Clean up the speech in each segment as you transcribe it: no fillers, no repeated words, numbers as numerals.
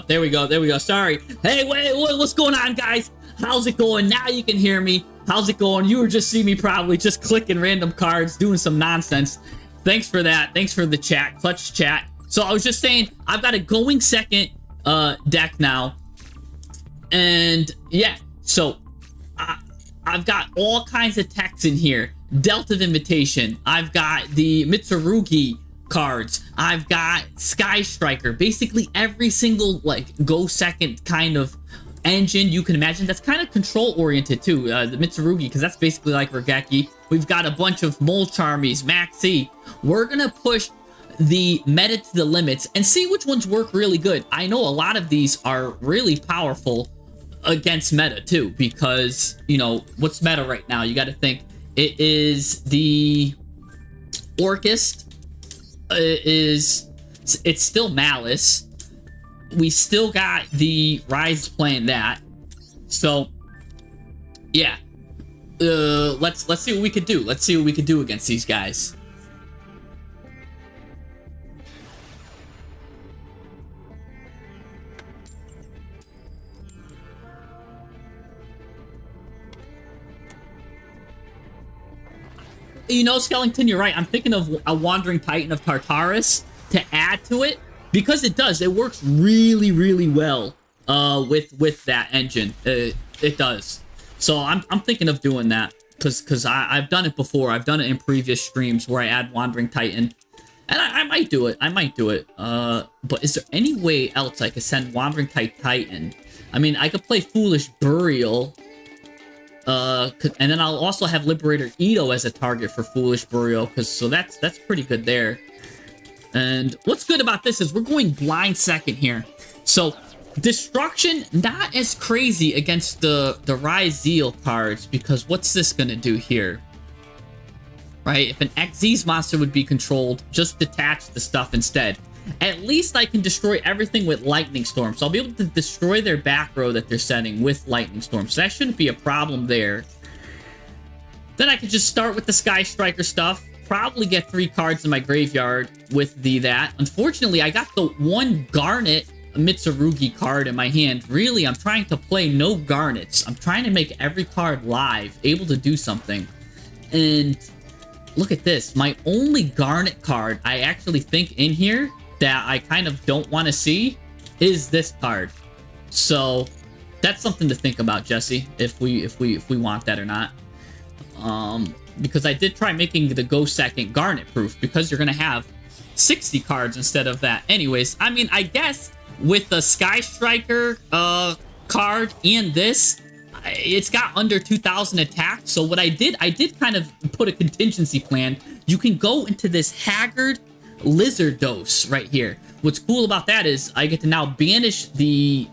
There we go. There we go. Sorry. Hey, wait, what's going on, guys? How's it going? Now you can hear me. How's it going? You were just seeing me probably just clicking random cards, doing some nonsense. Thanks for that. Thanks for the chat, clutch chat. So I was just saying, I've got a going second deck now. And yeah, so I've got all kinds of techs in here. Delta of Invitation. I've got the Mitsurugi cards. I've got Sky Striker. Basically every single like go second kind of engine you can imagine. That's kind of control oriented too. The Mitsurugi, because that's basically like Regeki. We've got a bunch of Mole Charmies, Maxi. We're gonna push the meta to the limits and see which ones work really good. I know a lot of these are really powerful against meta too, because you know what's meta right now. You got to think it is the Orcust. It's still Malice. We still got the Rise playing that. So yeah, let's see what we could do. Let's see what we could do against these guys. You know, Skellington, you're right. I'm thinking of a Wandering Titan of Tartarus to add to it, because it does. It works really, really well with that engine. It does. So I'm thinking of doing that because I've done it before. I've done it in previous streams where I add Wandering Titan, and I might do it. I might do it. But is there any way else I could send Wandering Titan? I mean, I could play Foolish Burial. And then I'll also have Liberator Ito as a target for Foolish Burial, so that's pretty good there. And what's good about this is we're going blind second here. So Destruction, not as crazy against the Rise Zeal cards, because what's this gonna do here? Right, if an Xyz monster would be controlled, just detach the stuff instead. At least I can destroy everything with Lightning Storm. So I'll be able to destroy their back row that they're setting with Lightning Storm. So that shouldn't be a problem there. Then I could just start with the Sky Striker stuff. Probably get 3 cards in my graveyard with that. Unfortunately, I got the 1 Garnet Mitsurugi card in my hand. Really, I'm trying to play no Garnets. I'm trying to make every card live, able to do something. And look at this. My only Garnet card I actually think in here that I kind of don't want to see is this card. So that's something to think about, Jesse, if we want that or not. Because I did try making the go second Garnet proof, because you're gonna have 60 cards instead of that. Anyways, I mean, I guess with the Sky Striker card and this, it's got under 2,000 attack. So what I did kind of put a contingency plan. You can go into this Haggard Lizard Dose right here. What's cool about that is I get to now banish the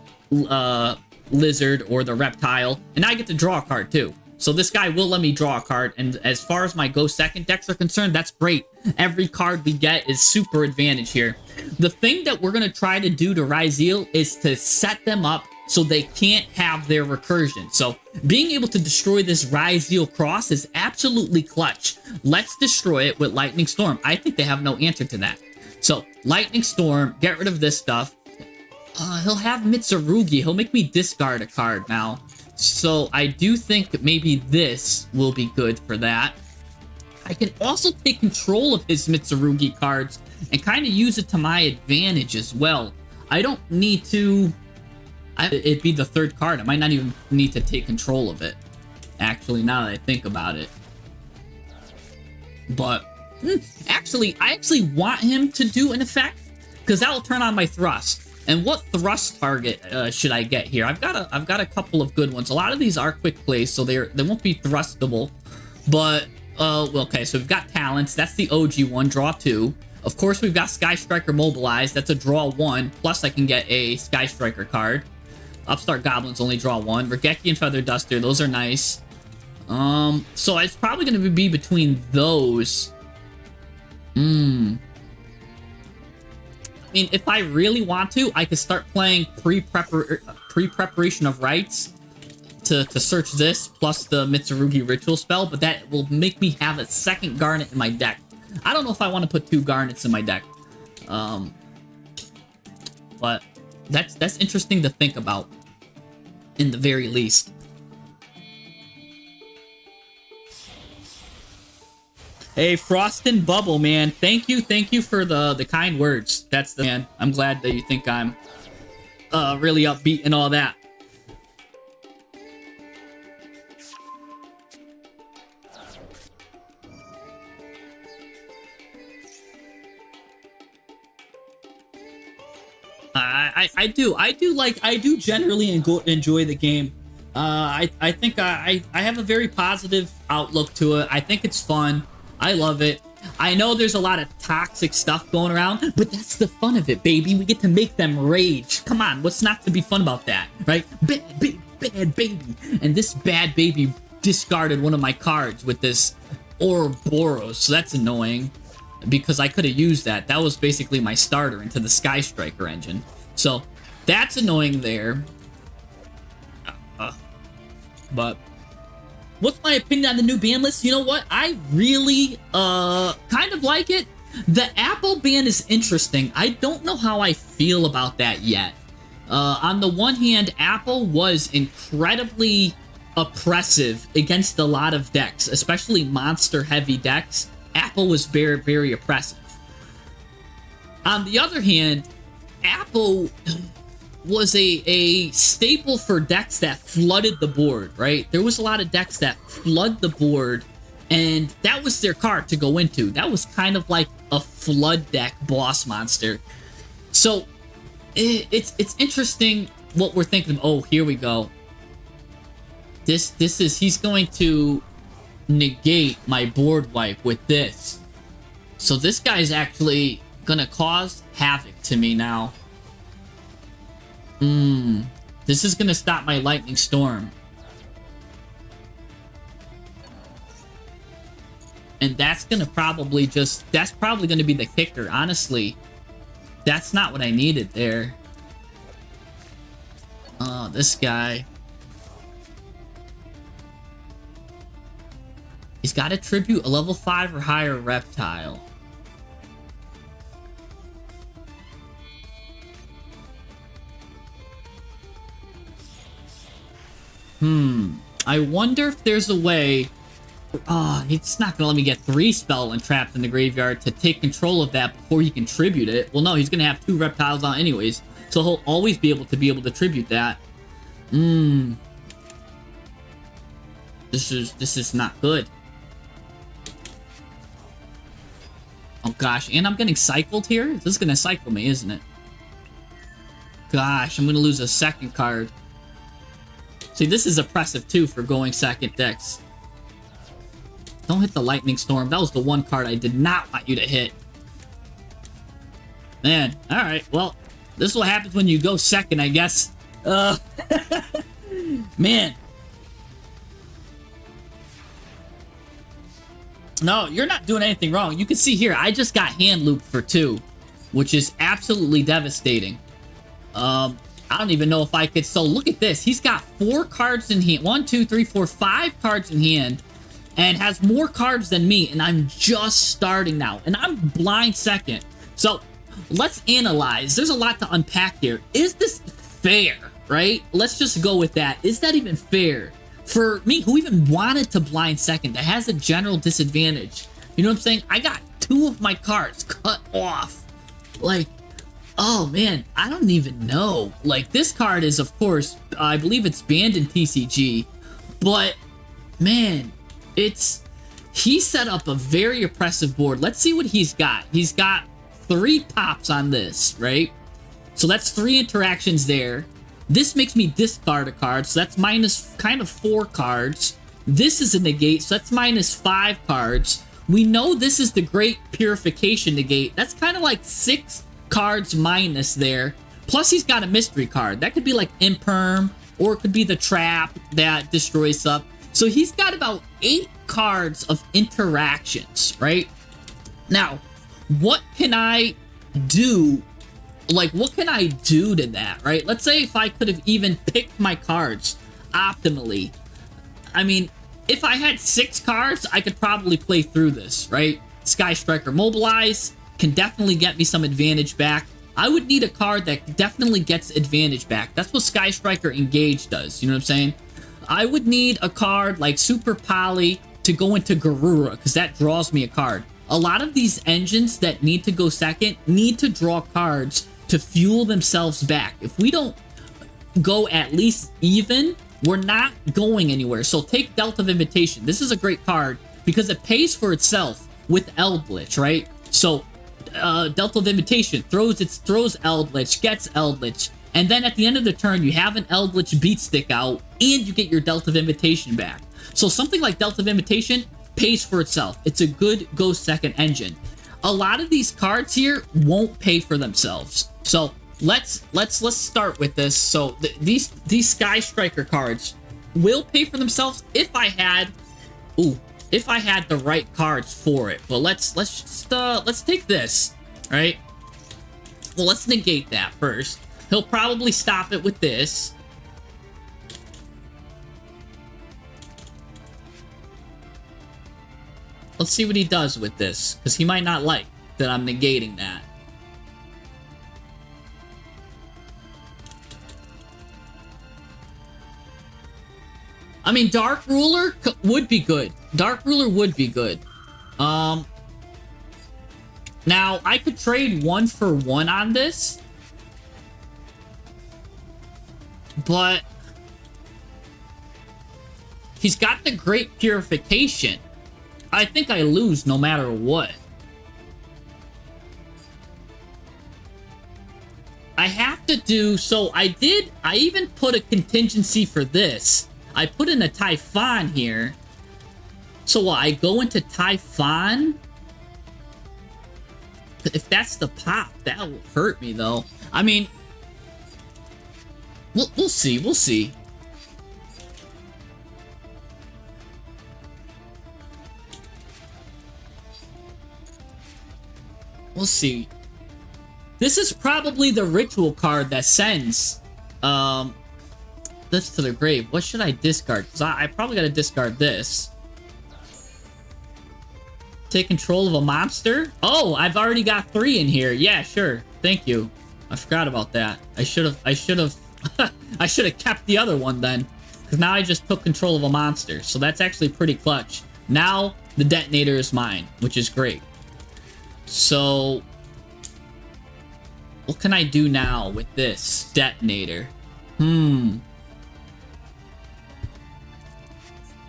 lizard or the reptile, and I get to draw a card too. So this guy will let me draw a card, and as far as my go second decks are concerned, that's great. Every card we get is super advantage here. The thing that we're gonna try to do to Ryzeal is to set them up so they can't have their recursion. So being able to destroy this Ryzeal cross is absolutely clutch. Let's destroy it with Lightning Storm. I think they have no answer to that. So Lightning Storm, get rid of this stuff. He'll have Mitsurugi. He'll make me discard a card now. So I do think maybe this will be good for that. I can also take control of his Mitsurugi cards and kind of use it to my advantage as well. I don't need to... it'd be the 3rd card. I might not even need to take control of it, actually, now that I think about it. But actually, I actually want him to do an effect, because that will turn on my thrust. And what thrust target should I get here? I've got a couple of good ones. A lot of these are quick plays, so they won't be thrustable. But well, okay, so we've got talents. That's the OG one. Draw 2. Of course, we've got Sky Striker Mobilized. That's a draw 1. Plus, I can get a Sky Striker card. Upstart Goblins only draw 1. Regeki and Feather Duster, those are nice. So it's probably going to be between those. I mean, if I really want to, I could start playing pre-preparation of rites to search this, plus the Mitsurugi Ritual spell, but that will make me have a 2nd Garnet in my deck. I don't know if I want to put 2 Garnets in my deck. But That's interesting to think about, in the very least. Hey, Frost and Bubble, man. Thank you for the kind words. That's the man. I'm glad that you think I'm really upbeat and all that. I do generally enjoy the game. I think I have a very positive outlook to it. I think it's fun. I love it. I know there's a lot of toxic stuff going around, but that's the fun of it, baby. We get to make them rage. Come on, what's not to be fun about that, right? Bad baby. And this bad baby discarded one of my cards with this Ouroboros, so that's annoying. Because I could have used that. That was basically my starter into the Sky Striker engine. So, that's annoying there. But, what's my opinion on the new ban list? You know what? I really, kind of like it. The Apple ban is interesting. I don't know how I feel about that yet. On the one hand, Apple was incredibly oppressive against a lot of decks, especially monster-heavy decks. Apple was very, very oppressive. On the other hand, Apple was a staple for decks that flooded the board, right? There was a lot of decks that flood the board, and that was their card to go into. That was kind of like a flood deck boss monster. So, it's interesting what we're thinking. Oh, here we go. He's going to negate my board wipe with this. So this guy's actually gonna cause havoc to me now. This is gonna stop my lightning storm. And that's gonna probably that's probably gonna be the kicker. Honestly, that's not what I needed there. Oh, this guy. He's got to tribute a level 5 or higher reptile. I wonder if there's a way... it's not going to let me get 3 spell and trapped in the graveyard to take control of that before he can tribute it. Well, no, he's going to have 2 reptiles on anyways, so he'll always be able to tribute that. This is not good. Oh gosh, and I'm getting cycled here? This is gonna cycle me, isn't it? Gosh, I'm gonna lose a second card. See, this is oppressive too for going second decks. Don't hit the lightning storm. That was the one card I did not want you to hit. Man, alright, well, this is what happens when you go second, I guess. Man. No, you're not doing anything wrong. You can see here, I just got hand looped for 2, which is absolutely devastating. I don't even know if I could. So look at this. He's got 4 cards in hand. 1, 2, 3, 4, 5 cards in hand, and has more cards than me, and I'm just starting now, and I'm blind second. So let's analyze. There's a lot to unpack here. Is this fair, right? Let's just go with that. Is that even fair? For me, who even wanted to blind second, that has a general disadvantage. You know what I'm saying? I got 2 of my cards cut off. Like, oh man, I don't even know. Like, this card is, of course, I believe it's banned in TCG. But, man, he set up a very oppressive board. Let's see what he's got. He's got 3 pops on this, right? So that's 3 interactions there. This makes me discard a card, so that's minus kind of 4 cards. This is a negate, so that's minus 5 cards. We know this is the Great Purification negate. That's kind of like 6 cards minus there. Plus, he's got a mystery card. That could be like Imperm, or it could be the Trap that destroys stuff. So he's got about 8 cards of interactions, right? Now, what can I do? Like, what can I do to that, right? Let's say if I could have even picked my cards optimally. I mean, if I had 6 cards, I could probably play through this, right? Sky Striker Mobilize can definitely get me some advantage back. I would need a card that definitely gets advantage back. That's what Sky Striker Engage does. You know what I'm saying? I would need a card like Super Poly to go into Garura, because that draws me a card. A lot of these engines that need to go second need to draw cards to fuel themselves back. If we don't go at least even, we're not going anywhere. So take Delta of Invitation. This is a great card because it pays for itself with Eldritch, right? So Delta of Invitation throws Eldritch, gets Eldritch, and then at the end of the turn you have an Eldritch beat stick out and you get your Delta of Invitation back. So something like Delta of Invitation pays for itself. It's a good go second engine. A lot of these cards here won't pay for themselves. So let's start with this. So these Sky Striker cards will pay for themselves if I had the right cards for it. But let's take this, right? Well, let's negate that first. He'll probably stop it with this. Let's see what he does with this, because he might not like that I'm negating that. I mean, Dark Ruler would be good. Dark Ruler would be good. Now, I could trade 1 for 1 on this. But he's got the Great Purification. I think I lose no matter what. I have to do... So I even put a contingency for this. I put in a Typhon here. So what, I go into Typhon? If that's the pop, that will hurt me though. I mean... We'll see, we'll see. We'll see. This is probably the ritual card that sends this to the grave. What should I discard? Because I probably gotta discard this. Take control of a monster? Oh, I've already got 3 in here. Yeah, sure. Thank you. I forgot about that. I should have I should have kept the other one then. Because now I just took control of a monster. So that's actually pretty clutch. Now the detonator is mine, which is great. So what can I do now with this detonator? No,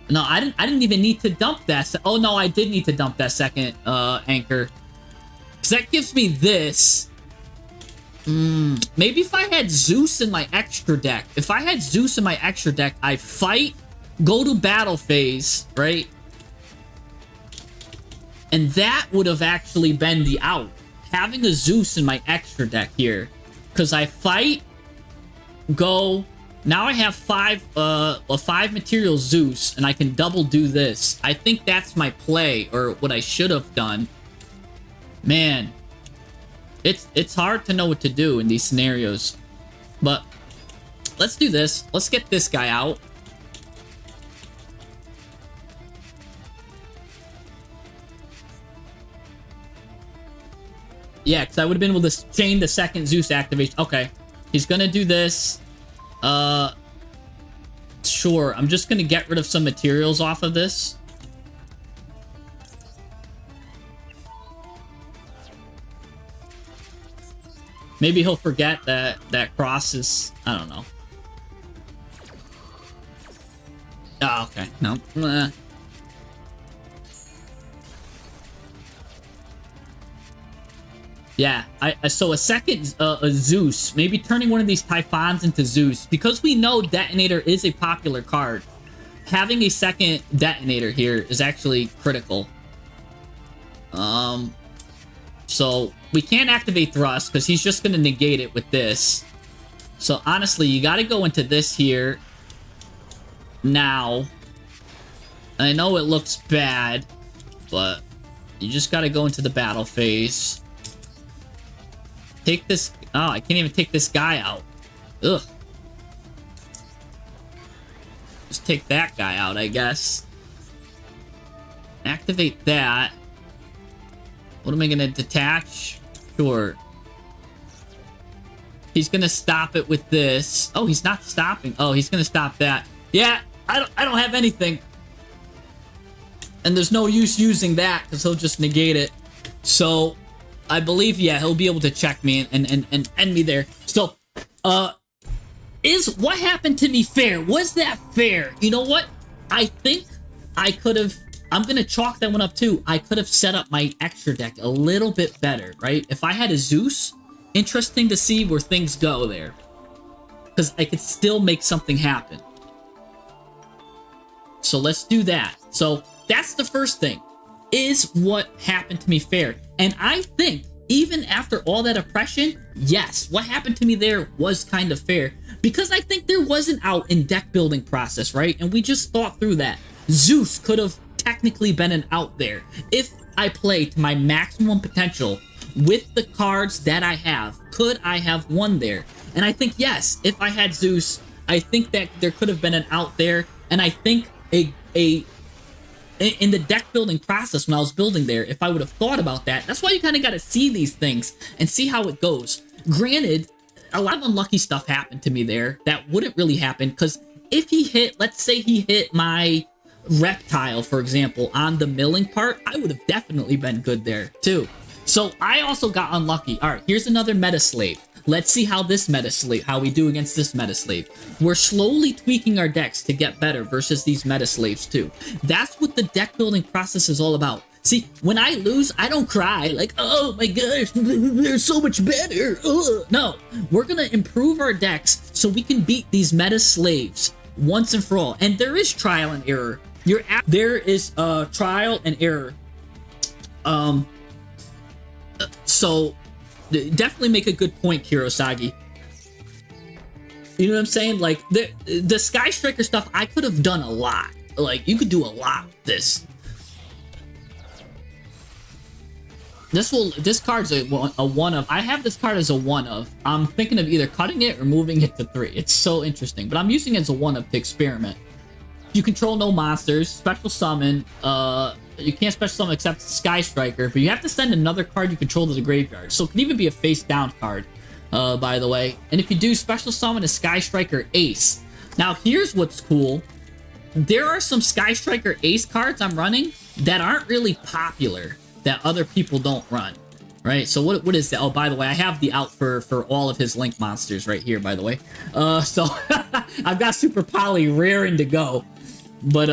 I didn't even need to dump that. Oh no, I did need to dump that second anchor. Because that gives me this. Maybe if I had Zeus in my extra deck. If I had Zeus in my extra deck, I fight, go to battle phase, right? And that would have actually been the out. Having a Zeus in my extra deck here. Because I fight, go. Now I have 5 material Zeus, and I can double do this. I think that's my play, or what I should have done. Man. It's hard to know what to do in these scenarios. But let's do this. Let's get this guy out. Yeah, because I would have been able to chain the second Zeus activation. Okay. He's gonna do this. Sure. I'm just gonna get rid of some materials off of this. Maybe he'll forget that cross is... I don't know. Oh, okay. No. Yeah, so a second a Zeus, maybe turning one of these Typhons into Zeus, because we know Detonator is a popular card. Having a second Detonator here is actually critical. So we can't activate Thrust because he's just gonna negate it with this. So honestly, you gotta go into this here now. I know it looks bad, but you just gotta go into the battle phase. Take this... Oh, I can't even take this guy out. Ugh. Just take that guy out, I guess. Activate that. What am I gonna detach? Sure. He's gonna stop it with this. Oh, he's not stopping. Oh, he's gonna stop that. Yeah, I don't have anything. And there's no use using that because he'll just negate it. So I believe, yeah, he'll be able to check me and end me there. So, is what happened to me fair? Was that fair? You know what? I think I could have, I'm gonna chalk that one up too. I could have set up my extra deck a little bit better, right? If I had a Zeus, interesting to see where things go there. Because I could still make something happen. So let's do that. So that's the first thing. Is what happened to me fair? And I think even after all that oppression, yes, what happened to me there was kind of fair. Because I think there was an out in deck building process, right? And we just thought through that. Zeus could have technically been an out there. If I play to my maximum potential with the cards that I have, could I have won there? And I think yes, if I had Zeus, I think that there could have been an out there. And I think in the deck building process when I was building there, if I would have thought about that, that's why you kind of got to see these things and see how it goes. Granted, a lot of unlucky stuff happened to me there that wouldn't really happen, because if he hit, let's say he hit my reptile, for example, on the milling part, I would have definitely been good there too. So I also got unlucky. All right, here's another meta slave. Let's see how this meta slave, how we do against this meta slave. We're slowly tweaking our decks to get better versus these meta slaves too. That's what the deck building process is all about. See, when I lose, I don't cry like, oh my gosh, they're so much better. Ugh. No, we're gonna improve our decks so we can beat these meta slaves once and for all. And there is trial and error. There is trial and error. So definitely make a good point, Kurosagi. You know what I'm saying? Like the Sky Striker stuff, I could have done a lot. Like you could do a lot with this. This card's a one of. I have this card as a one of. I'm thinking of either cutting it or moving it to 3. It's so interesting, but I'm using it as a one of to experiment. You control no monsters, special summon. You can't special summon except Sky Striker, but you have to send another card you control to the graveyard. So it can even be a face down card, by the way. And if you do special summon a Sky Striker Ace. Now here's what's cool. There are some Sky Striker Ace cards I'm running that aren't really popular, that other people don't run, right? So what is that? Oh, by the way, I have the out for all of his Link monsters right here, by the way. So I've got Super Poly raring to go. But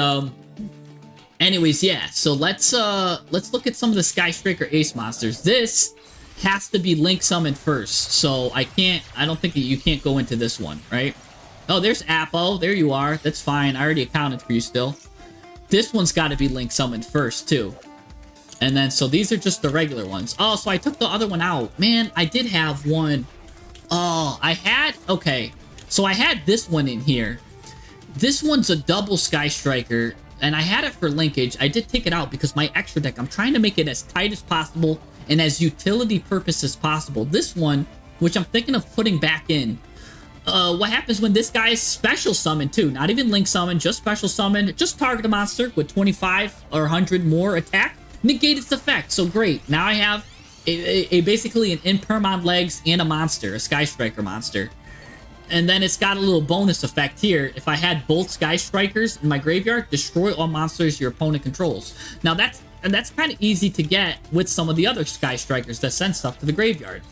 anyways, yeah. So let's look at some of the Sky Striker Ace monsters. This has to be Link summoned first, so I don't think that you can't go into this one, right? Oh, there's Appo. There you are. That's fine. I already accounted for you still. This one's got to be Link summoned first too. And then, so these are just the regular ones. Oh, so I took the other one out. Man, I did have one. Oh, okay. So I had this one in here. This one's a double Sky Striker, and I had it for linkage. I did take it out because my extra deck, I'm trying to make it as tight as possible and as utility purpose as possible. This one, which I'm thinking of putting back in, what happens when this guy is special summoned too? Not even link summon, just special summon. Just target a monster with 25 or 100 more attack. Negate its effect. So great. Now I have basically an Impermon legs and a monster, a Sky Striker monster. And then it's got a little bonus effect here. If I had both Sky Strikers in my graveyard, destroy all monsters your opponent controls. Now that's kind of easy to get with some of the other Sky Strikers that send stuff to the graveyard.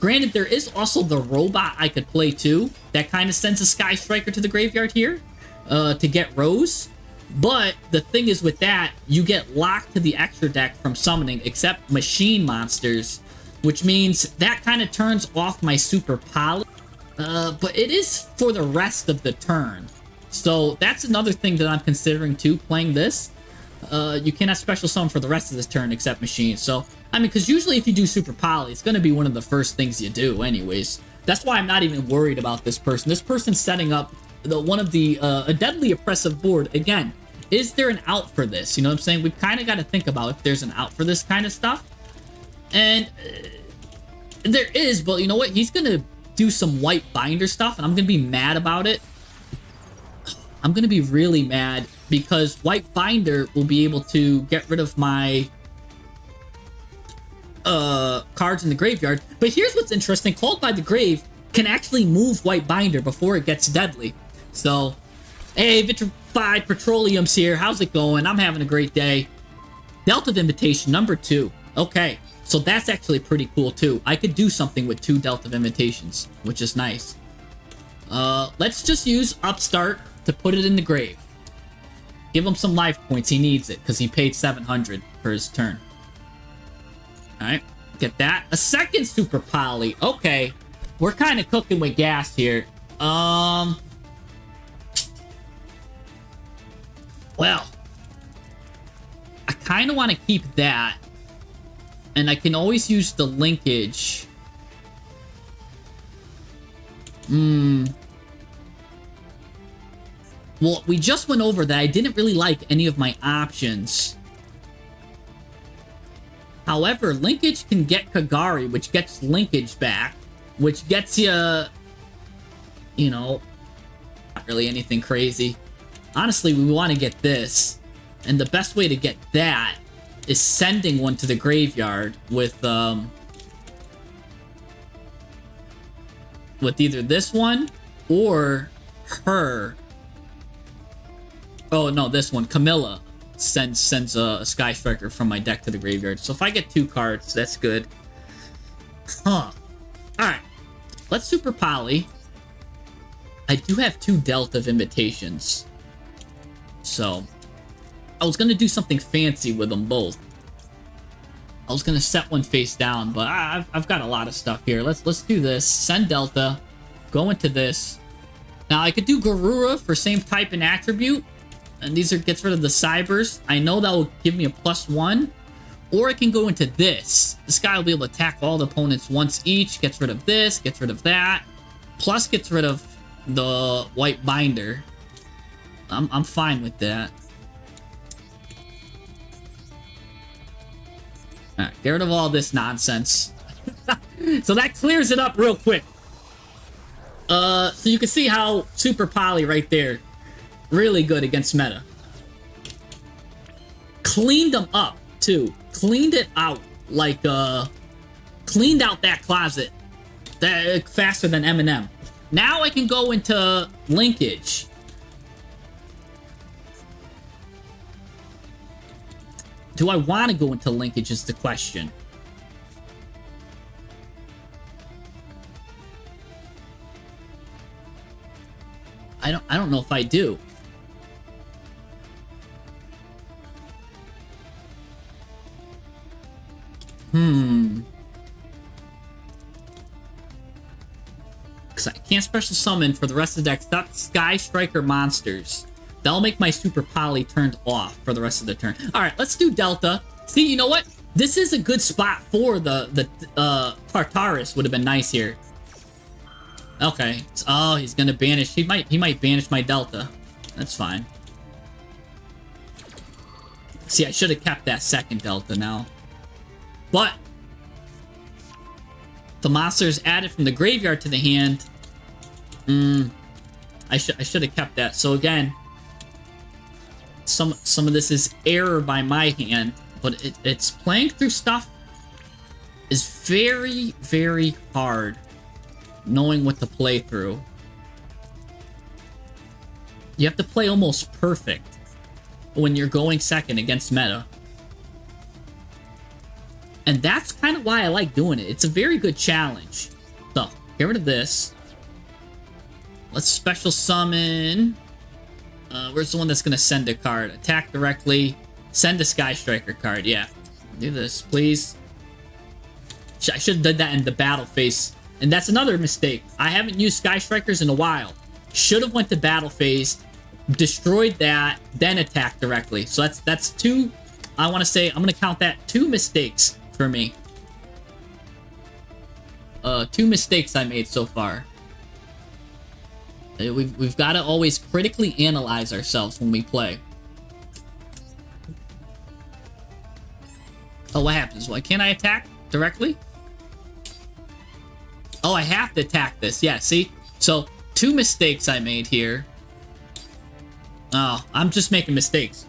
Granted, there is also the robot I could play too that kind of sends a Sky Striker to the graveyard here to get Rose. But the thing is with that, you get locked to the extra deck from summoning except machine monsters, which means that kind of turns off my Super Poly. But it is for the rest of the turn. So that's another thing that I'm considering too, playing this. You cannot special summon for the rest of this turn except machines. So, I mean, because usually if you do Super Poly, it's going to be one of the first things you do anyways. That's why I'm not even worried about this person. This person's setting up a deadly oppressive board. Again, is there an out for this? You know what I'm saying? We've kind of got to think about if there's an out for this kind of stuff. And there is, but you know what? He's going to do some white binder stuff, and I'm going to be mad about it. I'm going to be really mad because white binder will be able to get rid of my cards in the graveyard. But here's what's interesting. Called by the Grave can actually move White Binder before it gets deadly. So, hey, Vitrified Petroleum's here. How's it going? I'm having a great day. Delta of Invitation, number 2. Okay, so that's actually pretty cool, too. I could do something with 2 Delta of Invitations, which is nice. Let's just use Upstart to put it in the grave. Give him some life points. He needs it, because he paid 700 for his turn. Alright, get that. A second Super Poly. Okay, we're kind of cooking with gas here. Well, I kind of want to keep that. And I can always use the linkage. Well, we just went over that. I didn't really like any of my options. However, linkage can get Kagari, which gets linkage back. Which gets you... You know... Not really anything crazy. Honestly, we want to get this. And the best way to get that is sending one to the graveyard with either this one or her. Oh, no, this one. Camilla sends a Sky Striker from my deck to the graveyard. So if I get 2 cards, that's good. Huh. Alright. Let's Super Poly. I do have 2 Delta of Invitations. So... I was going to do something fancy with them both. I was going to set one face down, but I've got a lot of stuff here. Let's do this. Send Delta. Go into this. Now, I could do Garura for same type and attribute. And these gets rid of the Cybers. I know that will give me a +1. Or I can go into this. This guy will be able to attack all the opponents once each. Gets rid of this. Gets rid of that. Plus gets rid of the White Binder. I'm fine with that. Alright, get rid of all this nonsense. So that clears it up real quick. So you can see how Super Poly right there, really good against meta. Cleaned them up, too. Cleaned it out, like, cleaned out that closet faster than Eminem. Now I can go into linkage. Do I want to go into linkage is the question. I don't know if I do. Because I can't special summon for the rest of the deck except Sky Striker monsters. That'll make my Super Poly turned off for the rest of the turn. Alright, let's do Delta. See, you know what? This is a good spot for the Tartarus. Would have been nice here. Okay. Oh, he's gonna banish. He might banish my Delta. That's fine. See, I should have kept that second Delta now. But the monster's added from the graveyard to the hand. I should have kept that. So again, some of this is error by my hand, but it's playing through stuff is very, very hard knowing what to play through. You have to play almost perfect when you're going second against meta. And that's kind of why I like doing it. It's a very good challenge. So, get rid of this. Let's special summon. Where's the one that's going to send a card? Attack directly. Send a Sky Striker card. Yeah. Do this, please. I should have done that in the battle phase. And that's another mistake. I haven't used Sky Strikers in a while. Should have went to battle phase, destroyed that, then attacked directly. So that's 2. I want to say, I'm going to count that 2 mistakes for me. 2 mistakes I made so far. We've got to always critically analyze ourselves when we play. Oh, what happens? Why can't I attack directly? Oh, I have to attack this. Yeah, see? So, 2 mistakes I made here. Oh, I'm just making mistakes.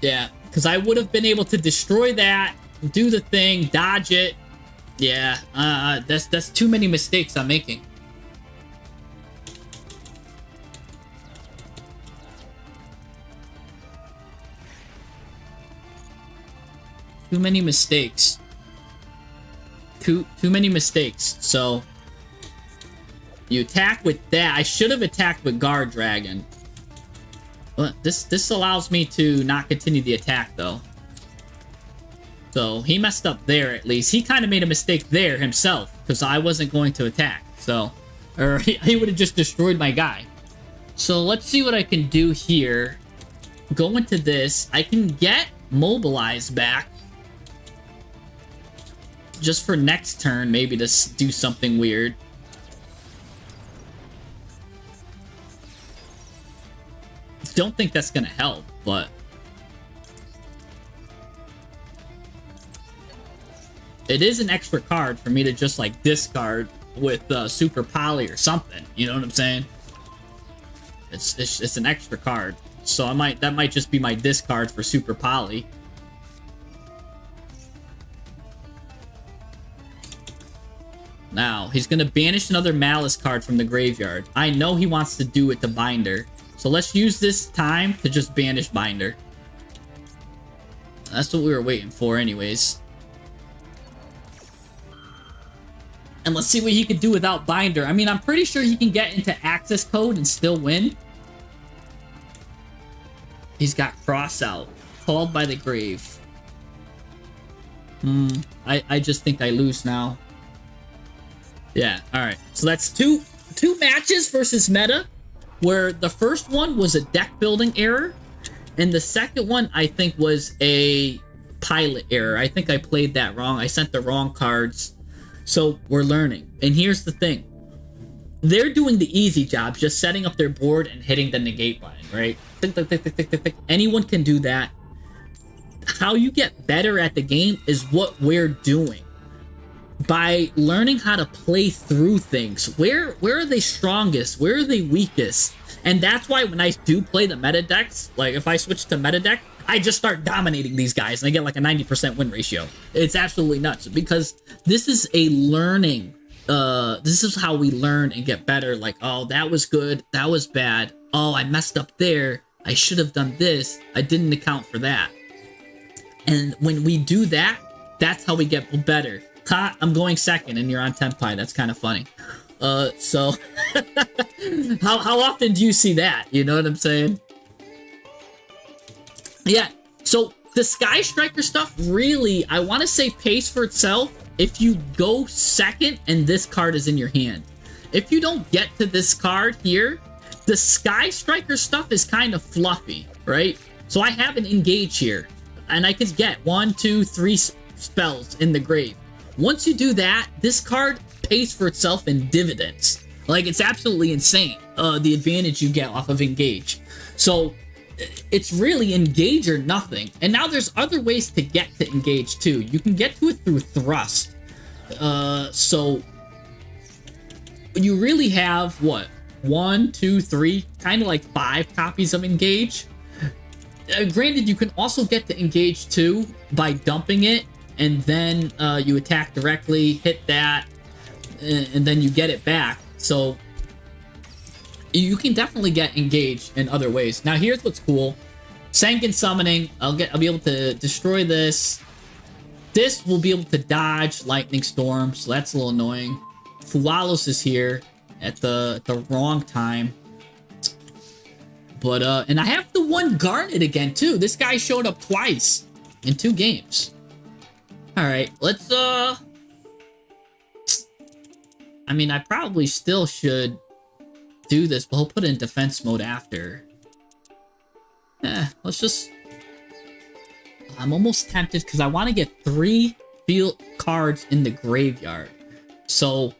Yeah, because I would have been able to destroy that do the thing, dodge it. Yeah, that's too many mistakes I'm making. Too many mistakes. Too many mistakes. So you attack with that. I should have attacked with Guard Dragon. But this allows me to not continue the attack though. So he messed up there at least. He kind of made a mistake there himself because I wasn't going to attack. So, or he would have just destroyed my guy. So let's see what I can do here. Go into this. I can get Mobilize back. Just for next turn, maybe to do something weird. Don't think that's gonna help, but it is an extra card for me to just like discard with Super Poly or something. You know what I'm saying? It's an extra card, so that might just be my discard for Super Poly. Now, he's going to banish another Malice card from the graveyard. I know he wants to do it to Binder. So let's use this time to just banish Binder. That's what we were waiting for anyways. And let's see what he could do without Binder. I mean, I'm pretty sure he can get into access code and still win. He's got Cross out. Called by the Grave. I just think I lose now. Yeah, alright. So that's two matches versus meta, where the first one was a deck building error, and the second one I think was a pilot error. I think I played that wrong. I sent the wrong cards. So we're learning. And here's the thing. They're doing the easy job, just setting up their board and hitting the negate button, right? Tick, tick, tick, tick, tick, tick, tick. Anyone can do that. How you get better at the game is what we're doing. By learning how to play through things. Where are they strongest? Where are they weakest? And that's why when I do play the meta decks, like if I switch to meta deck, I just start dominating these guys and I get like a 90% win ratio. It's absolutely nuts because this is a learning. This is how we learn and get better. Like, oh, that was good. That was bad. Oh, I messed up there. I should have done this. I didn't account for that. And when we do that, that's how we get better. Ha, I'm going second and you're on Tenpai. That's kind of funny. So how often do you see that? You know what I'm saying? Yeah. So the Sky Striker stuff really, I want to say pays for itself if you go second and this card is in your hand. If you don't get to this card here, the Sky Striker stuff is kind of fluffy, right? So I have an engage here and I can get 1, 2, 3 spells in the grave. Once you do that, this card pays for itself in dividends. Like, it's absolutely insane, the advantage you get off of Engage. So, it's really Engage or nothing. And now there's other ways to get to Engage, too. You can get to it through Thrust. So, you really have, what? 1, 2, 3, kind of like 5 copies of Engage. Granted, you can also get to Engage, too, by dumping it. And then you attack directly, hit that, and then you get it back. So you can definitely get engaged in other ways. Now here's what's cool. Sengen Summoning, I'll be able to destroy this. This will be able to dodge Lightning Storm, so that's a little annoying. Fualos is here at the wrong time. But and I have the one Garnet again too. This guy showed up twice in 2 games. Alright, let's, I mean, I probably still should do this, but he'll put it in defense mode after. Let's just... I'm almost tempted because I want to get 3 field cards in the graveyard. So,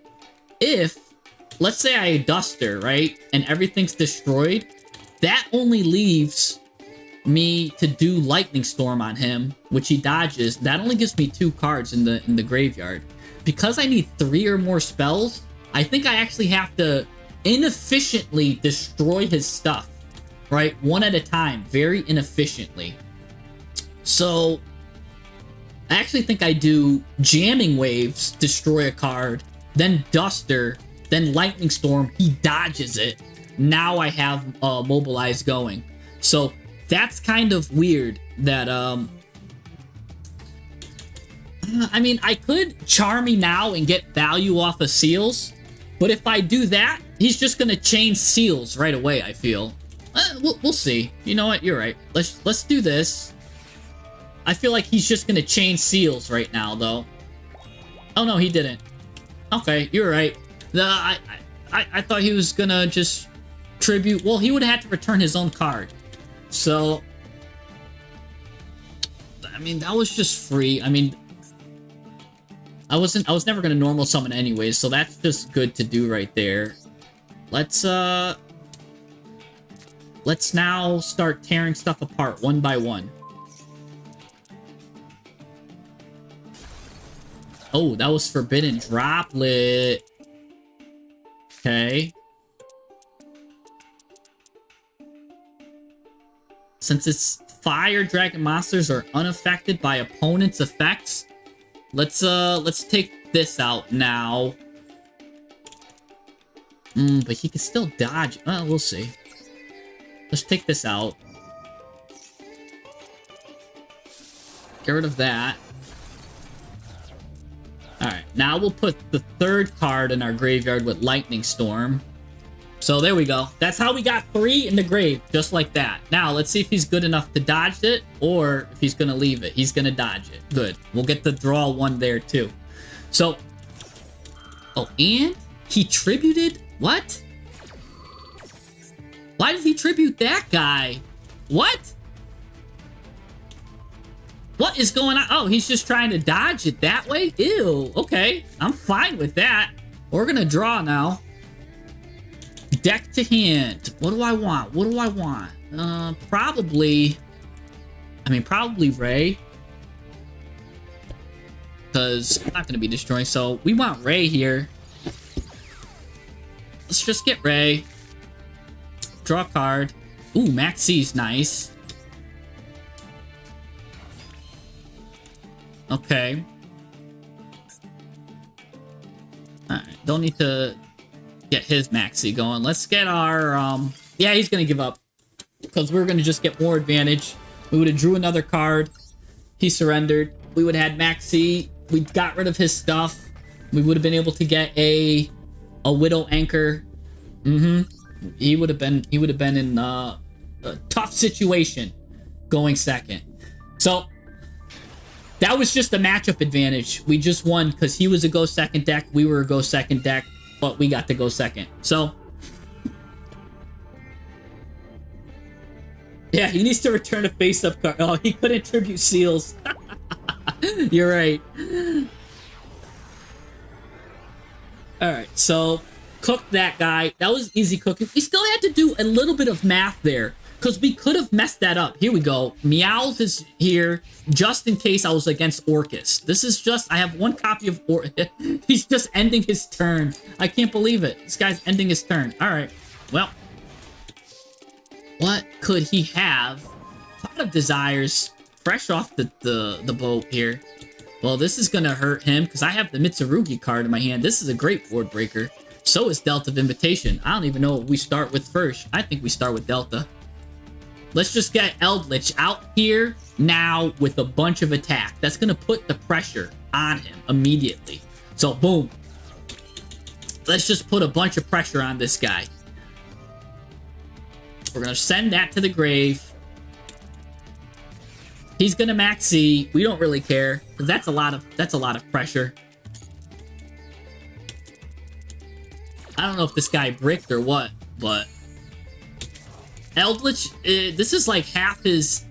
if, let's say I Duster, right, and everything's destroyed, that only leaves me to do Lightning Storm on him, which he dodges. That only gives me 2 cards in the graveyard. Because I need 3 or more spells, I think I actually have to inefficiently destroy his stuff, right? One at a time, very inefficiently. So I actually think I do Jamming Waves, destroy a card, then Duster, then Lightning Storm, he dodges it. Now I have Mobilize going. So that's kind of weird that, I mean, I could Charmy now and get value off of Seals, but if I do that, he's just gonna chain Seals right away, I feel. We'll see. You know what? You're right. Let's do this. I feel like he's just gonna chain Seals right now, though. Oh no, he didn't. Okay, you're right. I thought he was gonna just tribute. Well, he would have had to return his own card. So, I mean, that was just free. I mean, I was never gonna normal summon anyways, so that's just good to do right there. Let's now start tearing stuff apart one by one. Oh, that was Forbidden Droplet. Okay. Since it's fire, dragon monsters are unaffected by opponent's effects, let's take this out now. But he can still dodge. We'll see. Let's take this out. Get rid of that. Alright, now we'll put the third card in our graveyard with Lightning Storm. So there we go. That's how we got 3 in the grave, just like that. Now, let's see if he's good enough to dodge it, or if he's going to leave it. He's going to dodge it. Good. We'll get the draw 1 there, too. So, oh, and he tributed? What? Why did he tribute that guy? What? What is going on? Oh, he's just trying to dodge it that way? Ew. Okay. I'm fine with that. We're going to draw now. Deck to hand. What do I want? What do I want? Probably Ray. Because I'm not going to be destroying. So we want Ray here. Let's just get Ray. Draw a card. Ooh, Max C's nice. Okay. Alright, don't need to get his Maxi going. Let's get our, yeah, he's gonna give up. Because we're gonna just get more advantage. We would have drew another card. He surrendered. We would have had Maxi. We got rid of his stuff. We would have been able to get a Widow Anchor. He would have been in a tough situation going second. So that was just a matchup advantage. We just won because he was a go second deck. We were a go second deck, but we got to go second. So yeah, he needs to return a face-up card. Oh, he couldn't tribute Seals. You're right. Alright, so cook that guy. That was easy cooking. We still had to do a little bit of math there because we could have messed that up. Here we go. Meowth is here just in case I was against Orcus. This is just, I have 1 copy of Orcus. He's just ending his turn. I can't believe it. This guy's ending his turn. Alright, well. What could he have? Pot of Desires. Fresh off the boat here. Well, this is going to hurt him because I have the Mitsurugi card in my hand. This is a great board breaker. So is Delta of Invitation. I don't even know what we start with first. I think we start with Delta. Let's just get Eldritch out here now with a bunch of attack. That's going to put the pressure on him immediately. So, boom. Let's just put a bunch of pressure on this guy. We're going to send that to the grave. He's going to max C. We don't really care because that's a lot of pressure. I don't know if this guy bricked or what, but Eldritch, this is like half his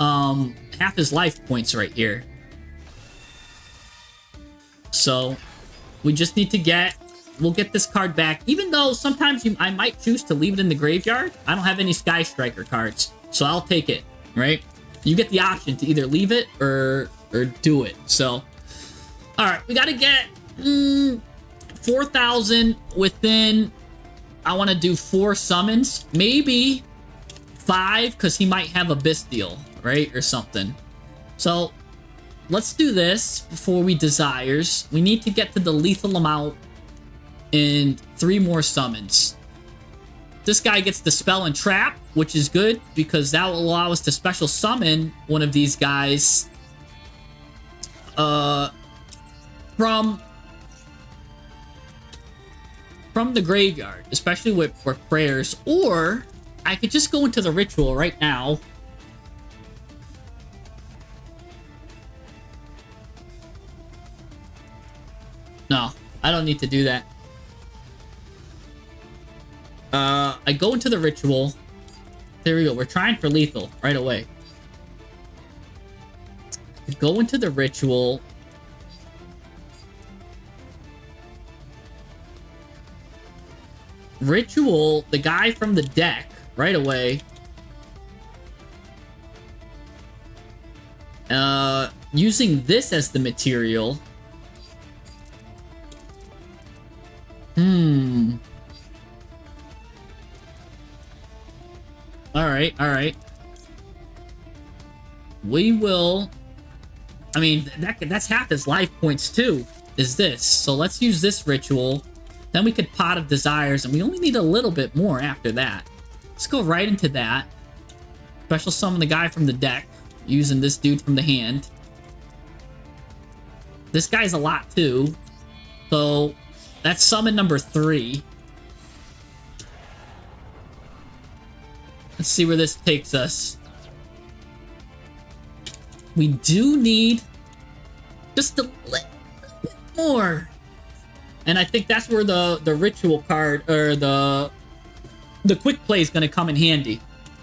life points right here. So we just need to we'll get this card back. Even though sometimes I might choose to leave it in the graveyard. I don't have any Sky Striker cards, so I'll take it, right? You get the option to either leave it or do it. So, all right, we got to get 4,000 within. I want to do 4 summons, maybe 5, because he might have a Bestial, right, or something. So let's do this before we desires. We need to get to the lethal amount in 3 more summons. This guy gets Dispel and Trap, which is good because that will allow us to special summon one of these guys from the graveyard, especially for prayers. Or I could just go into the ritual right now. No, I don't need to do that. I go into the ritual. There we go. We're trying for lethal right away. I go into the ritual. Ritual, the guy from the deck right away. Using this as the material. Alright. We will... I mean, that's half his life points too, is this. So let's use this ritual. Then we could Pot of Desires, and we only need a little bit more after that. Let's go right into that. Special summon the guy from the deck, using this dude from the hand. This guy's a lot too. So, that's summon number 3. Let's see where this takes us. We do need just a little bit more. And I think that's where the ritual card, or the quick play is going to come in handy.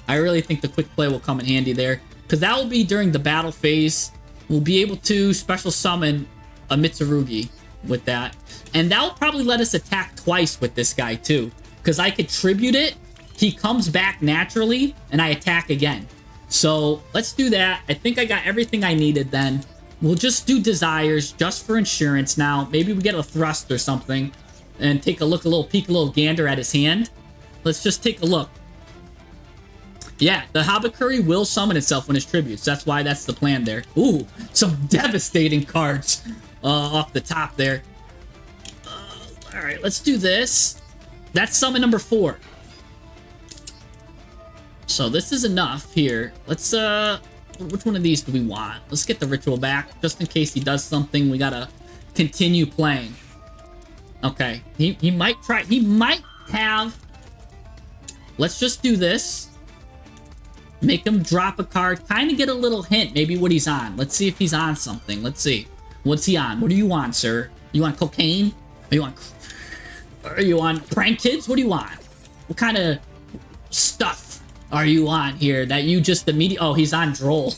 I really think the quick play will come in handy there. Because that will be during the battle phase. We'll be able to special summon a Mitsurugi with that. And that will probably let us attack twice with this guy too. Because I could tribute it. He comes back naturally, and I attack again. So, let's do that. I think I got everything I needed then. We'll just do Desires, just for insurance now. Maybe we get a Thrust or something, and take a look, a little peek, a little gander at his hand. Let's just take a look. Yeah, the Habakuri will summon itself when it's tributes. That's why that's the plan there. Ooh, some devastating cards off the top there. Alright, let's do this. That's summon number 4. So this is enough here. Let's, which one of these do we want? Let's get the ritual back, just in case he does something. We gotta continue playing. Okay, he might try, he might have... Let's just do this. Make him drop a card, kind of get a little hint, maybe what he's on. Let's see if he's on something. Let's see. What's he on? What do you want, sir? You want cocaine? Are you on prank kids? What do you want? What kind of stuff are you on here that you just immediately... Oh, he's on Droll.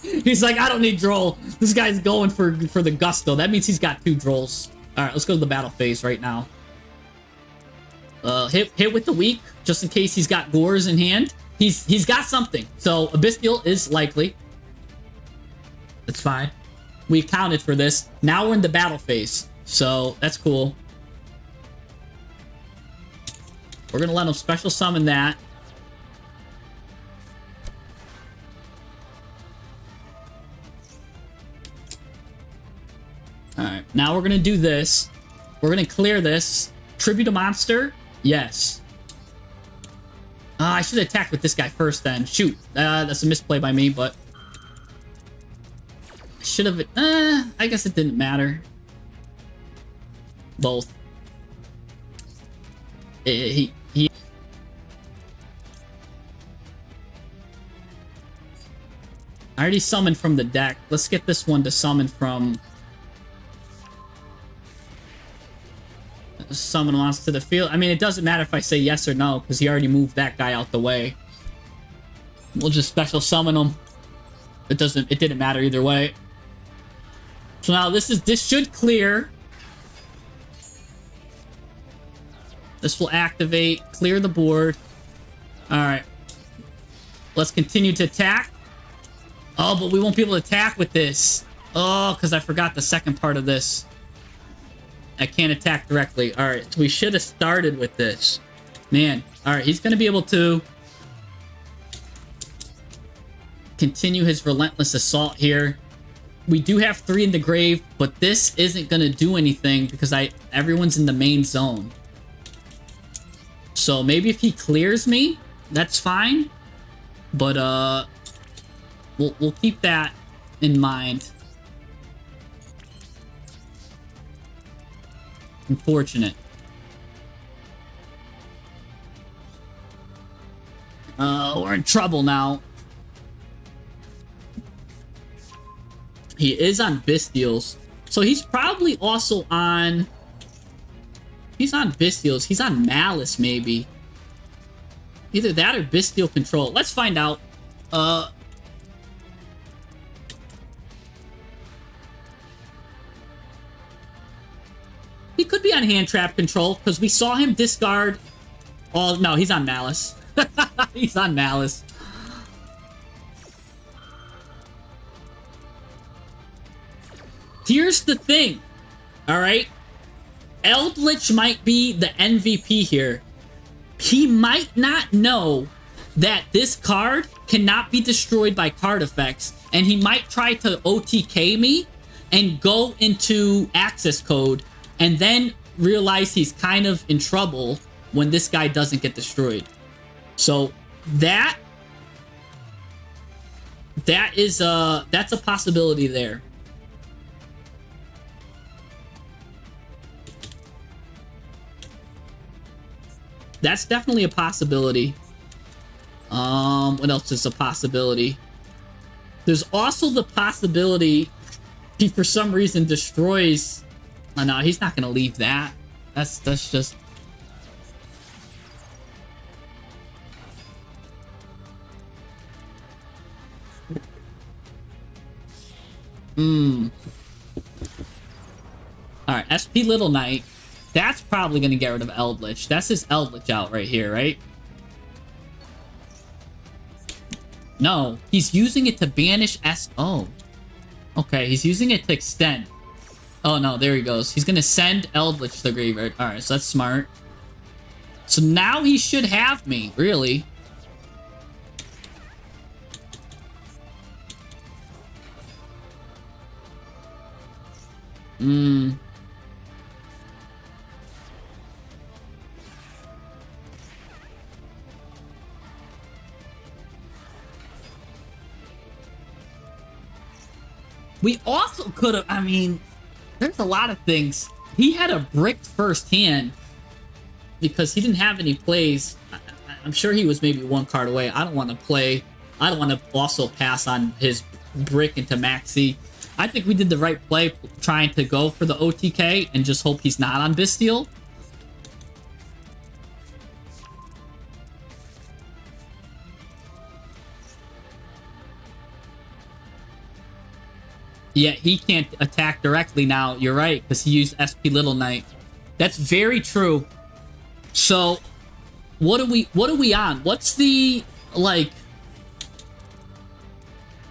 He's like, I don't need Droll. This guy's going for the gusto. That means he's got 2 Drolls. Alright, let's go to the battle phase right now. Hit with the weak, just in case he's got Gores in hand. He's got something. So, Abystial is likely. That's fine. We accounted for this. Now we're in the battle phase. So, that's cool. We're gonna let him special summon that. Alright, now we're gonna do this. We're gonna clear this. Tribute a monster? Yes. I should have attacked with this guy first then. Shoot. That's a misplay by me, but... I should have... I guess it didn't matter. Both. He... I already summoned from the deck. Let's get this one to summon from... Someone wants to the field. I mean, it doesn't matter if I say yes or no, because he already moved that guy out the way. We'll just special summon him. It didn't matter either way. So now this should clear. This will activate, clear the board. Alright. Let's continue to attack. Oh, but we won't be able to attack with this. Oh, because I forgot the second part of this. I can't attack directly. Alright, so we should have started with this. Man. Alright, he's going to be able to continue his relentless assault here. We do have 3 in the grave, but this isn't gonna do anything because everyone's in the main zone. So maybe if he clears me, that's fine. But we'll keep that in mind. Unfortunate. We're in trouble now. He is on Bestials. So he's probably also on... He's on Bestials. He's on Malice, maybe. Either that or Bestial Control. Let's find out. He could be on Hand Trap Control, because we saw him discard... Oh, no, he's on Malice. He's on Malice. Here's the thing, alright? Eldritch might be the MVP here. He might not know that this card cannot be destroyed by card effects, and he might try to OTK me and go into access code, and then realize he's kind of in trouble when this guy doesn't get destroyed. So that's a possibility there. That's definitely a possibility. What else is a possibility? There's also the possibility he for some reason destroys... Oh, no, he's not gonna leave that. That's just... Alright, SP Little Knight. That's probably gonna get rid of Eldritch. That's his Eldritch out right here, right? No, he's using it to banish Oh. Okay, he's using it to extend. Oh no, there he goes. He's gonna send Eldritch to the graveyard. Alright, so that's smart. So now he should have me, really. We also could have, I mean, there's a lot of things. He had a bricked first hand because he didn't have any plays. I'm sure he was maybe 1 card away. I don't want to play. I don't want to also pass on his brick into Maxi. I think we did the right play trying to go for the OTK and just hope he's not on Bestial. Yeah, he can't attack directly now. You're right, because he used SP Little Knight. That's very true. So, what are we on? What's the, like...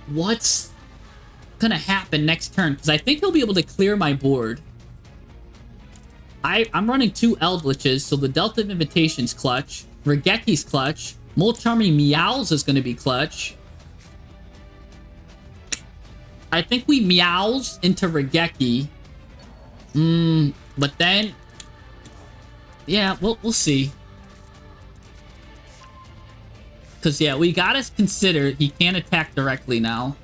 What's gonna happen next turn? Because I think he'll be able to clear my board. I'm running 2 Eldritches, so the Delta of Invitation's clutch. Rageki's clutch. Molt Charming Meows is gonna be clutch. I think we Meows into Regeki. But then... Yeah, we'll see. Because, yeah, we gotta consider he can't attack directly now.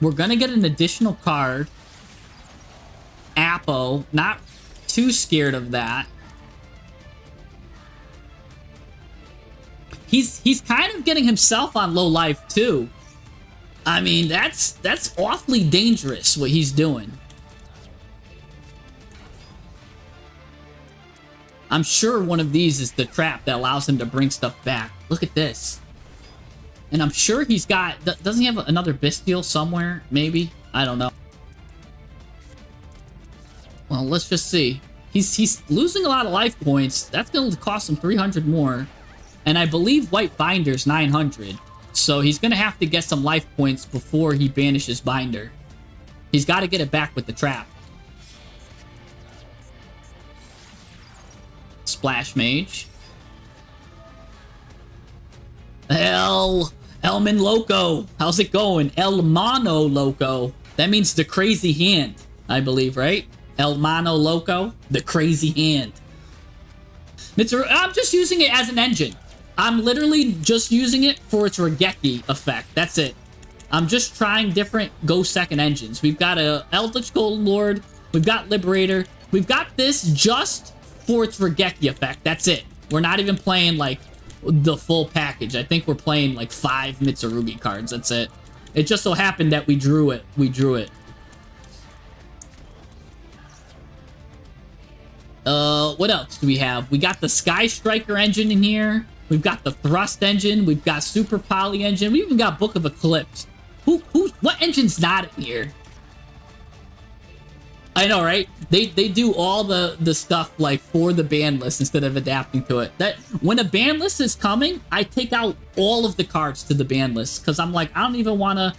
We're gonna get an additional card. Apo. Not too scared of that. He's kind of getting himself on low life too. I mean, that's awfully dangerous what he's doing. I'm sure one of these is the trap that allows him to bring stuff back. Look at this. And I'm sure he's got... Doesn't he have another Bestial somewhere? Maybe? I don't know. Well, let's just see. He's losing a lot of life points. That's going to cost him 300 more. And I believe White Binder's 900. So he's going to have to get some life points before he banishes Binder. He's got to get it back with the trap. Splash Mage. Elman Loco. How's it going? El Mano Loco. That means the crazy hand, I believe, right? El Mano Loco, the crazy hand. I'm just using it as an engine. I'm literally just using it for its Regeki effect. That's it. I'm just trying different Go Second engines. We've got a Eldritch Golden Lord. We've got Liberator. We've got this just for its Regeki effect. That's it. We're not even playing, like, the full package. I think we're playing, like, 5 Mitsurugi cards. That's it. It just so happened that we drew it. We drew it. What else do we have? We got the Sky Striker engine in here. We've got the Thrust engine. We've got Super Poly engine. We even got Book of Eclipse. What engine's not in here? I know, right? They do all the stuff like for the ban list instead of adapting to it. That when a ban list is coming, I take out all of the cards to the ban list because I'm like, I don't even wanna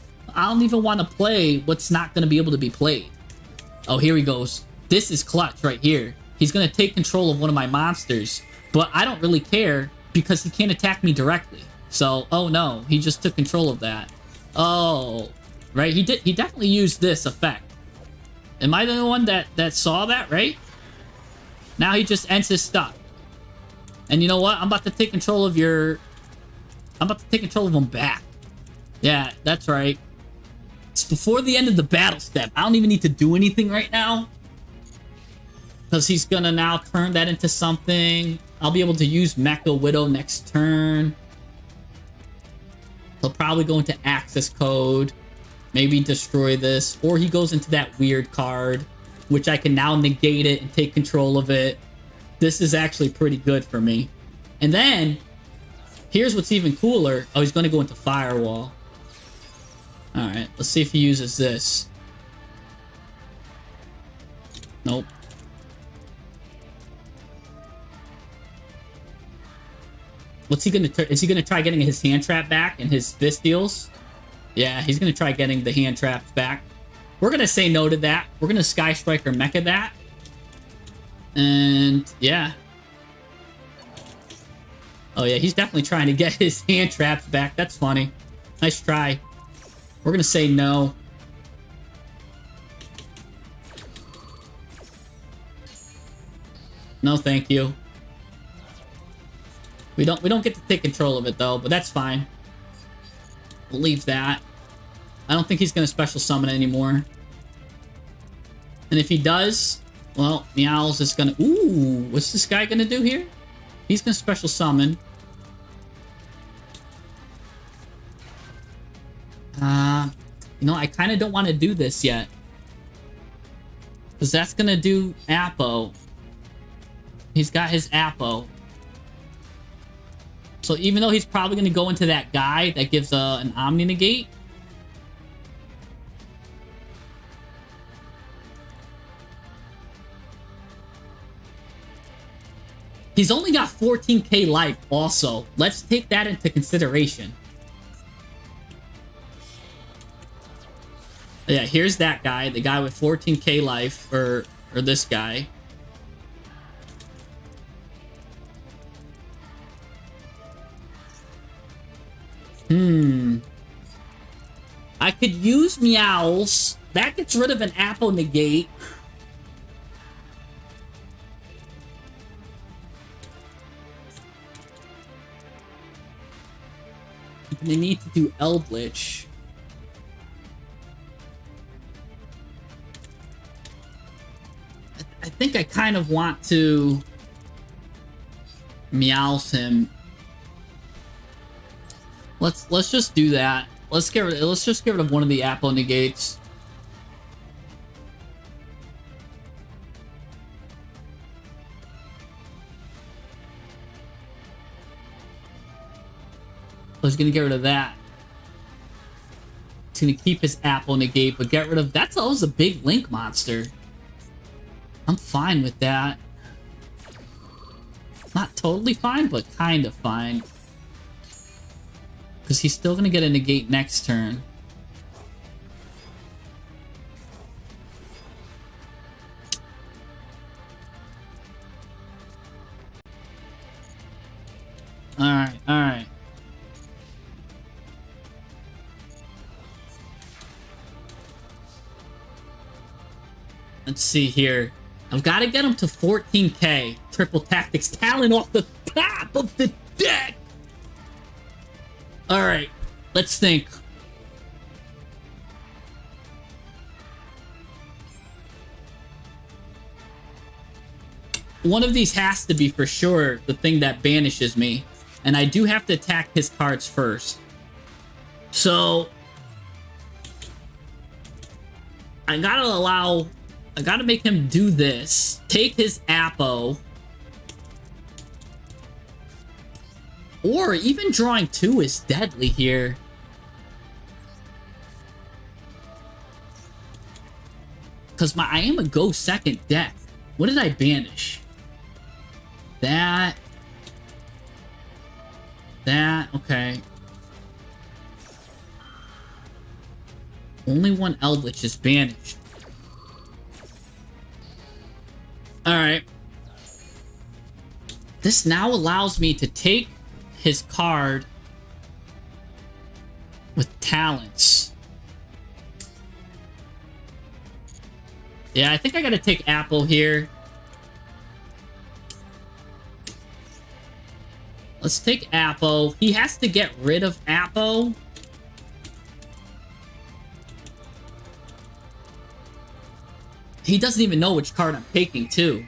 play what's not gonna be able to be played. Oh, here he goes. This is clutch right here. He's gonna take control of one of my monsters, but I don't really care because he can't attack me directly. So, oh no, he just took control of that. Oh, right, he definitely used this effect. Am I the one that saw that, right? Now he just ends his stuff. And you know what? I'm about to take control of your... I'm about to take control of him back. Yeah, that's right. It's before the end of the battle step. I don't even need to do anything right now. Because he's gonna now turn that into something. I'll be able to use Mecha Widow next turn. He'll probably go into access code. Maybe destroy this. Or he goes into that weird card, which I can now negate it and take control of it. This is actually pretty good for me. And then, here's what's even cooler. Oh, he's going to go into Firewall. Alright, let's see if he uses this. Nope. What's he going to... Is he going to try getting his hand trap back and his fist deals? Yeah, he's going to try getting the hand traps back. We're going to say no to that. We're going to Sky Striker Mecha that. And, yeah. Oh, yeah, he's definitely trying to get his hand traps back. That's funny. Nice try. We're going to say no. No, thank you. We don't get to take control of it, though, but that's fine. We'll leave that. I don't think he's going to special summon anymore. And if he does, well, Meowls is going to... Ooh, what's this guy going to do here? He's going to special summon. You know, I kind of don't want to do this yet. Because that's going to do Apo. He's got his Apo. So even though he's probably going to go into that guy that gives an Omni Negate, he's only got 14k life also. Let's take that into consideration. Yeah, here's that guy, the guy with 14k life, or this guy. I could use Meowls. That gets rid of an Apo Negate. They need to do Eldritch. I think I kind of want to Meows him. Let's just do that. Let's just get rid of one of the Apo Negates. I was gonna get rid of that. He's gonna keep his Apo Negate, but get rid of... That's always a big Link monster. I'm fine with that. Not totally fine, but kind of fine. Because he's still gonna get a negate next turn. Alright, alright. Let's see here. I've got to get him to 14k. Triple tactics talent off the top of the deck. All right, let's think. One of these has to be for sure the thing that banishes me. And I do have to attack his cards first. So I gotta make him do this. Take his Apo. Or even drawing 2 is deadly here. Because I am a go second deck. What did I banish? That, okay. Only one Eldritch is banished. Alright. This now allows me to take his card with talents. Yeah, I think I gotta take Apple here. Let's take Apo. He has to get rid of Apo. He doesn't even know which card I'm taking, too.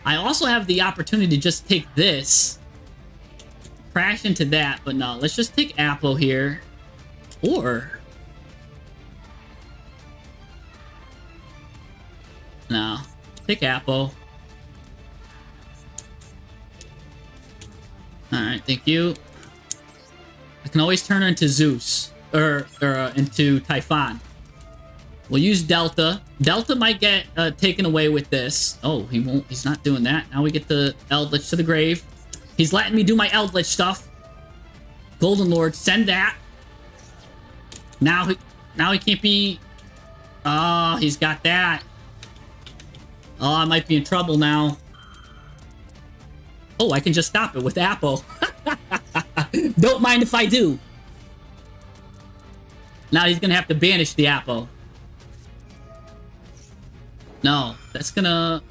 I also have the opportunity to just take this. Crash into that, but no. Let's just take Apo here. Or... no. Take Apo. Alright, thank you. I can always turn her into Zeus. Or into Typhon. We'll use Delta. Delta might get taken away with this. Oh, he won't. He's not doing that. Now we get the Eldritch to the grave. He's letting me do my Eldritch stuff. Golden Lord, send that. Now he can't be... oh, he's got that. Oh, I might be in trouble now. Oh, I can just stop it with Apple. Don't mind if I do. Now he's gonna have to banish the Apple. No, that's gonna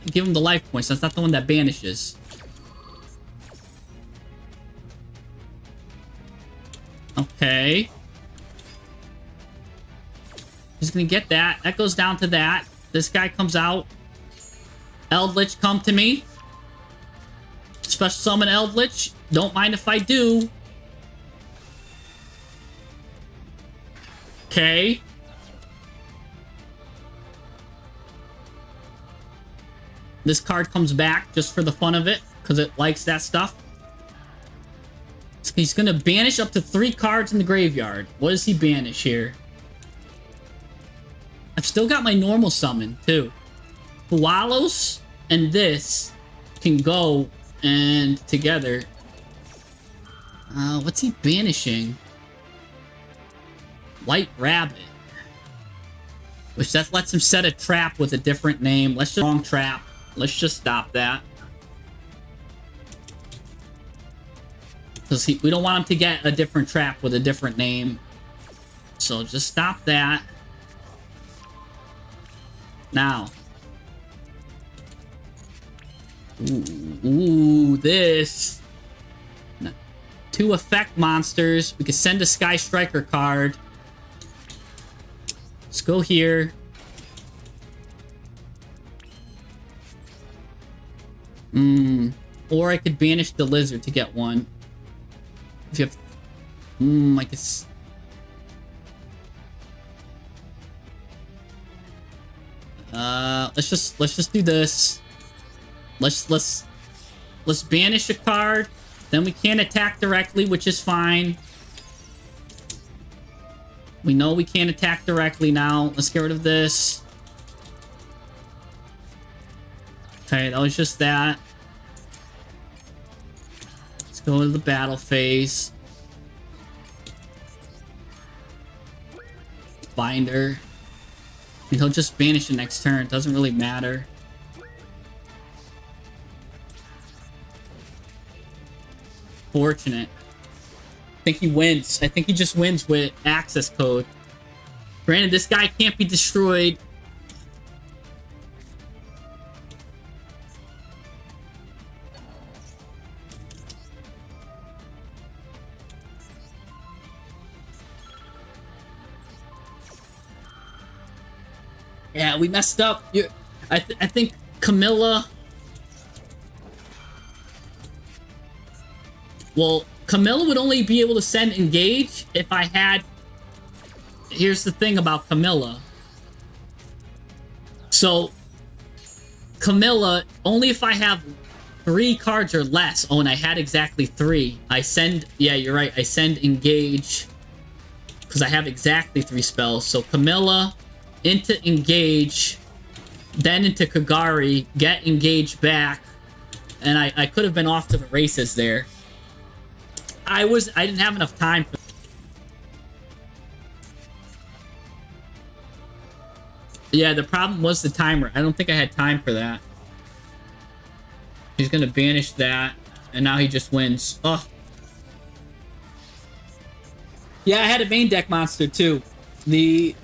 give him the life points. That's not the one that banishes. Okay. He's gonna get that. That goes down to that. This guy comes out. Eldritch, come to me. Special summon Eldritch. Don't mind if I do. Okay. This card comes back just for the fun of it, because it likes that stuff. He's gonna banish up to 3 cards in the graveyard. What does he banish here? I've still got my normal summon, too. Hualos and this can go and together. What's he banishing? White Rabbit. Which that lets him set a trap with a different name. Let's just... wrong trap. Let's just stop that. Because we don't want him to get a different trap with a different name. So just stop that. Now. Ooh, this. 2 effect monsters. We can send a Sky Striker card. Let's go here. Or I could banish the lizard to get 1. If you have... I guess... let's just do this. Let's banish a card. Then we can't attack directly, which is fine. We know we can't attack directly now. Let's get rid of this. Okay, that was just that. Let's go to the battle phase. Binder. And he'll just banish the next turn. Doesn't really matter. Fortunate. I think he wins. I think he just wins with access code. Granted, this guy can't be destroyed. Yeah, we messed up. I think Camilla... Well, Camilla would only be able to send engage if I had... Here's the thing about Camilla. So, Camilla, only if I have 3 cards or less. Oh, and I had exactly 3. I send... Yeah, you're right. I send engage because I have exactly 3 spells. So, Camilla into engage, then into Kagari, get engage back, and I could have been off to the races there. I didn't have enough time for... Yeah, the problem was the timer. I don't think I had time for that. He's gonna banish that, and now he just wins. Oh. Yeah, I had a main deck monster too. But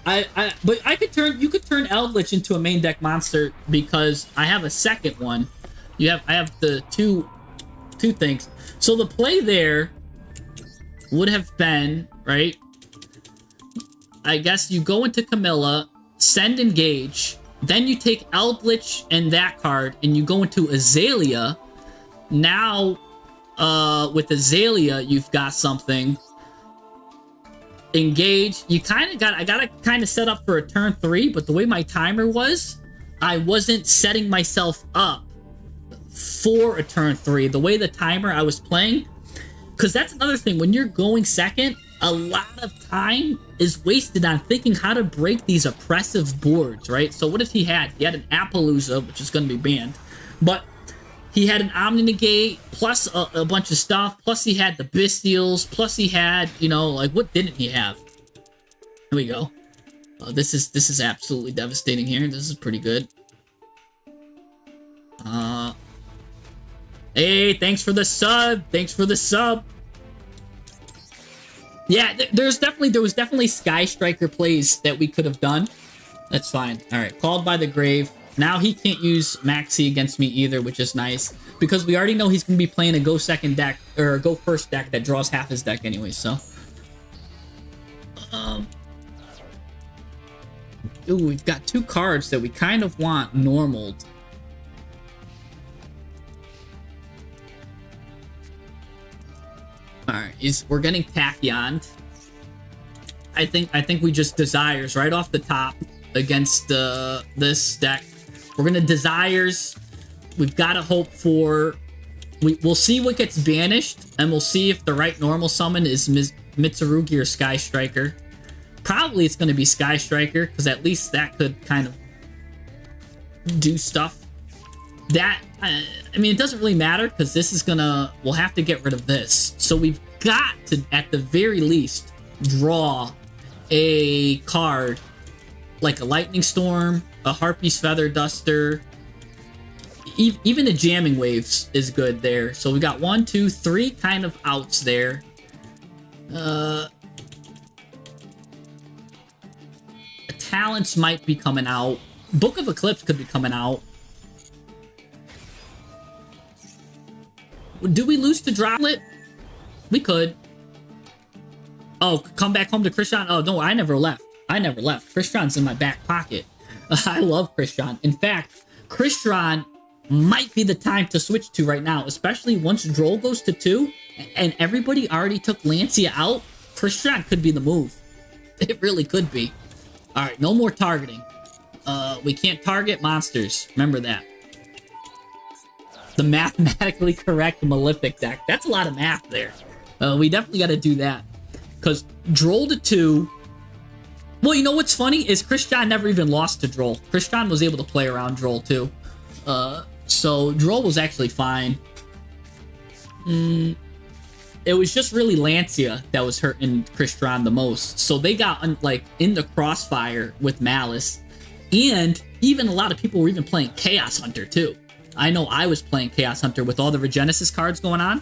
I could turn... You could turn Eldritch into a main deck monster because I have a second one. I have the two things. So the play there would have been, right? I guess you go into Camilla, send engage, then you take Eldritch and that card, and you go into Azalea. Now, with Azalea, you've got something. Engage. I gotta kind of set up for a turn 3, but the way my timer was, I wasn't setting myself up for a turn 3. The way the timer I was playing, because that's another thing. When you're going second, a lot of time is wasted on thinking how to break these oppressive boards, right? So what if he had an Appaloosa, which is going to be banned, but he had an Omni-Negate, plus a bunch of stuff, plus he had the Bestials, plus he had, like, what didn't he have? Here we go. This is absolutely devastating here. This is pretty good. Hey, thanks for the sub. Thanks for the sub. Yeah, there was definitely Sky Striker plays that we could have done. That's fine. All right, called by the grave. Now he can't use Maxi against me either, which is nice because we already know he's gonna be playing a go second deck or a go first deck that draws half his deck anyway. So, ooh, we've got 2 cards that we kind of want normaled. Alright, we're getting Tachyon. I think we just Desires right off the top against this deck. We're gonna Desires. We've got to hope for... We'll see what gets banished, and we'll see if the right normal summon is Mitsurugi or Sky Striker. Probably it's gonna be Sky Striker, because at least that could kind of do stuff. That... I mean, it doesn't really matter because this is gonna... We'll have to get rid of this. So we've got to, at the very least, draw a card like a Lightning Storm, a Harpy's Feather Duster. Even a Jamming Waves is good there. So we got 1, 2, 3 kind of outs there. Talents might be coming out. Book of Eclipse could be coming out. Do we lose to Droplet? We could. Oh, come back home to Christian? Oh, no, I never left. Christian's in my back pocket. I love Christian. In fact, Christian might be the time to switch to right now, especially once Droll goes to 2 and everybody already took Lancia out. Christian could be the move. It really could be. All right, no more targeting. We can't target monsters. Remember that. The mathematically correct Malefic deck. That's a lot of math there. We definitely got to do that. Because Droll to 2... Well, you know what's funny? Is Christian never even lost to Droll. Christian was able to play around Droll too. So Droll was actually fine. It was just really Lancia that was hurting Christian the most. So they got like in the crossfire with Malice. And even a lot of people were even playing Chaos Hunter too. I know I was playing Chaos Hunter with all the Regenesis cards going on.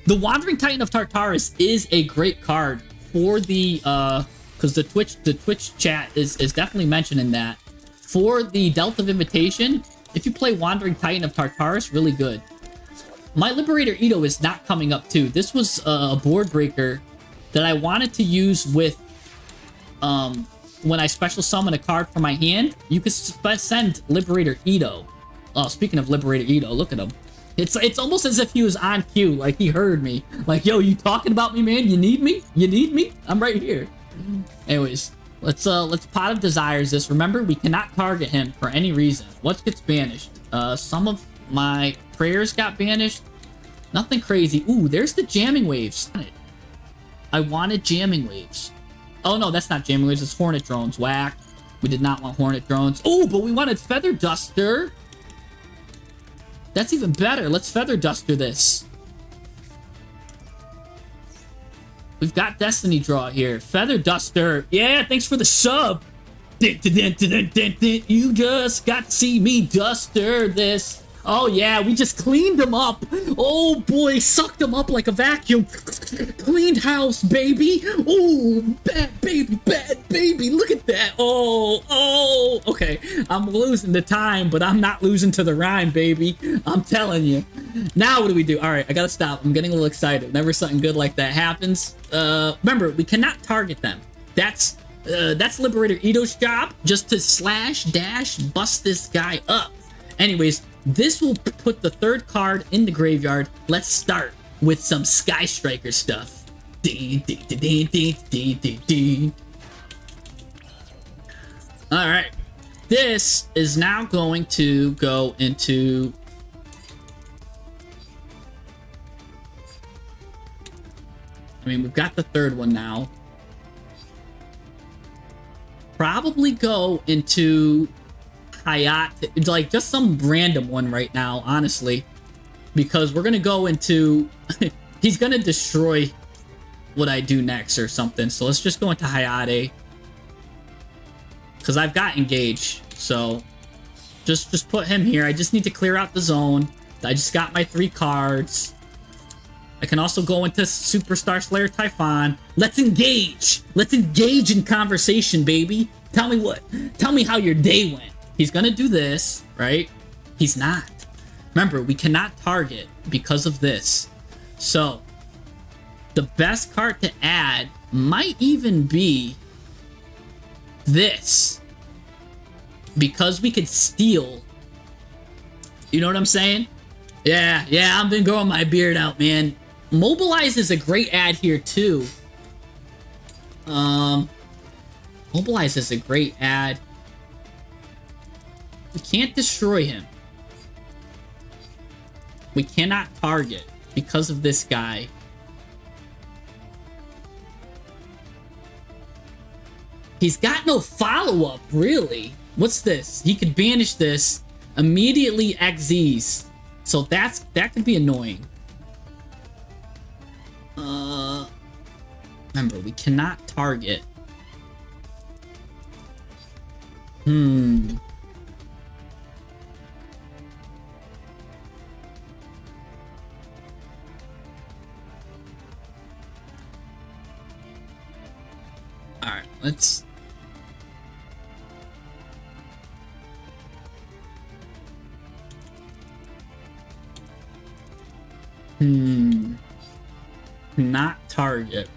The Wandering Titan of Tartarus is a great card for the because the Twitch chat is definitely mentioning that. For the Delta of Invitation, if you play Wandering Titan of Tartarus, really good. My Liberator Ito is not coming up too. This was a board breaker that I wanted to use with when I special summon a card from my hand, you can send Liberator Ito. Oh, speaking of Liberator Ito, look at him. It's almost as if he was on cue, like he heard me. Like, yo, you talking about me, man? You need me? You need me? I'm right here. Anyways, let's Pot of Desires this. Remember, we cannot target him for any reason. What gets banished? Some of my prayers got banished. Nothing crazy. Ooh, there's the jamming waves. I wanted jamming waves. Oh no, that's not jamming waves, it's Hornet Drones. Whack. We did not want Hornet Drones. Oh, but we wanted Feather Duster. That's even better. Let's Feather Duster this. We've got Destiny Draw here. Feather Duster. Yeah, thanks for the sub. You just got to see me duster this. Oh yeah, we just cleaned them up. Oh boy, sucked them up like a vacuum. Cleaned house, baby. Oh, bad baby. Look at that. Oh. Okay, I'm losing the time, but I'm not losing to the rhyme, baby. I'm telling you. Now what do we do? All right, I gotta stop. I'm getting a little excited. Whenever something good like that happens. Remember, we cannot target them. That's Liberator Ito's job, just to slash, dash, bust this guy up. Anyways, this will put the third card in the graveyard. Let's start with some Sky Striker stuff. Alright. This is now going to go into... I mean, we've got the third one now. Probably go into... Hayat, like just some random one right now, honestly, because we're gonna go into he's gonna destroy what I do next or something. So let's just go into Hayate because I've got Engage. So just put him here. I just need to clear out the zone. I just got my 3 cards. I can also go into Superstar Slayer Typhon. Let's engage. Let's engage in conversation, baby. Tell me how your day went. He's gonna do this, right? He's not. Remember, we cannot target because of this. So, the best card to add might even be this. Because we could steal. You know what I'm saying? Yeah, I've been growing my beard out, man. Mobilize is a great add here, too. Mobilize is a great add. We can't destroy him. We cannot target because of this guy. He's got no follow-up, really. What's this? He could banish this, immediately XZs. So that could be annoying. Remember, we cannot target. Alright, let's... Not target.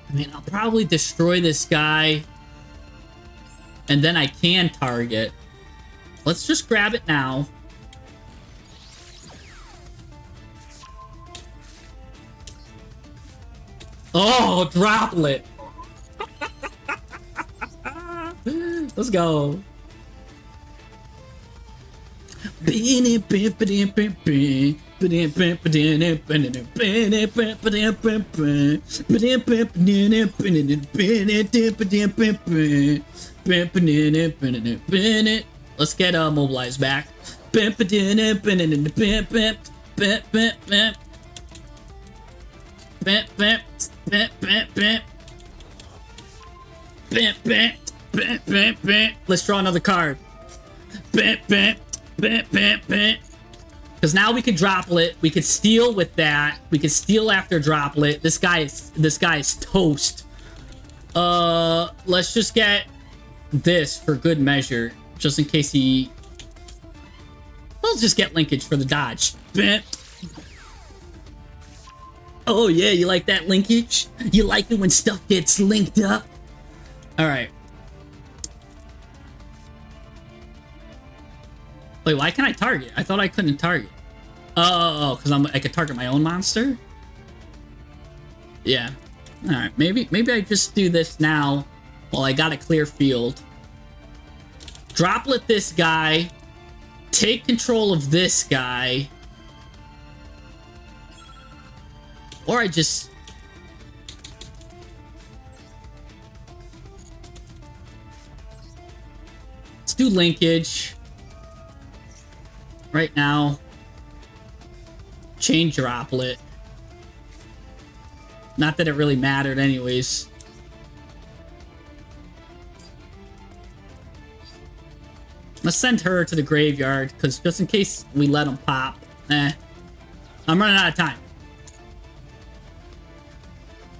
I mean, I'll probably destroy this guy. And then I can target. Let's just grab it now. Oh, droplet. Let's go. Let's get mobilized back. Let's draw another card. Because now we can droplet. We could steal with that. We could steal after droplet. This guy is toast. Let's just get this for good measure, just in case he. We'll just get linkage for the dodge. Oh yeah, you like that linkage? You like it when stuff gets linked up? Alright. Wait, why can't I target? I thought I couldn't target. Oh, because I could target my own monster? Yeah. Alright, maybe I just do this now while I got a clear field. Droplet this guy. Take control of this guy. Or I just... Let's do linkage. Right now. Chain droplet. Not that it really mattered anyways. Let's send her to the graveyard, because just in case we let him pop. I'm running out of time.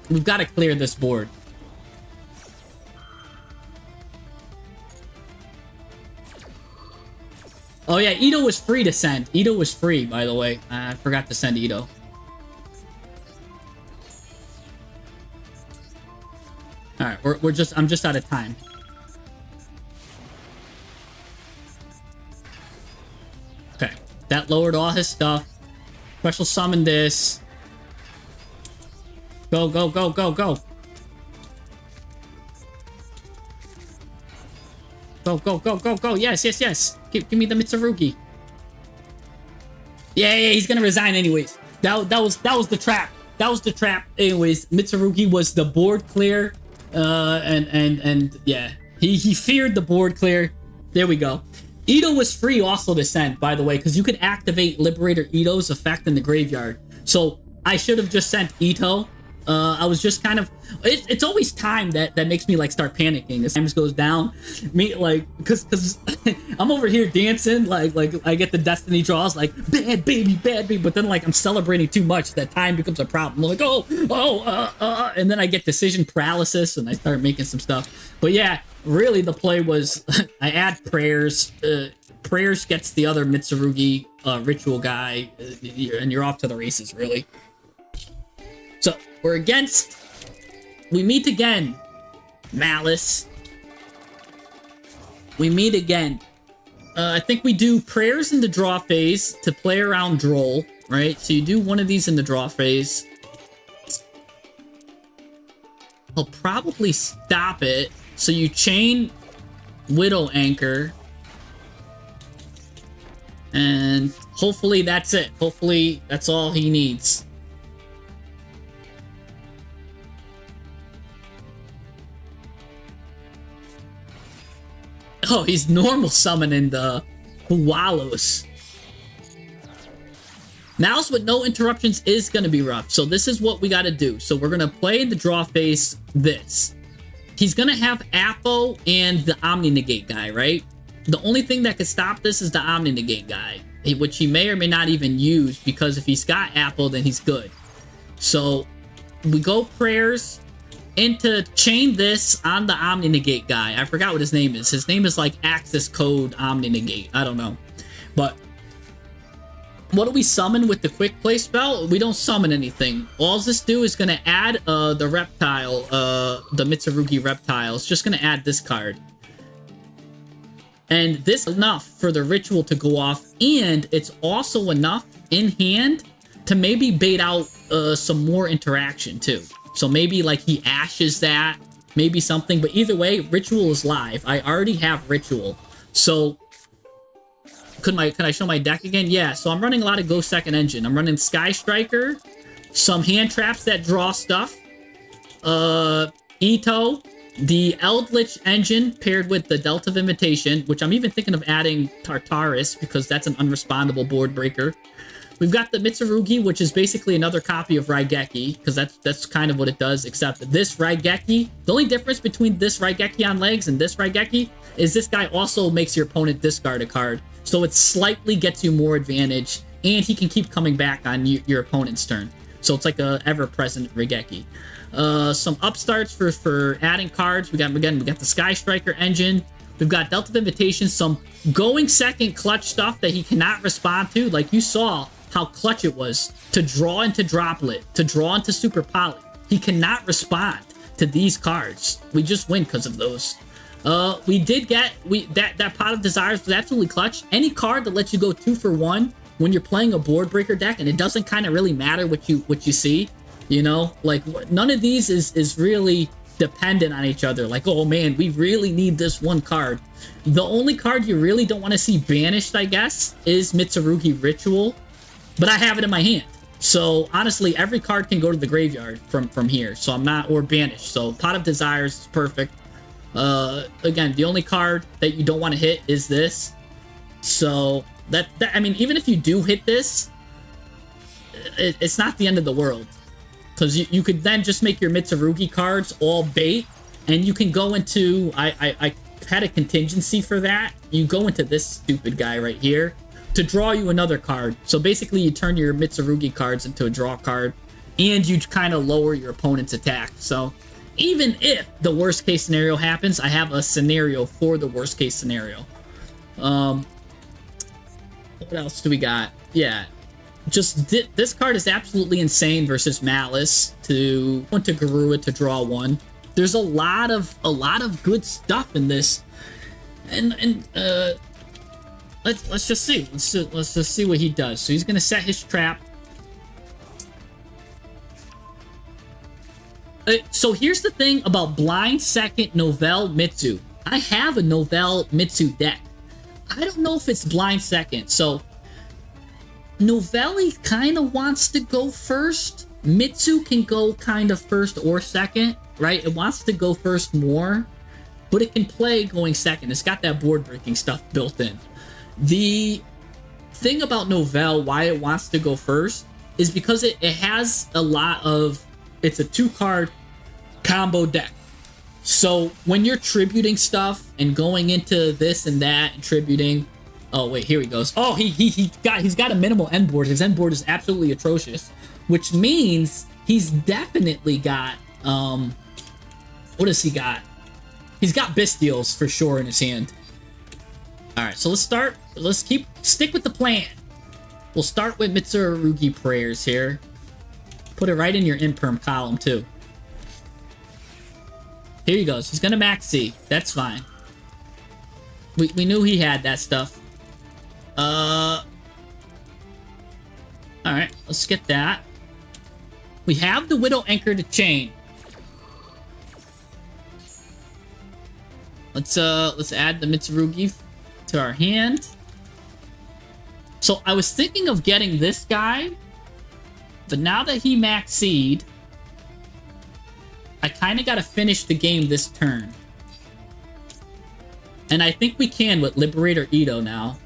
We've got to clear this board. Oh yeah, Ito was free to send. Ito was free, by the way. I forgot to send Ito. Alright, I'm just out of time. Okay, that lowered all his stuff. Special summon this. Go, go, go, go, go. Go, go, go, go, go. Yes, yes, yes. Give me the Mitsurugi. Yeah, he's gonna resign anyways. That was the trap. That was the trap. Anyways, Mitsurugi was the board clear. And yeah. He feared the board clear. There we go. Ito was free also to send, by the way, because you could activate Liberator Ito's effect in the graveyard. So I should have just sent Ito. I was just kind of... It's always time that makes me, like, start panicking. As time goes down. Me, like... Because I'm over here dancing. Like, I get the Destiny draws. Like, bad baby, bad baby. But then, like, I'm celebrating too much. That time becomes a problem. I'm like, and then I get decision paralysis. And I start making some stuff. But, yeah. Really, the play was... I add prayers. Prayers gets the other Mitsurugi ritual guy. And you're off to the races, really. So, we're against... We meet again. Malice. We meet again. I think we do prayers in the draw phase to play around Droll, right? So you do one of these in the draw phase. I'll probably stop it. So you chain Widow Anchor. And hopefully that's it. Hopefully that's all he needs. Oh, he's normal summoning the Hualos. Mouse with no interruptions is going to be rough. So this is what we got to do. So we're going to play in the draw phase this. He's going to have Apo and the Omni Negate guy, right? The only thing that could stop this is the Omni Negate guy, which he may or may not even use, because if he's got Apo, then he's good. So we go prayers into chain this on the Omni Negate guy. I forgot what his name is. His name is like Axis Code Omni Negate. I don't know. But what do we summon with the quick play spell? We don't summon anything. All this do is going to add the reptile, the Mitsurugi reptile. It's just going to add this card. And this is enough for the ritual to go off. And it's also enough in hand to maybe bait out some more interaction too. So maybe like he ashes that, maybe something. But either way, ritual is live. I already have ritual. So could I show my deck again? Yeah, so I'm running a lot of Ghost Second Engine. I'm running Sky Striker, some hand traps that draw stuff, Ito, the Eldritch Engine paired with the Delta of Invitation, which I'm even thinking of adding Tartarus because that's an unrespondable board breaker. We've got the Mitsurugi, which is basically another copy of Raigeki, because that's kind of what it does, except this Raigeki, the only difference between this Raigeki on legs and this Raigeki is this guy also makes your opponent discard a card. So it slightly gets you more advantage, and he can keep coming back on your opponent's turn. So it's like a ever-present Raigeki. Some upstarts for adding cards. We got the Sky Striker engine. We've got Delta of Invitation, some going second clutch stuff that he cannot respond to. Like you saw, how clutch it was to draw into Droplet, to draw into Super Poly. He cannot respond to these cards. We just win because of those. We did get that Pot of Desires was absolutely clutch. Any card that lets you go 2 for 1 when you're playing a board breaker deck, and it doesn't kind of really matter what you see, you know, like none of these is really dependent on each other. Like, oh man, we really need this one card. The only card you really don't want to see banished, I guess, is Mitsurugi Ritual, but I have it in my hand. So honestly, every card can go to the graveyard from here. So I'm not, or banished. So Pot of Desires is perfect. Again, the only card that you don't want to hit is this. So that I mean, even if you do hit this, it's not the end of the world. Because you could then just make your Mitsurugi cards all bait, and you can go into, I had a contingency for that. You go into this stupid guy right here to draw you another card. So basically you turn your Mitsurugi cards into a draw card, and you kind of lower your opponent's attack. So even if the worst case scenario happens, I have a scenario for the worst case scenario. What else do we got? Yeah. Just this card is absolutely insane versus Malice to went to Garua to draw one. There's a lot of good stuff in this, and let's just see. Let's just see what he does. So he's gonna set his trap. So here's the thing about blind second Novell Mitsu. I have a Novell Mitsu deck. I don't know if it's blind second. So Novelli kind of wants to go first. Mitsu can go kind of first or second, right? It wants to go first more, but it can play going second. It's got that board breaking stuff built in. The thing about Novell, why it wants to go first, is because it has a lot of, it's a 2-card combo deck. So when you're tributing stuff and going into this and that and tributing, oh wait, here he goes. Oh, he's got a minimal end board. His end board is absolutely atrocious, which means he's definitely got what does he got? He's got Bystials for sure in his hand. All right, so let's stick with the plan. We'll start with Mitsurugi Prayers here. Put it right in your imperm column too. Here he goes. He's gonna max C. That's fine. We knew he had that stuff. Alright, let's get that. We have the Widow Anchor to Chain. Let's add the Mitsurugi to our hand. So I was thinking of getting this guy, but now that he max C'd, I kind of got to finish the game this turn. And I think we can with Liberator Ito now.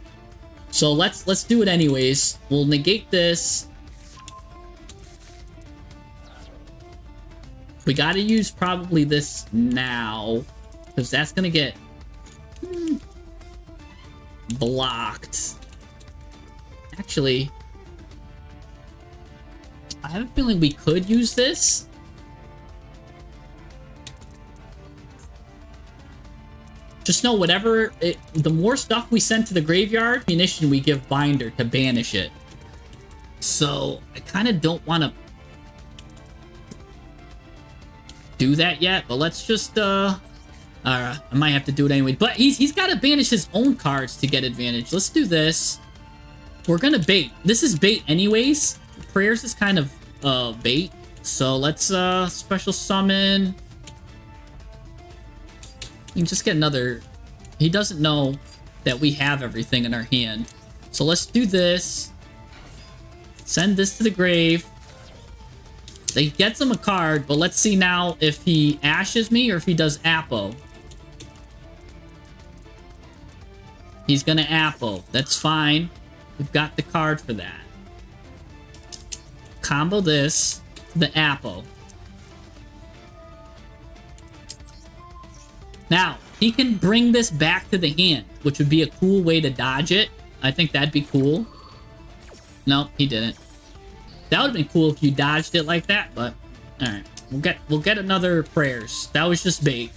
So let's do it anyways. We'll negate this. We gotta use probably this now, because that's gonna get blocked. Actually, I have a feeling we could use this. Just know the more stuff we send to the graveyard, ammunition we give Binder to banish it. So I kind of don't want to do that yet, but let's just I might have to do it anyway. But he's got to banish his own cards to get advantage. Let's do this. We're gonna bait. This is bait anyways. Prayers is kind of bait. So let's special summon. You can just get another. He doesn't know that we have everything in our hand. So let's do this. Send this to the grave. They gets him a card, but let's see now if he ashes me or if he does Apo. He's gonna Apo. That's fine. We've got the card for that. Combo this to the Apo. Now, he can bring this back to the hand, which would be a cool way to dodge it. I think that'd be cool. Nope, he didn't. That would have been cool if you dodged it like that, but alright. We'll get another Prayers. That was just bait.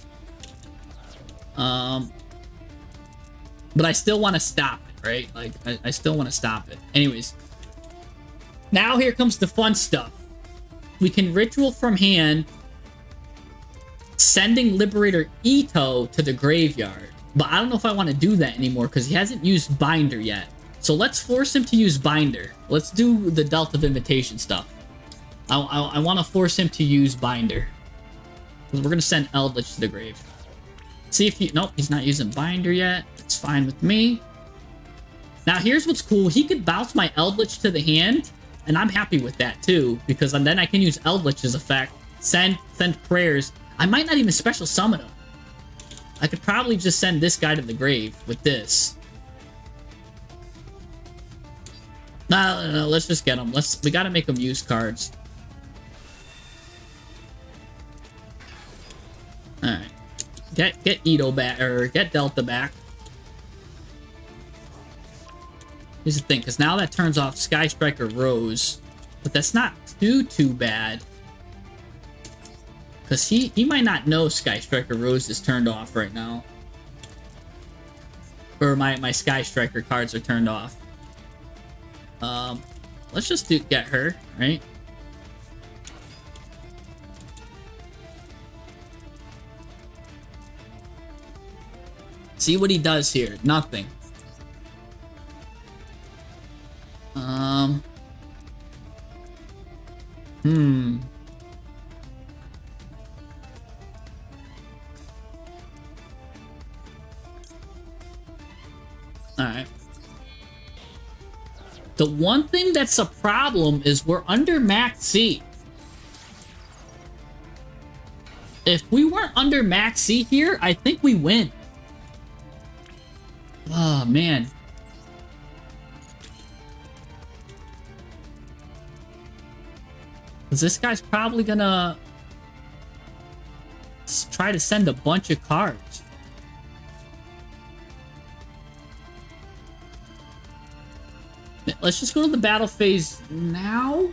But I still want to stop it, right? Like, I still want to stop it. Anyways. Now here comes the fun stuff. We can ritual from hand, sending Liberator Ito to the graveyard. But I don't know if I want to do that anymore because he hasn't used Binder yet. So let's force him to use Binder. Let's do the Delta of Invitation stuff. I want to force him to use Binder. Because we're going to send Eldritch to the grave. See if he... Nope, he's not using Binder yet. It's fine with me. Now, here's what's cool. He could bounce my Eldritch to the hand, and I'm happy with that, too. Because then I can use Eldritch's effect, send prayers. I might not even special summon him. I could probably just send this guy to the grave with this. No, let's just get him. We gotta make him use cards. Alright. Get Ito back, or get Delta back. Here's the thing, because now that turns off Sky Striker Rose. But that's not too bad. Because he might not know Sky Striker Rose is turned off right now. Or my Sky Striker cards are turned off. Let's just get her, right? See what he does here. Nothing. Alright. The one thing that's a problem is we're under max C. If we weren't under max C here, I think we win. Oh, man. Because this guy's probably gonna try to send a bunch of cards. Let's just go to the battle phase now.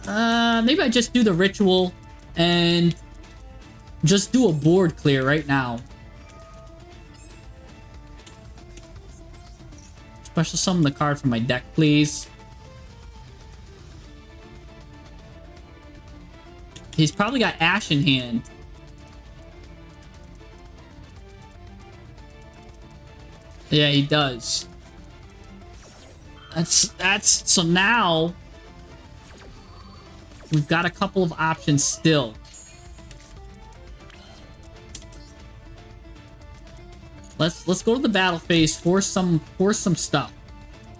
Maybe I just do the ritual and just do a board clear right now. Special summon the card from my deck, please. He's probably got Ash in hand. Yeah, he does. That's so now we've got a couple of options still. Let's go to the battle phase, force some stuff.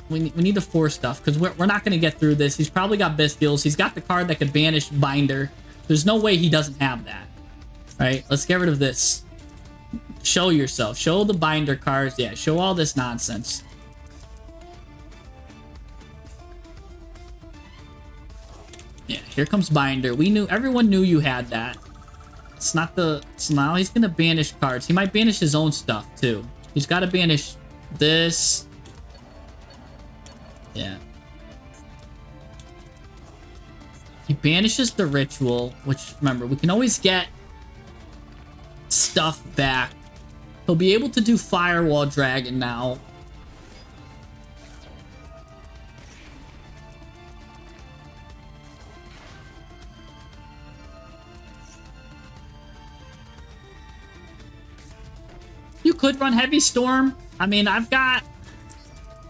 We need to force stuff because we're not gonna get through this. He's probably got Bestials. He's got the card that could banish Binder. There's no way he doesn't have that. Right? Let's get rid of this. Show yourself. Show the Binder cards. Yeah, show all this nonsense. Yeah, here comes Binder. Everyone knew you had that. It's not the... So now he's gonna banish cards. He might banish his own stuff, too. He's gotta banish this. Yeah. He banishes the ritual, which, remember, we can always get stuff back. He'll be able to do Firewall Dragon now. You could run Heavy Storm. I mean, I've kind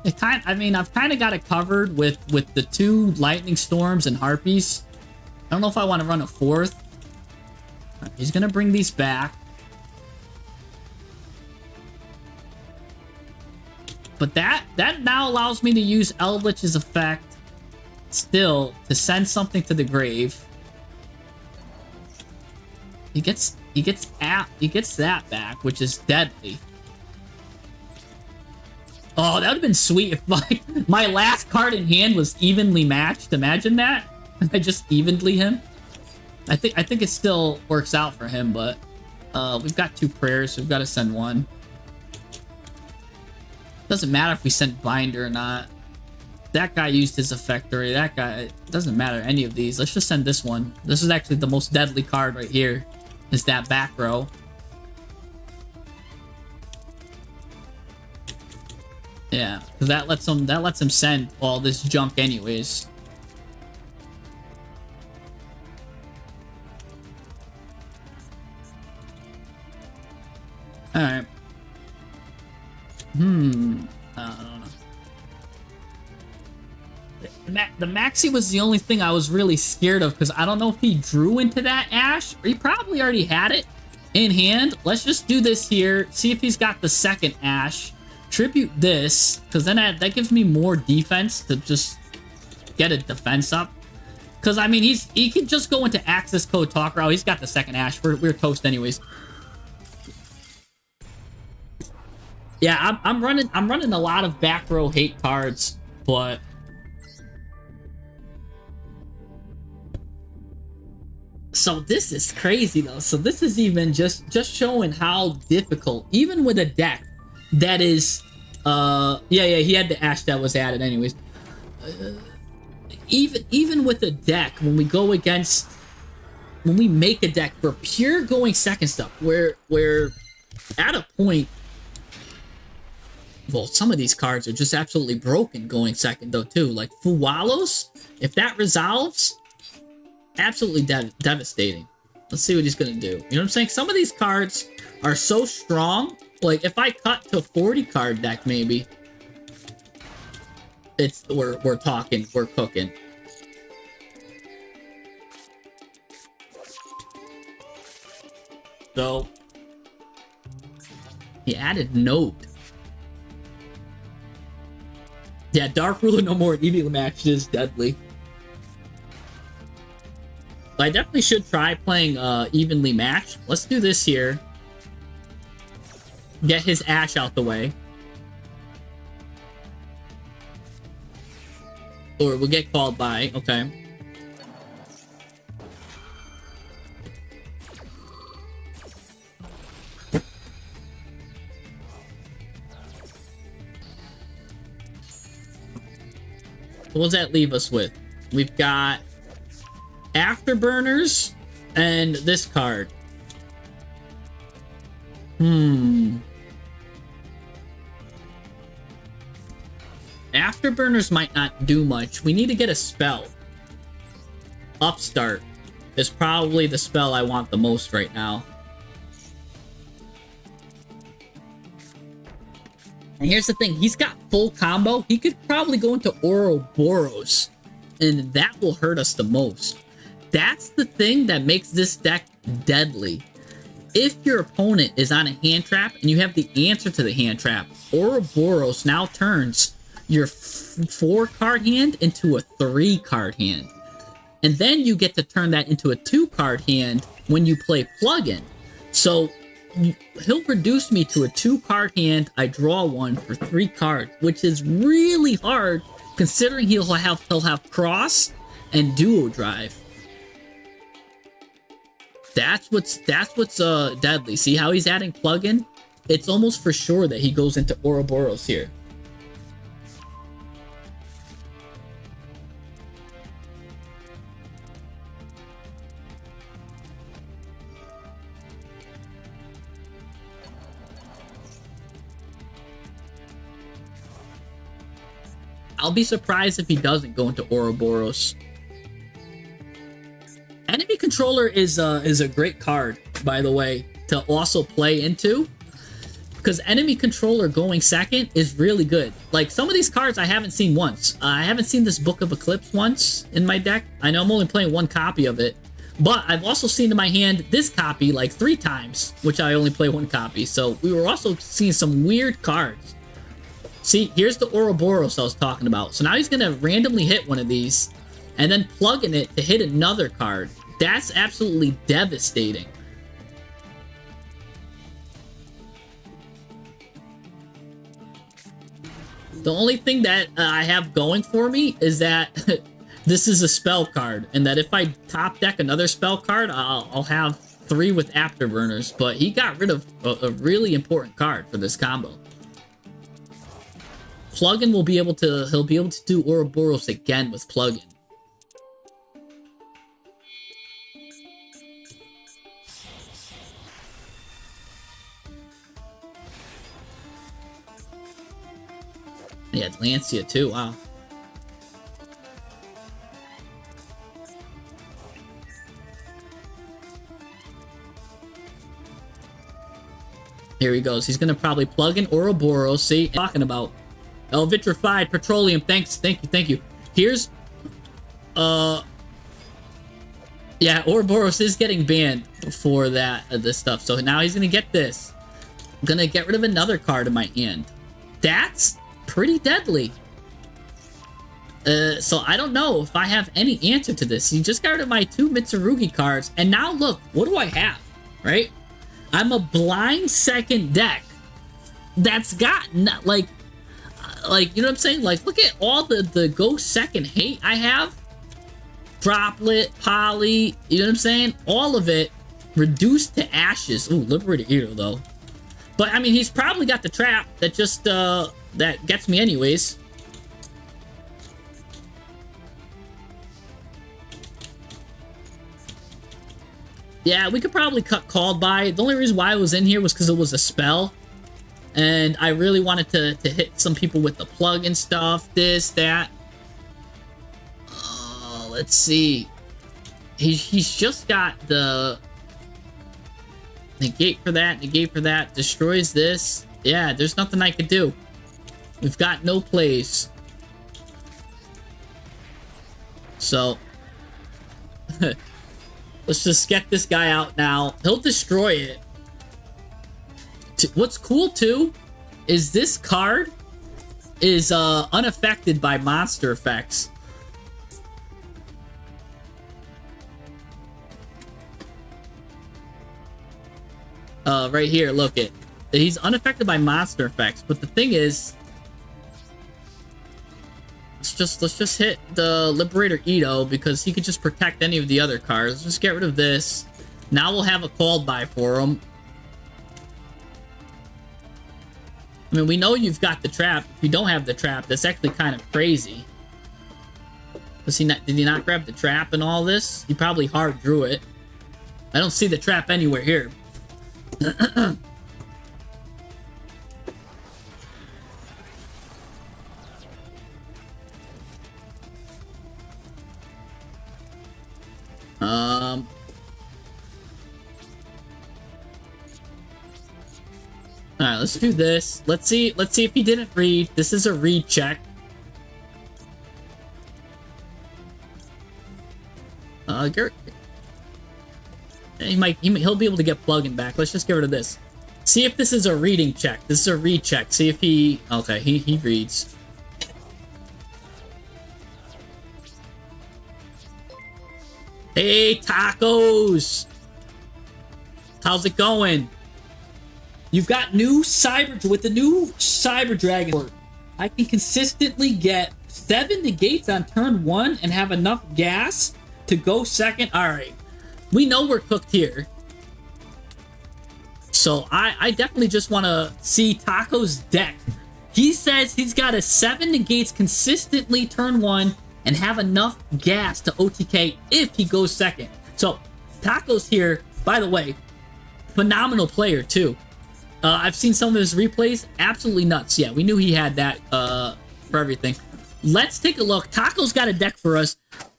of got it covered with the 2 Lightning Storms and Harpies. I don't know if I want to run a 4th. He's gonna bring these back. But that now allows me to use Eldritch's effect still to send something to the grave. He gets that back, which is deadly. Oh, that would have been sweet if my last card in hand was evenly matched. Imagine that. I just evenly him. I think it still works out for him, but we've got 2 prayers, so we've got to send 1. Doesn't matter if we sent Binder or not. That guy used his effect already. That guy, it doesn't matter any of these. Let's just send this one. This is actually the most deadly card right here. Is that back row. Yeah, because that lets him send all this junk anyways. All right. I don't know. The Maxi was the only thing I was really scared of because I don't know if he drew into that Ash or he probably already had it in hand. Let's just do this here. See if he's got the second Ash. Tribute this because then that gives me more defense to just get a defense up. Because I mean he can just go into access code talker. Oh, he's got the second Ash. We're toast anyways. Yeah, I'm running a lot of back row hate cards, but so this is crazy though. So this is even just showing how difficult, even with a deck that is yeah, he had the Ash that was added anyways. Even with a deck, when we make a deck for pure going second stuff, where at a point, well, some of these cards are just absolutely broken going second though too. Like Fuwalos, if that resolves, absolutely devastating. Let's see what he's gonna do. You know what I'm saying? Some of these cards are so strong. Like if I cut to 40 card deck, maybe we're talking, we're cooking. So he added Note. Yeah, Dark Ruler no more. Evenly matched is deadly. I definitely should try playing evenly matched. Let's do this here. Get his Ash out the way. Or we'll get called by. Okay. What does that leave us with? We've got Afterburners and this card. Afterburners might not do much. We need to get a spell. Upstart is probably the spell I want the most right now. And here's the thing, he's got full combo. He could probably go into Ouroboros, and that will hurt us the most. That's the thing that makes this deck deadly. If your opponent is on a hand trap and you have the answer to the hand trap, Ouroboros now turns your 4-card hand into a 3-card hand. And then you get to turn that into a 2-card hand when you play plugin. So he'll reduce me to a 2-card hand. I draw one for 3 cards, which is really hard considering he'll have cross and duo drive. That's what's deadly. See how he's adding plugin? It's almost for sure that he goes into Ouroboros here. I'll be surprised if he doesn't go into Ouroboros. Enemy Controller is a great card, by the way, to also play into. Because Enemy Controller going second is really good. Like, some of these cards I haven't seen once. I haven't seen this Book of Eclipse once in my deck. I know I'm only playing one copy of it. But I've also seen in my hand this copy like 3 times, which I only play 1 copy. So we were also seeing some weird cards. See, here's the Ouroboros I was talking about. So now he's going to randomly hit one of these and then plug in it to hit another card. That's absolutely devastating. The only thing that I have going for me is that this is a spell card, and that if I top deck another spell card, I'll have 3 with Afterburners, but he got rid of a really important card for this combo. Plugin will be able to, he'll be able to do Ouroboros again with plugin. He had Lancia too, wow. Here he goes. He's gonna probably plug in Ouroboros. See, talking about vitrified petroleum. Thanks, thank you. Here's, yeah, Ouroboros is getting banned for that this stuff. So now he's gonna get this. I'm gonna get rid of another card in my hand. That's pretty deadly. So I don't know if I have any answer to this. He just got rid of my 2 Mitsurugi cards, and now look, what do I have? Right? I'm a blind second deck that's got like you know what I'm saying? Like, look at all the go second hate I have. Droplet, Poly, you know what I'm saying? All of it reduced to ashes. Ooh, Liberated Eater though. But I mean, he's probably got the trap that just that gets me anyways. Yeah, we could probably cut Called By. The only reason why I was in here was because it was a spell. And I really wanted to hit some people with the plug and stuff. This, that. Let's see. He's just got the... negate for that, negate for that. Destroys this. Yeah, there's nothing I could do. We've got no plays. So... let's just get this guy out now. He'll destroy it. What's cool too is this card is unaffected by monster effects. Right here, look it. He's unaffected by monster effects, but the thing is, let's just hit the Liberator Ito because he could just protect any of the other cards. Just get rid of this. Now we'll have a Called By for him. I mean, we know you've got the trap. If you don't have the trap, that's actually kind of crazy. Was he not? Did he not grab the trap and all this? He probably hard drew it. I don't see the trap anywhere here. Alright, let's do this. Let's see if he didn't read. This is a read check. He'll be able to get plug-in back. Let's just get rid of this. See if this is a reading check. This is a read check. See if he... Okay, he reads. Hey, tacos! How's it going? You've got new with the new Cyber Dragon. I can consistently get 7 negates on turn 1 and have enough gas to go second. Alright. We know we're cooked here. So I definitely just want to see Taco's deck. He says he's got a 7 negates consistently turn 1 and have enough gas to OTK if he goes second. So Taco's here, by the way, phenomenal player too. I've seen some of his replays, absolutely nuts. Yeah, we knew he had that for everything. Let's take a look. Taco's got a deck for us.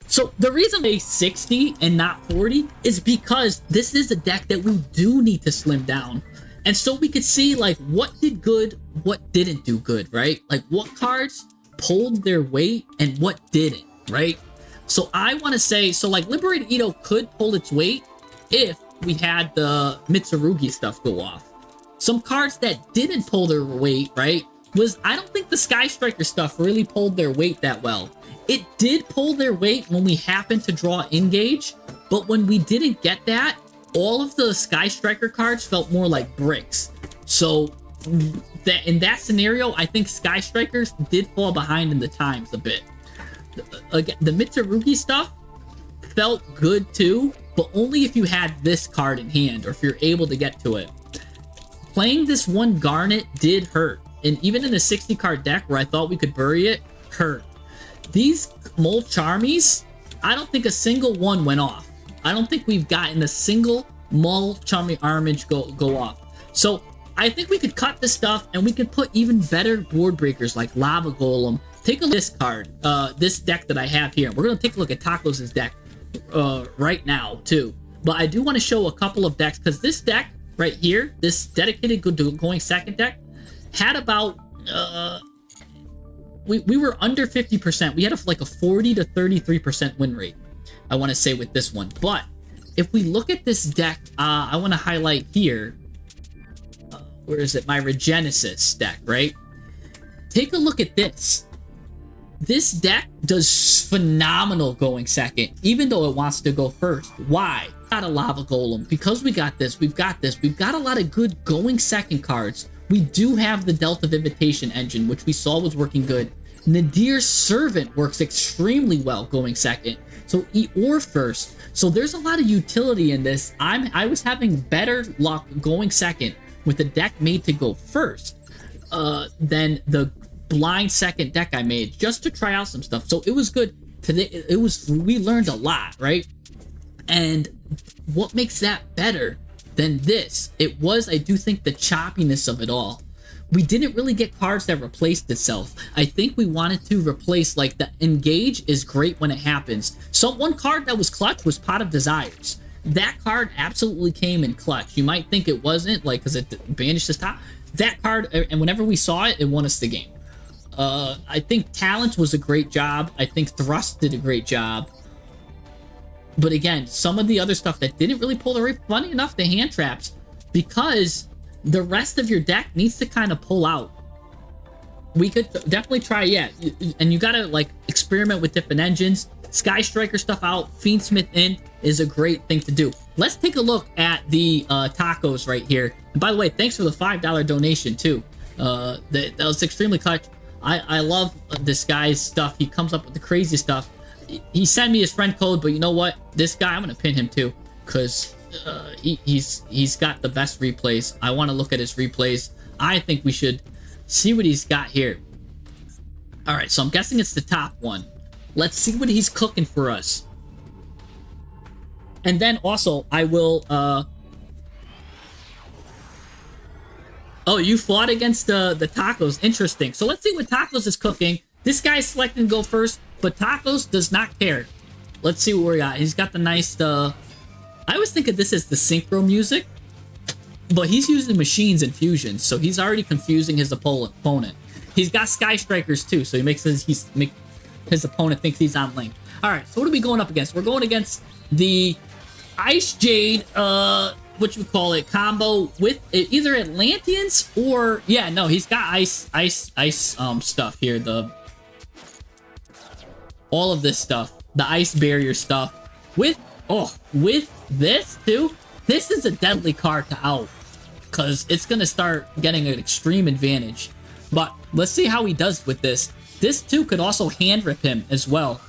So the reason they 60 and not 40 is because this is a deck that we do need to slim down. And so we could see like what did good, what didn't do good, right? Like what cards pulled their weight and what didn't, right? So I want to say, so like Liberated Ito could pull its weight if we had the Mitsurugi stuff go off. Some cards that didn't pull their weight, right, was I don't think the Sky Striker stuff really pulled their weight that well. It did pull their weight when we happened to draw Engage, but when we didn't get that, all of the Sky Striker cards felt more like bricks. So that in that scenario, I think Sky Strikers did fall behind in the times a bit. Again, the Mitsurugi stuff felt good too, but only if you had this card in hand or if you're able to get to it. Playing this one Garnet did hurt, and even in a 60 card deck where I thought we could bury it, hurt. These Mole Charmies, I don't think a single one went off. I don't think we've gotten a single Mole Charmy Armage go off. So I think we could cut this stuff and we could put even better board breakers like Lava Golem. Take a look at this card, this deck that I have here. We're going to take a look at Tacos' deck right now, too. But I do want to show a couple of decks, because this deck right here, this dedicated going second deck, had about, we were under 50%. We had like a 40 to 33% win rate, I want to say, with this one. But if we look at this deck, I want to highlight here, where is it? My Regenesis deck, right? Take a look at this. This deck does phenomenal going second, even though it wants to go first. Why? Got a Lava Golem. Because we got this, we've got this. We've got a lot of good going second cards. We do have the Delta of Invitation engine, which we saw was working good. Nadir's Servant works extremely well going second. So Eeyore first. So there's a lot of utility in this. I was having better luck going second with a deck made to go first than the blind second deck I made just to try out some stuff. So it was good today. We learned a lot, right? And what makes that better than this? It was, I do think, the choppiness of it all. We didn't really get cards that replaced itself. I think we wanted to replace, like, the Engage is great when it happens. So one card that was clutch was Pot of Desires. That card absolutely came in clutch. You might think it wasn't, like, because it banished his top. That card, and whenever we saw it, it won us the game. I think Talent was a great job. I think Thrust did a great job. But again, some of the other stuff that didn't really pull the rate, funny enough, the hand traps, because the rest of your deck needs to kind of pull out. We could definitely try, yeah. And you gotta, like, experiment with different engines. Sky Striker stuff out, Fiendsmith in is a great thing to do. Let's take a look at the tacos right here. And by the way, thanks for the $5 donation too. That was extremely clutch. I love this guy's stuff. He comes up with the crazy stuff. He sent me his friend code, but you know what? This guy, I'm gonna pin him too, because he's got the best replays. I want to look at his replays. I think we should see what he's got here. All right, so I'm guessing it's the top one. Let's see what he's cooking for us. And then also, I will, oh, you fought against the Tacos. Interesting. So let's see what Tacos is cooking. This guy's selecting to go first, but Tacos does not care. Let's see what we got. He's got the nice, I always think of this as the synchro music, but he's using machines and fusions, so he's already confusing his opponent. He's got Sky Strikers too, so he makes his opponent thinks he's on link. All right, so what are we going up against? We're going against the Ice Jade, what you call it, combo with either Atlanteans or, yeah, no, he's got ice stuff here. All of this stuff, the ice barrier stuff with this too. This is a deadly card to out, because it's gonna start getting an extreme advantage. But let's see how he does with this. This too could also hand rip him as well.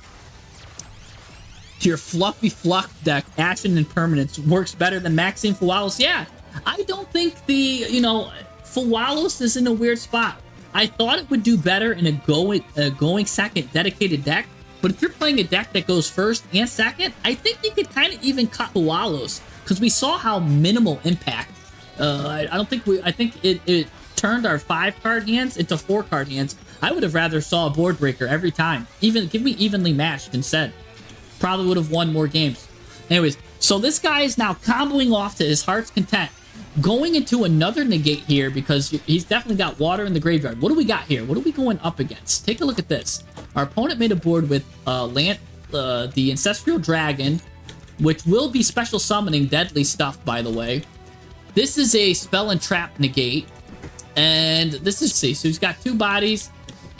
Your Fluffy Fluff deck, Ashen and Permanence, works better than Maxine Fualos. Yeah, I don't think Fualos is in a weird spot. I thought it would do better in a going second dedicated deck, but if you're playing a deck that goes first and second, I think you could kind of even cut Fualos, because we saw how minimal impact. I think it turned our 5-card hands into 4-card hands. I would have rather saw a board breaker every time. Give me evenly matched instead. Probably would have won more games. Anyways, so this guy is now comboing off to his heart's content, going into another negate here, because he's definitely got water in the graveyard. What do we got here? What are we going up against? Take a look at this. Our opponent made a board with the Ancestral Dragon, which will be special summoning deadly stuff, by the way. This is a Spell and Trap negate. And this is, see, so he's got 2 bodies.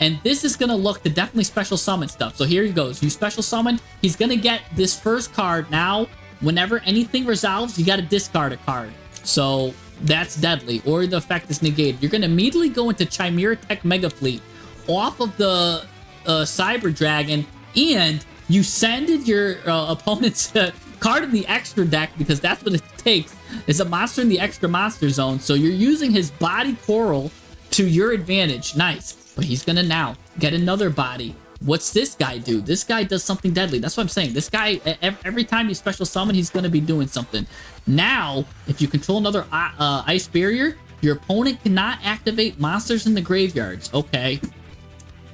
And this is going to look to definitely special summon stuff. So here he goes. You special summon. He's going to get this first card. Now, whenever anything resolves, you got to discard a card. So that's deadly. Or the effect is negated. You're going to immediately go into Chimera Tech Mega Fleet off of the Cyber Dragon. And you send your opponent's card in the extra deck, because that's what it takes. Is a monster in the extra monster zone. So you're using his body coral to your advantage. Nice. But he's gonna now get another body. What's this guy do? This guy does something deadly. That's what I'm saying. This guy, every time you special summon, he's gonna be doing something. Now, if you control another ice barrier, Your opponent cannot activate monsters in the graveyards. Okay.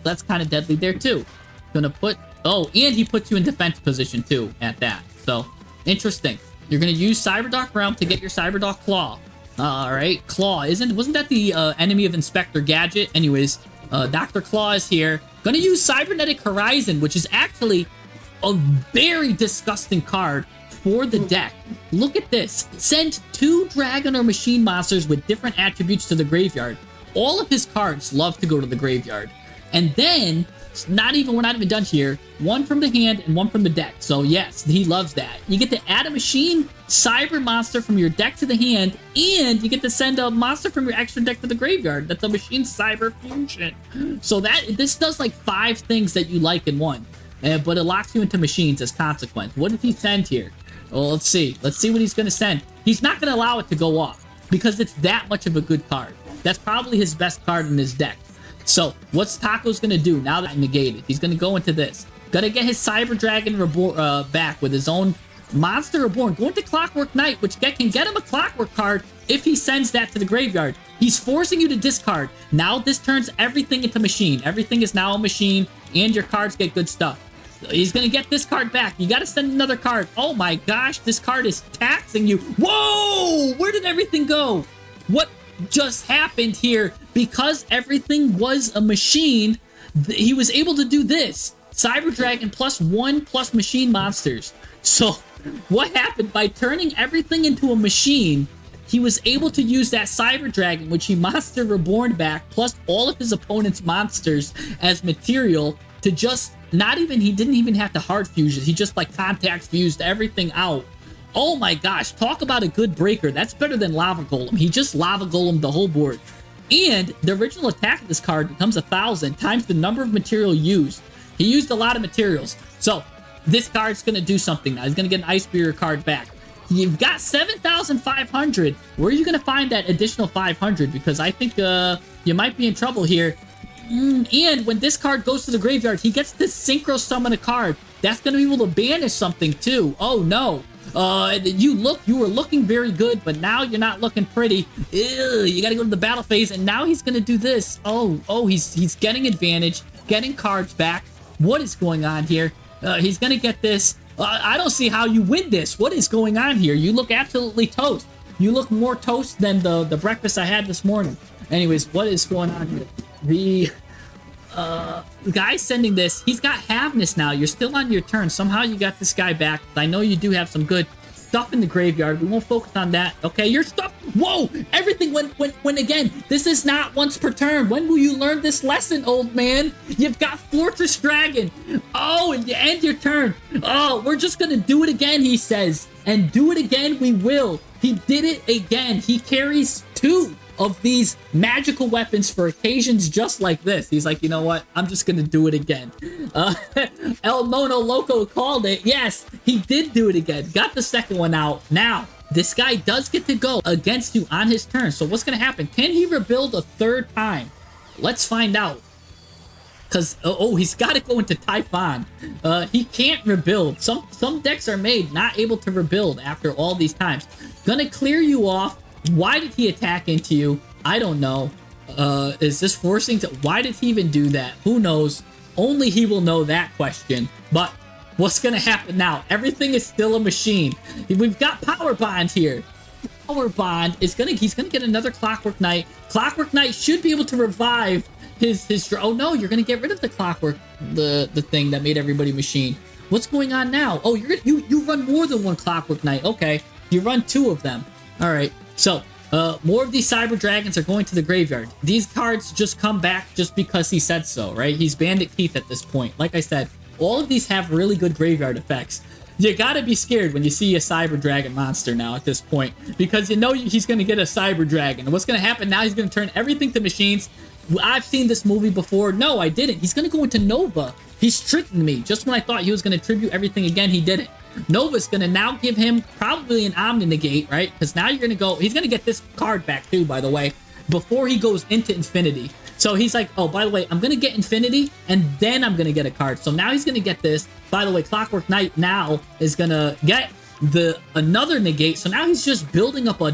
That's kind of deadly there, too. Gonna put... Oh, and he puts you in defense position, too, at that. So, interesting. You're gonna use Cyberdark Realm to get your Cyberdark Claw. Alright, Claw. Wasn't that the enemy of Inspector Gadget? Anyways, Dr. Claw is here. Gonna use Cybernetic Horizon, which is actually a very disgusting card for the deck. Look at this. Send 2 dragon or machine monsters with different attributes to the graveyard. All of his cards love to go to the graveyard. And then, we're not even done here, 1 from the hand and 1 from the deck. So yes, he loves that. You get to add a machine cyber monster from your deck to the hand, and you get to send a monster from your extra deck to the graveyard. That's a machine cyber fusion. So this does like 5 things that you like in one. But it locks you into machines as consequence. What did he send here? Well, let's see. Let's see what he's going to send. He's not going to allow it to go off because it's that much of a good card. That's probably his best card in his deck. So, what's Taco's going to do now that I negated? He's going to go into this. Gonna get his Cyber Dragon back with his own Monster Reborn. Going to Clockwork Knight, which can get him a Clockwork card if he sends that to the graveyard. He's forcing you to discard. Now this turns everything into machine. Everything is now a machine, and your cards get good stuff. He's gonna get this card back. You gotta send another card. Oh my gosh, this card is taxing you. Whoa! Where did everything go? What just happened here? Because everything was a machine, he was able to do this. Cyber Dragon +1 machine monsters. So what happened? By turning everything into a machine, he was able to use that Cyber Dragon, which he Monster Reborn back, plus all of his opponent's monsters as material to just he didn't even have to hard fuse it. He just like contact fused everything out. Oh my gosh, talk about a good breaker. That's better than Lava Golem. He just Lava Golem the whole board. And the original attack of this card becomes 1,000 times the number of material used. He used a lot of materials. So this card's going to do something now. He's going to get an Ice Bearer card back. You've got 7,500. Where are you going to find that additional 500? Because I think you might be in trouble here. And when this card goes to the graveyard, he gets to Synchro Summon a card. That's going to be able to banish something too. Oh no. You were looking very good, but now you're not looking pretty. Ew, you got to go to the battle phase, and now he's going to do this. Oh, he's getting advantage, getting cards back. What is going on here? He's going to get this. I don't see how you win this. What is going on here? You look absolutely toast. You look more toast than the breakfast I had this morning. Anyways, what is going on here? The guy sending this, he's got Havness now. You're still on your turn. Somehow you got this guy back. I know you do have some good stuff in the graveyard. We won't focus on that. Okay, your stuff. Whoa! Everything went again. This is not once per turn. When will you learn this lesson, old man? You've got Fortress Dragon. Oh, and you end your turn. Oh, we're just gonna do it again, he says. And do it again we will. He did it again. He carries 2 of these magical weapons for occasions just like this. He's like, you know what? I'm just gonna do it again. El Mono Loco called it. Yes, he did do it again. Got the second one out. Now, this guy does get to go against you on his turn. So what's gonna happen? Can he rebuild a 3rd time? Let's find out. Because, he's got to go into Typhon. He can't rebuild. Some decks are made not able to rebuild after all these times. Gonna clear you off. Why did he attack into you? I don't know. Is this forcing to... Why did he even do that? Who knows? Only he will know that question. But what's going to happen now? Everything is still a machine. We've got Power Bond here. Power Bond is going to... He's going to get another Clockwork Knight. Clockwork Knight should be able to revive his... Oh no, you're going to get rid of the Clockwork... The thing that made everybody machine. What's going on now? Oh, you run more than one Clockwork Knight. Okay. You run 2 of them. All right. So, more of these Cyber Dragons are going to the graveyard. These cards just come back just because he said so, right? He's Bandit Keith at this point. Like I said, all of these have really good graveyard effects. You gotta be scared when you see a Cyber Dragon monster now at this point, because you know he's gonna get a Cyber Dragon. And what's gonna happen now, he's gonna turn everything to machines. I've seen this movie before. No, I didn't. He's gonna go into Nova. He's tricking me. Just when I thought he was gonna tribute everything again, he didn't. Nova's gonna now give him probably an Omni Negate, right? Because now you're gonna go... He's gonna get this card back too, by the way, before he goes into Infinity. So he's like, oh, by the way, I'm gonna get Infinity, and then I'm gonna get a card. So now he's gonna get this. By the way, Clockwork Knight now is gonna get another negate. So now he's just building up a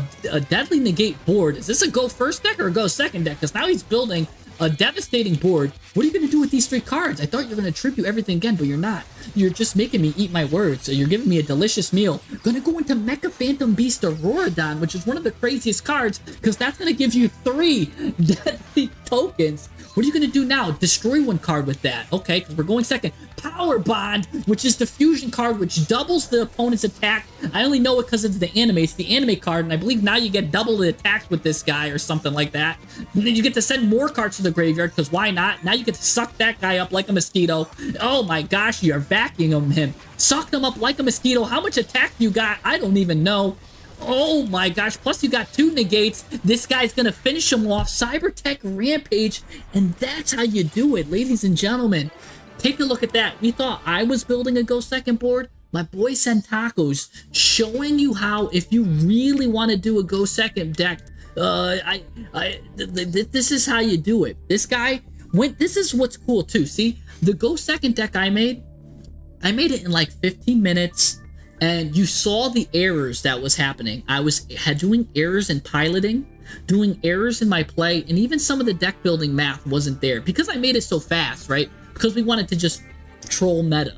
deadly negate board. Is this a go first deck or a go second deck? Because now he's building a devastating board. What are you going to do with these 3 cards? I thought you were going to tribute everything again, but you're not. You're just making me eat my words. So you're giving me a delicious meal. Going to go into Mecha Phantom Beast Auroradon, which is one of the craziest cards, because that's going to give you 3 deadly tokens. What are you going to do now? Destroy 1 card with that. Okay, because we're going second. Power Bond, which is the fusion card, which doubles the opponent's attack. I only know it because it's the anime. It's the anime card, and I believe now you get double the attacks with this guy or something like that. And then you get to send more cards to the graveyard, because why not? Now you get to suck that guy up like a mosquito. Oh my gosh, you're vacuuming him. Sucked him up like a mosquito. How much attack you got? I don't even know. Oh my gosh, plus you got 2 negates. This guy's gonna finish him off. Cybertech Rampage, and that's how you do it, ladies and gentlemen. Take a look at that. We thought I was building a go second board. My boy Sentacos showing you how, if you really want to do a go second deck, this is how you do it. This guy went. This is what's cool too. See, the go second deck I made it in like 15 minutes. And you saw the errors that was happening. I had doing errors in piloting, doing errors in my play, and even some of the deck building math wasn't there because I made it so fast, right? Because we wanted to just troll meta.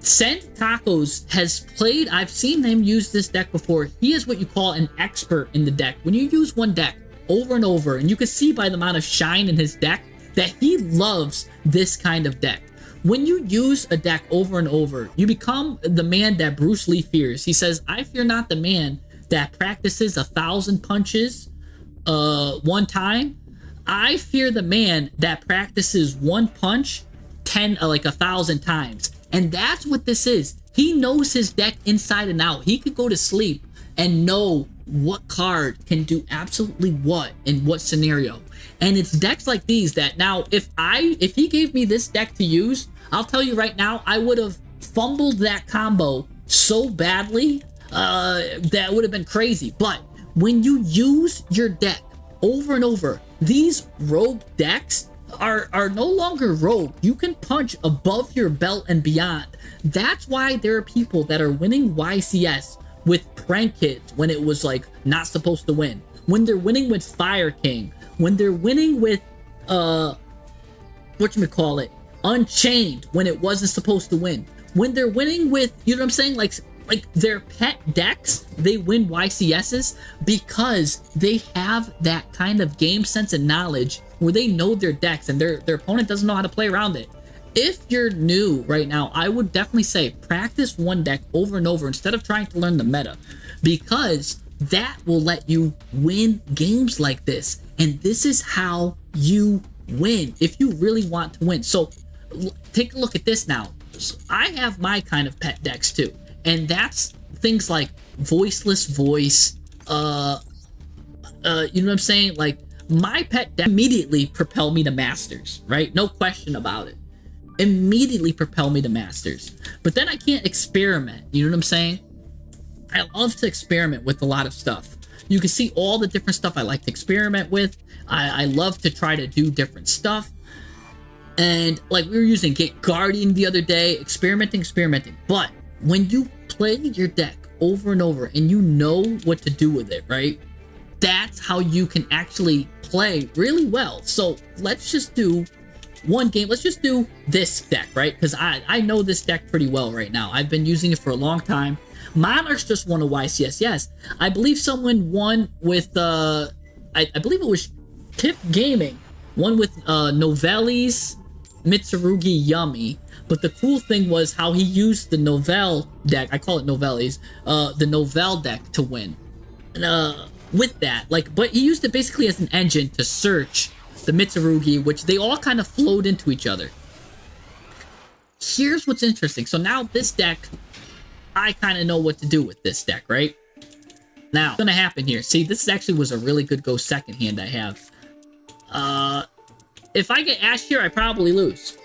Send Tacos has played, I've seen him use this deck before. He is what you call an expert in the deck. When you use one deck over and over, and you can see by the amount of shine in his deck that he loves this kind of deck. When you use a deck over and over, you become the man that Bruce Lee fears. He says, I fear not the man that practices 1,000 punches one time. I fear the man that practices 1 punch 1,000 times. And that's what this is. He knows his deck inside and out. He could go to sleep and know what card can do absolutely what in what scenario. And it's decks like these that now, if he gave me this deck to use, I'll tell you right now, I would have fumbled that combo so badly that would have been crazy. But when you use your deck over and over, these rogue decks are no longer rogue. You can punch above your belt and beyond. That's why there are people that are winning YCS with prank hits when it was like not supposed to win. When they're winning with Fire King. When they're winning with whatchamacallit, Unchained when it wasn't supposed to win. When they're winning with, you know what I'm saying, like their pet decks, they win YCSs because they have that kind of game sense and knowledge where they know their decks and their opponent doesn't know how to play around it. If you're new right now, I would definitely say practice one deck over and over instead of trying to learn the meta, because that will let you win games like this. And this is how you win if you really want to win. So take a look at this now. So I have my kind of pet decks too, and that's things like Voiceless Voice, you know what I'm saying? Like my pet deck immediately propel me to Masters, right? No question about it. Immediately propel me to Masters. But then I can't experiment, you know what I'm saying? I love to experiment with a lot of stuff. You can see all the different stuff I like to experiment with. I love to try to do different stuff. And like we were using Gate Guardian the other day, experimenting. But when you play your deck over and over and you know what to do with it, right? That's how you can actually play really well. So let's just do one game. Let's just do this deck, right? Because I know this deck pretty well right now. I've been using it for a long time. Monarchs just won a YCS, yes. I believe someone won with, I believe it was Tiff Gaming, won with Novelli's Mitsurugi Yummy. But the cool thing was how he used the Novell deck, I call it Novelli's, the Novell deck to win. And with that, like, but he used it basically as an engine to search the Mitsurugi, which they all kind of flowed into each other. Here's what's interesting. So now this deck, I kind of know what to do with this deck, right? Now, what's gonna happen here? See, this actually was a really good go second hand I have. If I get Ash here, I probably lose.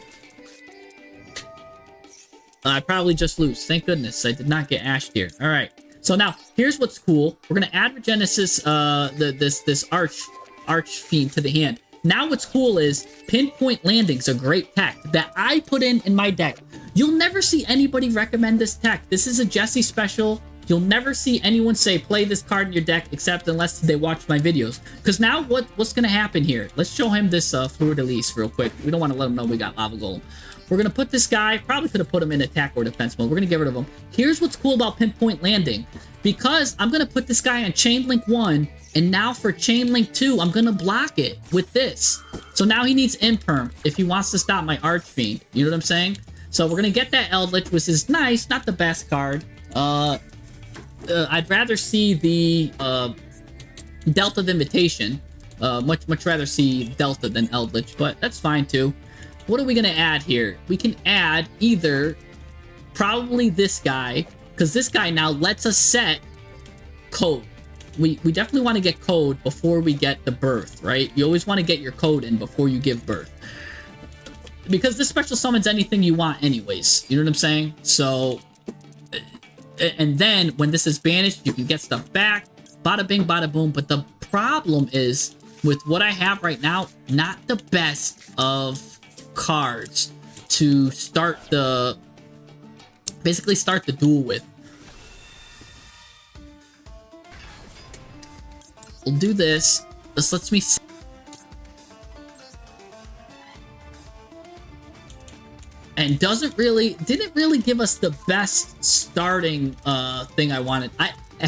I probably just lose. Thank goodness I did not get Ash here. All right. So now, here's what's cool. We're gonna add Genesis, this Arch Fiend to the hand. Now what's cool is Pinpoint Landing's a great tech that I put in my deck. You'll never see anybody recommend this tech. This is a Jesse special. You'll never see anyone say play this card in your deck except unless they watch my videos. Because now what's going to happen here? Let's show him this Fleur-de-Lis real quick. We don't want to let him know we got Lava Golem. We're going to put this guy, probably could have put him in attack or defense mode. We're going to get rid of him. Here's what's cool about Pinpoint Landing. Because I'm going to put this guy on Chain Link 1, and now for Chain Link 2, I'm going to block it with this. So now he needs Imperm if he wants to stop my Archfiend. You know what I'm saying? So we're going to get that Eldritch, which is nice, not the best card. I'd rather see the Delta Invitation. Much rather see Delta than Eldritch, but that's fine too. What are we going to add here? We can add either probably this guy, because this guy now lets us set code. We definitely want to get code before we get the birth, right? You always want to get your code in before you give birth. Because this special summons anything you want anyways. You know what I'm saying? So, and then when this is banished, you can get stuff back. Bada bing, bada boom. But the problem is, with what I have right now, not the best of cards to start the... basically start the duel with. We'll do this. This lets me... and didn't really give us the best starting thing I wanted.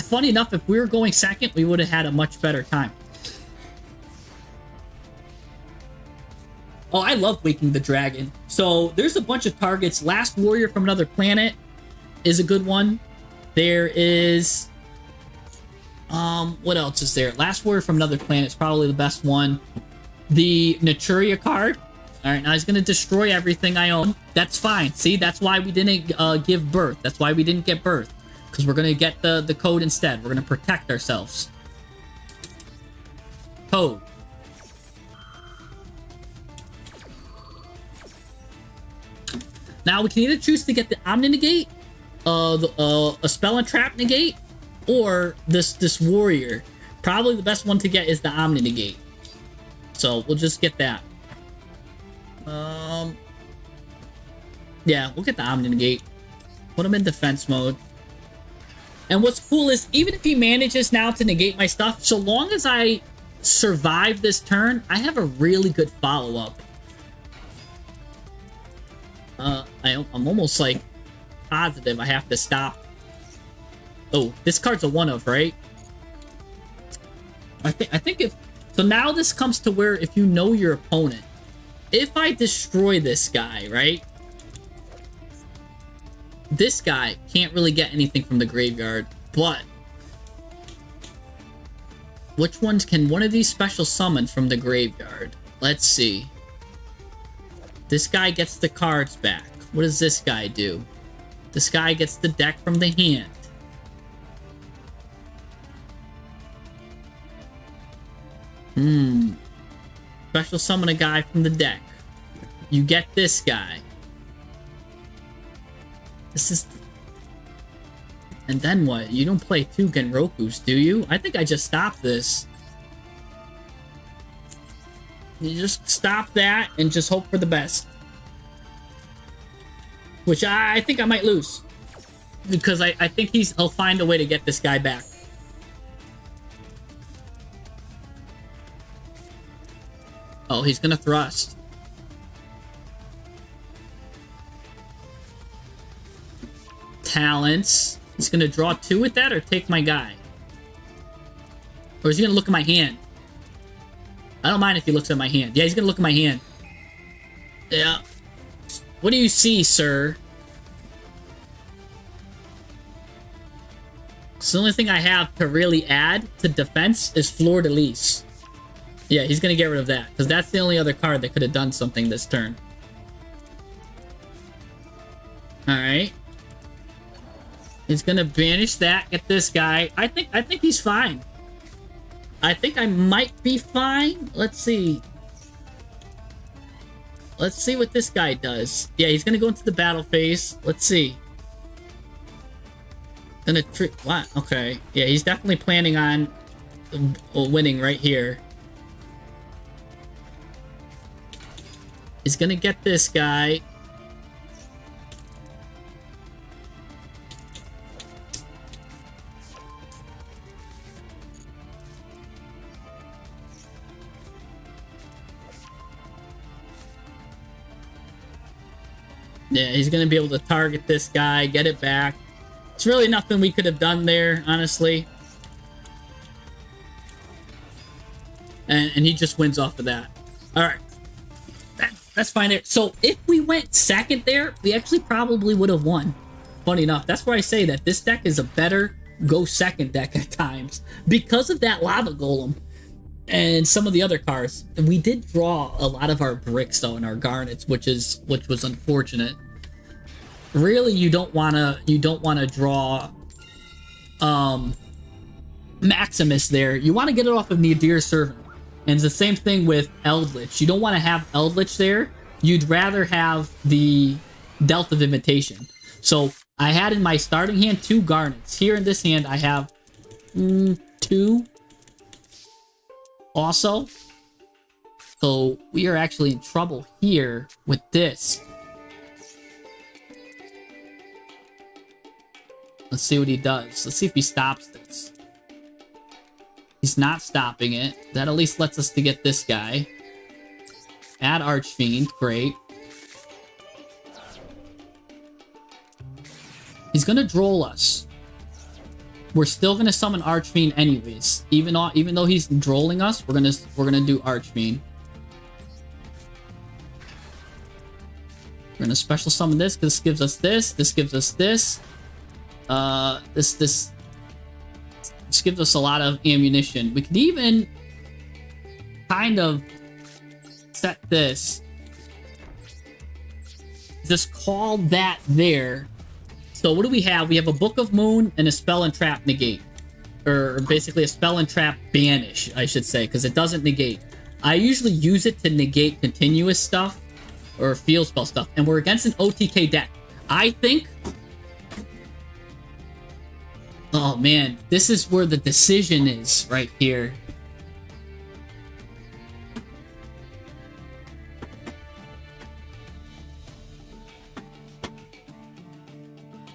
Funny enough, if we were going second, we would have had a much better time. Oh, I love Waking the Dragon. So there's a bunch of targets. Last Warrior from Another Planet is a good one. There is... what else is there? Last Warrior from Another Planet is probably the best one. The Naturia card. Alright, now he's going to destroy everything I own. That's fine. See, that's why we didn't give birth. That's why we didn't get birth. Because we're going to get the code instead. We're going to protect ourselves. Code. Now, we can either choose to get the Omni Negate, a Spell and Trap Negate, or this Warrior. Probably the best one to get is the Omni Negate. So, we'll just get that. Yeah, we'll get the Omni Negate. Put him in defense mode. And what's cool is, even if he manages now to negate my stuff, so long as I survive this turn, I have a really good follow-up. I'm almost, like, positive I have to stop. Oh, this card's a one-of, right? I think if... so now this comes to where if you know your opponent, if I destroy this guy, right? This guy can't really get anything from the graveyard, but which ones can one of these special summon from the graveyard? Let's see. This guy gets the cards back. What does this guy do? This guy gets the deck from the hand. Special summon a guy from the deck. You get this guy. This is... and then what? You don't play two Genrokus, do you? I think I just stopped this. You just stop that and just hope for the best. Which I think I might lose. Because I think he'll find a way to get this guy back. Oh, he's gonna thrust. Talents. He's gonna draw two with that or take my guy? Or is he gonna look at my hand? I don't mind if he looks at my hand. Yeah, he's gonna look at my hand. Yeah. What do you see, sir? So the only thing I have to really add to defense is Fleur-de-Lis. Yeah, he's gonna get rid of that, because that's the only other card that could have done something this turn. Alright. He's gonna banish that, get this guy. I think he's fine. I think I might be fine. Let's see. Let's see what this guy does. Yeah, he's gonna go into the battle phase. Let's see. Gonna trick. What? Okay. Yeah, he's definitely planning on winning right here. He's gonna get this guy. Yeah, he's gonna be able to target this guy, get it back. It's really nothing we could have done there, honestly. And he just wins off of that. Alright. That's fine there. So if we went second there, we actually probably would have won. Funny enough, that's why I say that this deck is a better go second deck at times. Because of that lava golem and some of the other cards. And we did draw a lot of our bricks though and our garnets, which was unfortunate. Really, you don't wanna draw Maximus there. You want to get it off of Nadir Servant. And it's the same thing with Eldritch. You don't want to have Eldritch there. You'd rather have the Delta of Invitation. So I had in my starting hand 2 garnets. Here in this hand, I have 2 also. So we are actually in trouble here with this. Let's see what he does. Let's see if he stops this. He's not stopping it. That at least lets us to get this guy. Add Archfiend. Great. He's gonna droll us. We're still gonna summon Archfiend anyways. Even though he's drolling us, we're gonna do Archfiend. We're gonna special summon this because this gives us this. This gives us this. This gives us a lot of ammunition. We could even kind of set this. Just call that there. So what do we have? We have a Book of Moon and a Spell and Trap negate. Or basically a Spell and Trap banish, I should say, because it doesn't negate. I usually use it to negate continuous stuff or field spell stuff. And we're against an OTK deck. I think... Oh man, this is where the decision is right here.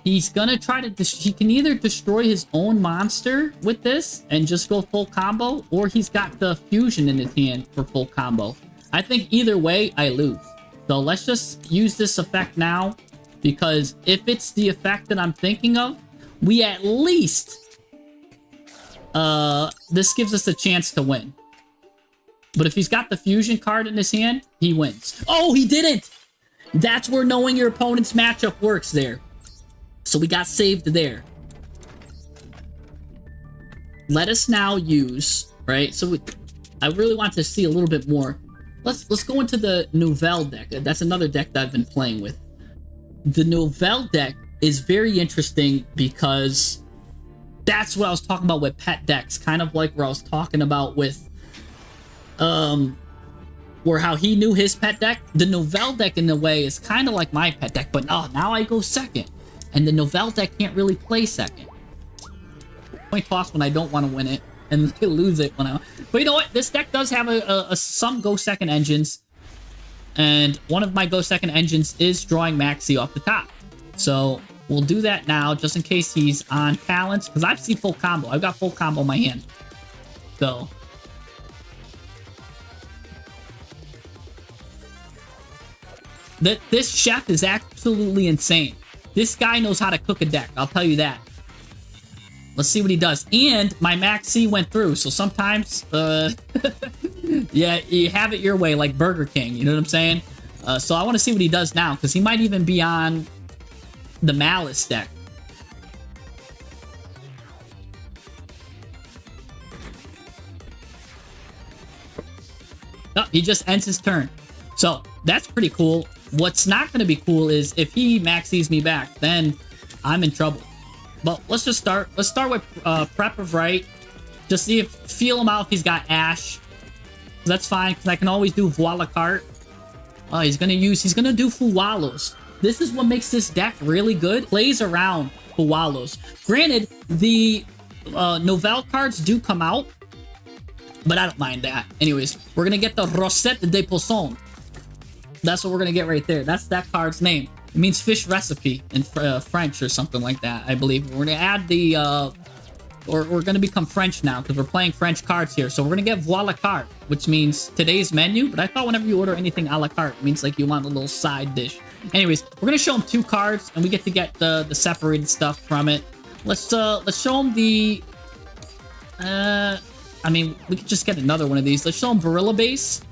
He's gonna try to... He can either destroy his own monster with this and just go full combo, or he's got the fusion in his hand for full combo. I think either way, I lose. So let's just use this effect now, because if it's the effect that I'm thinking of, we at least... this gives us a chance to win. But if he's got the fusion card in his hand, he wins. Oh, he didn't! That's where knowing your opponent's matchup works there. So we got saved there. Let us now use, right? So I really want to see a little bit more. Let's go into the Nouvelle deck. That's another deck that I've been playing with. The Nouvelle deck is very interesting because that's what I was talking about with pet decks. Kind of like where I was talking about with where how he knew his pet deck. The Nouvelle deck in a way is kind of like my pet deck, but now I go second. And the Nouvelle deck can't really play second. Point toss when I don't want to win it, and lose it when I... But you know what? This deck does have some go second engines. And one of my go second engines is drawing Maxi off the top. So we'll do that now, just in case he's on talents. Because I've seen full combo. I've got full combo in my hand. So... This chef is absolutely insane. This guy knows how to cook a deck, I'll tell you that. Let's see what he does. And my Max C went through, so sometimes, yeah, you have it your way, like Burger King, you know what I'm saying? So I want to see what he does now, because he might even be on the Malice deck. Oh, he just ends his turn. So, that's pretty cool. What's not going to be cool is if he maxes me back, then I'm in trouble. But let's just start. Let's start with Prep of Right. Just see if, feel him out if he's got Ash. That's fine, because I can always do Voila Carte. He's going to do Fuwalos. This is what makes this deck really good. Plays around Fuwalos. Granted, the Nouvelle cards do come out, but I don't mind that. Anyways, we're going to get the Rosette de Poisson. That's what we're gonna get right there. That's that card's name. It means fish recipe in French or something like that, I believe. We're gonna add the or we're gonna become French now because we're playing French cards here. So we're gonna get voila carte, which means today's menu. But I thought whenever you order anything a la carte, it means like you want a little side dish. Anyways, we're gonna show them 2 cards, and we get to get the separated stuff from it. Let's show them the. I mean, we could just get another one of these. Let's show them Barilla Base.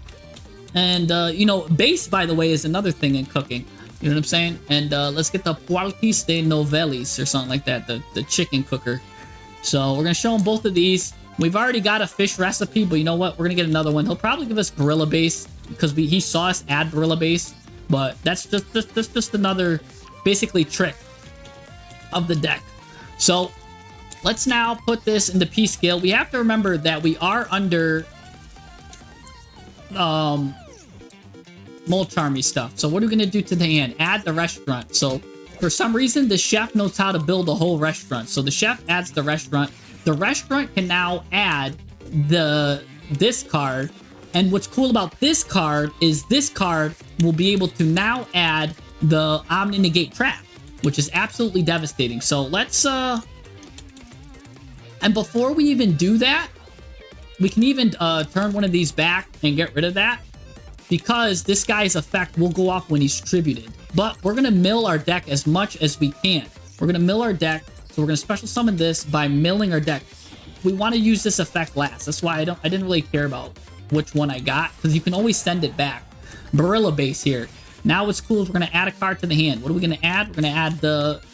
And, you know, base, by the way, is another thing in cooking. You know what I'm saying? And let's get the Pualquis de Novelis or something like that, the chicken cooker. So we're going to show them both of these. We've already got a fish recipe, but you know what? We're going to get another one. He'll probably give us Barilla Base because he saw us add Barilla Base. But that's just another, basically, trick of the deck. So let's now put this into P scale. We have to remember that we are under Molcharmy stuff. So what are we going to do to the hand? Add the restaurant. So for some reason, the chef knows how to build a whole restaurant. So the chef adds the restaurant. The restaurant can now add this card. And what's cool about this card is this card will be able to now add the Omni Negate Trap, which is absolutely devastating. So let's and before we even do that, we can even turn one of these back and get rid of that, because this guy's effect will go off when he's tributed. But we're going to mill our deck as much as we can. We're going to mill our deck, so we're going to special summon this by milling our deck. We want to use this effect last. That's why I didn't really care about which one I got, because you can always send it back. Barilla Base here. Now what's cool is we're going to add a card to the hand. What are we going to add? We're going to add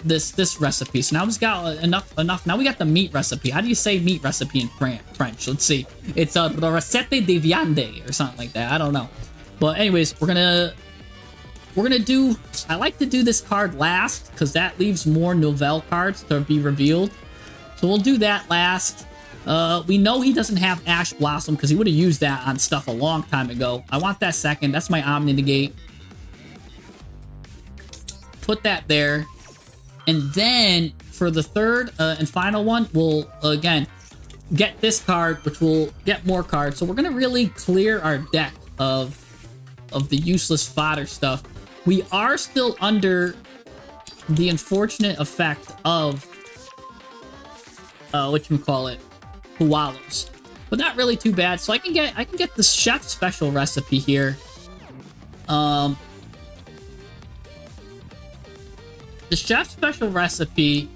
this recipe. So now we've got enough. Now we got the meat recipe. How do you say meat recipe in French? Let's see. It's the recette de viande or something like that. I don't know. But anyways, we're gonna do. I like to do this card last because that leaves more Nouvelle cards to be revealed. So we'll do that last. We know he doesn't have Ash Blossom because he would have used that on stuff a long time ago. I want that second. That's my Omni Negate. Put that there. And then for the third and final one, we'll again get this card, which will get more cards. So we're gonna really clear our deck of the useless fodder stuff. We are still under the unfortunate effect of whatchamacallit, Pualos. But not really too bad. So I can get the chef special recipe here. The chef special recipe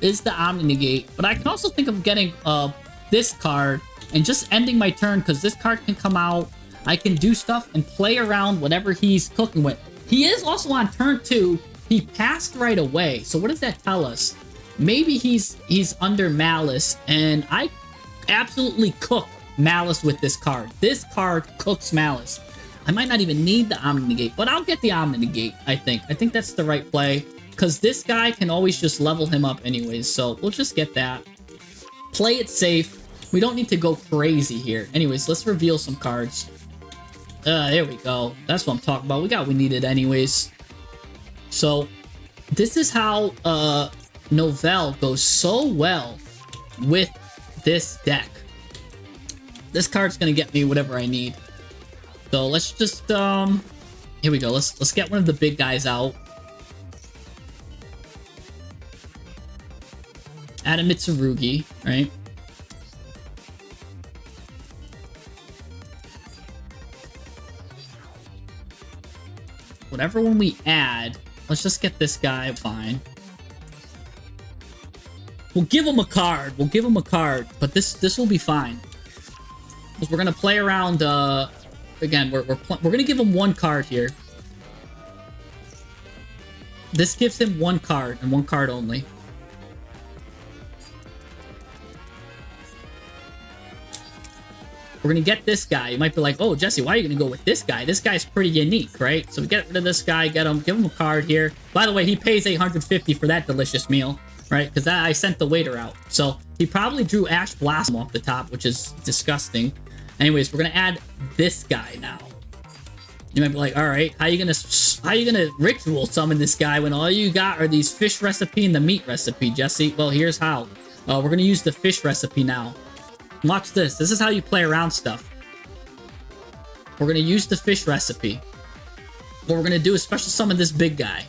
is the Omni Negate, but I can also think of getting this card and just ending my turn, because this card can come out. I can do stuff and play around whatever he's cooking with. He is also on turn 2. He passed right away. So what does that tell us? Maybe he's under Malice, and I absolutely cook Malice with this card. This card cooks Malice. I might not even need the Omni Negate, but I'll get the Omni Negate, I think. I think that's the right play, because this guy can always just level him up anyways, so we'll just get that. Play it safe. We don't need to go crazy here. Anyways, let's reveal some cards. There we go. That's what I'm talking about. We got what we needed anyways. So, this is how Nouvelle goes so well with this deck. This card's gonna get me whatever I need. So let's just here we go. Let's get one of the big guys out. Add a Mitsurugi, right? Whatever one we add, let's just get this guy. Fine. We'll give him a card. We'll give him a card, but this will be fine. Because we're gonna play around. Again, we're gonna give him one card here. This gives him one card and one card only. We're gonna get this guy. You might be like, "Oh, Jesse, why are you gonna go with this guy? This guy's pretty unique, right?" So we get rid of this guy, give him a card here. By the way, he pays 850 for that delicious meal, right? Because I sent the waiter out. So he probably drew Ash Blossom off the top, which is disgusting. Anyways, we're gonna add this guy now. You might be like, "All right, how you gonna ritual summon this guy when all you got are these fish recipe and the meat recipe, Jesse?" Well, here's how. We're gonna use the fish recipe now. Watch this. This is how you play around stuff. We're going to use the fish recipe. What we're going to do is special summon this big guy.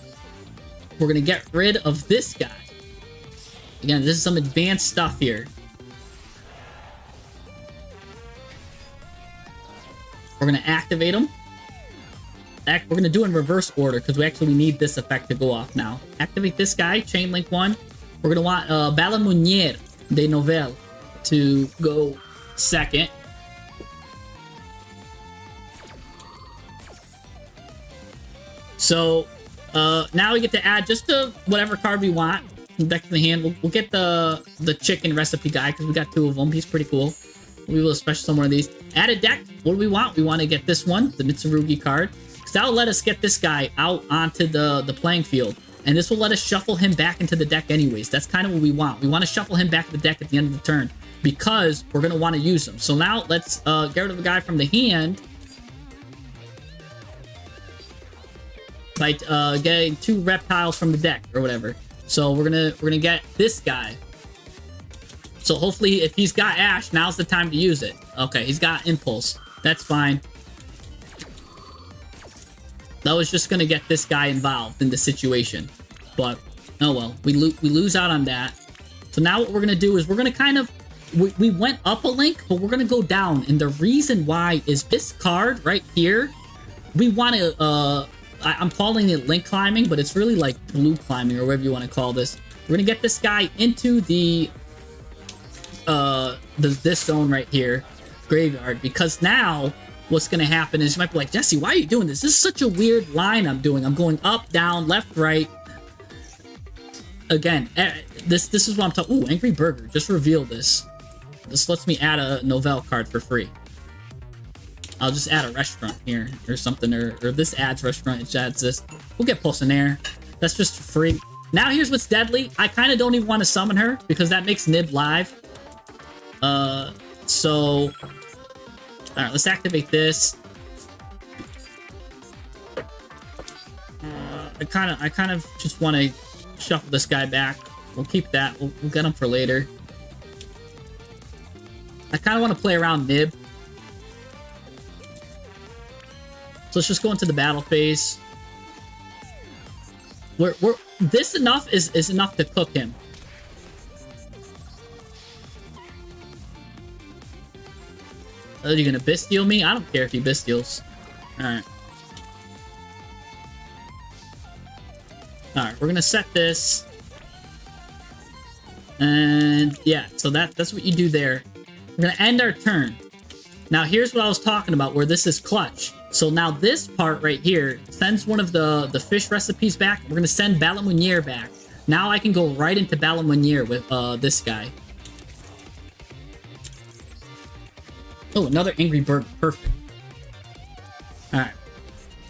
We're going to get rid of this guy. Again, this is some advanced stuff here. We're going to activate them. We're going to do it in reverse order because we actually need this effect to go off now. Activate this guy, Chain Link 1. We're going to want Balamunier de Novel to go second. So now we get to add just to whatever card we want. Deck in the hand. We'll get the chicken recipe guy because we got 2 of them. He's pretty cool. We will special summon one of these. Add a deck. What do we want? We want to get this one, the Mitsurugi card. Because that'll let us get this guy out onto the playing field. And this will let us shuffle him back into the deck anyways. That's kind of what we want. We want to shuffle him back to the deck at the end of the turn. Because we're going to want to use him. So now let's get rid of the guy from the hand. By getting 2 reptiles from the deck or whatever. So we're gonna get this guy. So hopefully if he's got Ash, now's the time to use it. Okay, he's got Impulse. That's fine. That was just gonna get this guy involved in the situation. But, oh well. We lose out on that. So now what we're gonna do is we're gonna kind of... We went up a link, but we're gonna go down. And the reason why is this card right here, we want to... I'm calling it link climbing, but it's really like blue climbing or whatever you want to call this. We're gonna get this guy into this zone right here, graveyard, because now what's gonna happen is you might be like, Jesse, why are you doing this? This is such a weird line I'm doing. I'm going up, down, left, right. Again, this is what I'm talking. Ooh, Angry Burger just revealed this. This lets me add a Novell card for free. I'll just add a restaurant here or something, or this adds restaurant, it adds this. We'll get Pulsinaire. That's just free. Now here's what's deadly. I kind of don't even want to summon her because that makes Nib live. So... Alright, let's activate this. I kind of just want to shuffle this guy back. We'll keep that. We'll get him for later. I kind of want to play around Nib. So let's just go into the battle phase. This enough is enough to cook him. Are you gonna Bestial me? I don't care if he Bestials. Alright. Alright, we're gonna set this. And yeah, so that's what you do there. We're gonna end our turn. Now here's what I was talking about where this is clutch. So now this part right here sends one of the fish recipes back. We're going to send Balamunier back. Now I can go right into Balamunier with this guy. Oh, another Angry Bird. Perfect. Alright.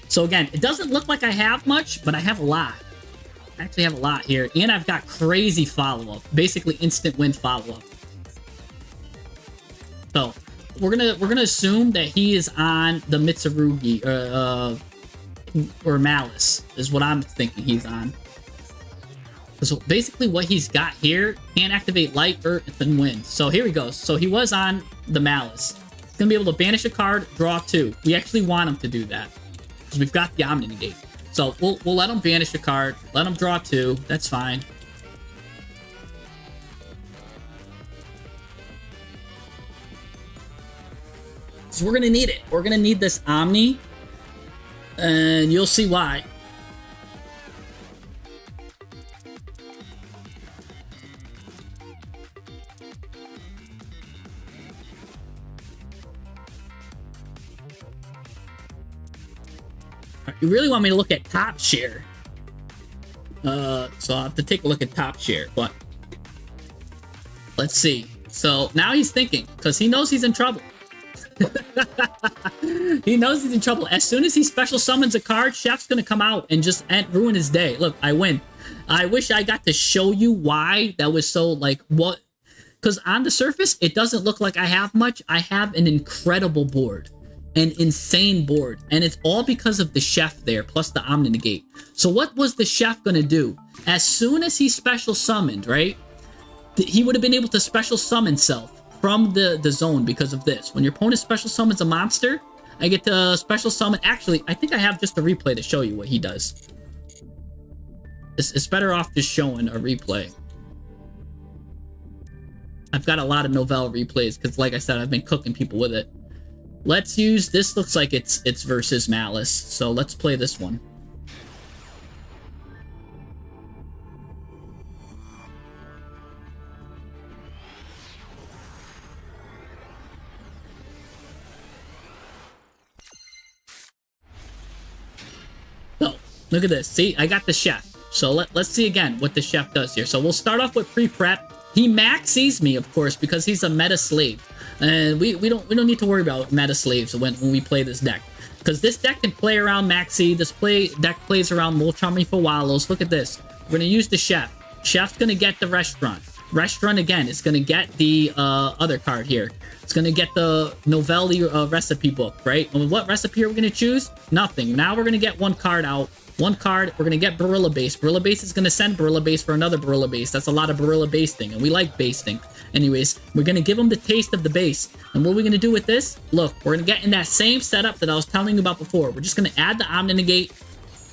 So again, it doesn't look like I have much, but I have a lot. I actually have a lot here. And I've got crazy follow-up. Basically instant win follow-up. So... We're gonna assume that he is on the Mitsurugi or Malice is what I'm thinking he's on. So basically what he's got here can activate Light, Earth, and Wind. So here he goes. So he was on the Malice. He's gonna be able to banish a card, draw 2. We actually want him to do that because we've got the Omni Negate. So we'll let him banish a card, let him draw 2. That's fine. So we're gonna need it. We're gonna need this Omni, and you'll see why. You really want me to look at top share? So I'll have to take a look at top share, but let's see. So now he's thinking because he knows he's in trouble. He knows he's in trouble. As soon as he special summons a card, Chef's gonna come out and just ruin his day. Look, I win. I wish I got to show you why that was so like what, because on the surface it doesn't look like I have much. I have an incredible board, an insane board, and it's all because of the Chef there plus the Omni Negate. So what was the Chef gonna do? As soon as he special summoned, right, he would have been able to special summon self from the zone because of this. When your opponent special summons a monster, I get to special summon. Actually, I think I have just a replay to show you what he does. It's better off just showing a replay. I've got a lot of Novell replays because, like I said, I've been cooking people with it. Let's use this. Looks like it's versus Malice, so let's play this one. So look at this. See, I got the chef. So let's see again what the chef does here. So we'll start off with pre-prep. He maxes me, of course, because he's a meta slave. And we don't need to worry about meta slaves when we play this deck. Because this deck can play around Maxi. This deck plays around Molchami Fawalos. Look at this. We're going to use the chef. Chef's going to get the restaurant. Restaurant, again, is going to get the other card here. It's going to get the Novelli recipe book, right? And what recipe are we going to choose? Nothing. Now we're going to get one card out. One card, we're going to get Barilla Base. Barilla Base is going to send Barilla Base for another Barilla Base. That's a lot of Barilla basting, and we like basting. Anyways, we're going to give them the taste of the base. And what are we going to do with this? Look, we're going to get in that same setup that I was telling you about before. We're just going to add the Omni-Negate.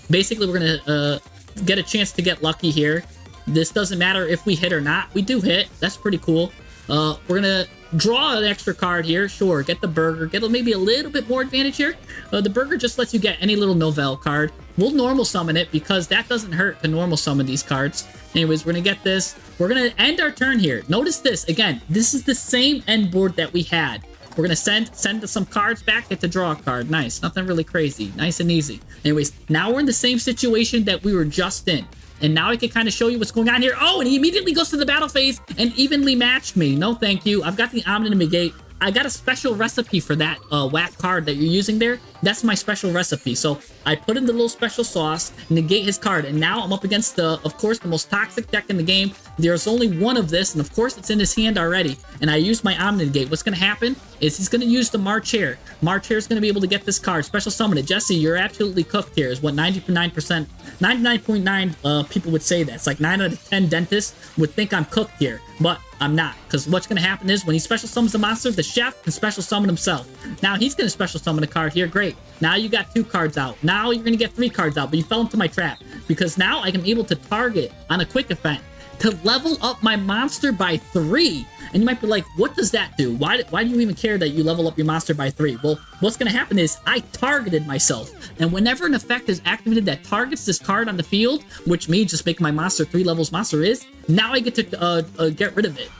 Basically, we're going to get a chance to get lucky here. This doesn't matter if we hit or not. We do hit. That's pretty cool. We're going to draw an extra card here. Sure, get the burger. Get maybe a little bit more advantage here. The burger just lets you get any little Novell card. We'll normal summon it because that doesn't hurt to normal summon these cards. Anyways, we're going to get this. We're going to end our turn here. Notice this. Again, this is the same end board that we had. We're going to send some cards back, get to draw a card. Nice. Nothing really crazy. Nice and easy. Anyways, now we're in the same situation that we were just in. And now I can kind of show you what's going on here. Oh, and he immediately goes to the battle phase and evenly matched me. No, thank you. I've got the Omni-Negate. I got a special recipe for that whack card that you're using there. That's my special recipe. So I put in the little special sauce, negate his card, and now I'm up against the, of course, the most toxic deck in the game. There's only one of this, and of course it's in his hand already. And I used my Omni-Negate. What's going to happen is he's going to use the March Hare. March Hare is going to be able to get this card. Special summon it. Jesse, you're absolutely cooked here, is what 99%, 99.9 people would say that. It's like 9 out of 10 dentists would think I'm cooked here, but I'm not. Because what's going to happen is when he special summons a monster, the chef can special summon himself. Now he's going to special summon a card here. Great. Now you got 2 cards out. Now you're going to get 3 cards out, but you fell into my trap. Because now I am able to target on a quick event to level up my monster by 3. And you might be like, what does that do? Why do you even care that you level up your monster by 3? Well, what's going to happen is I targeted myself. And whenever an effect is activated that targets this card on the field, which means just make my monster 3 levels monster is, now I get to get rid of it.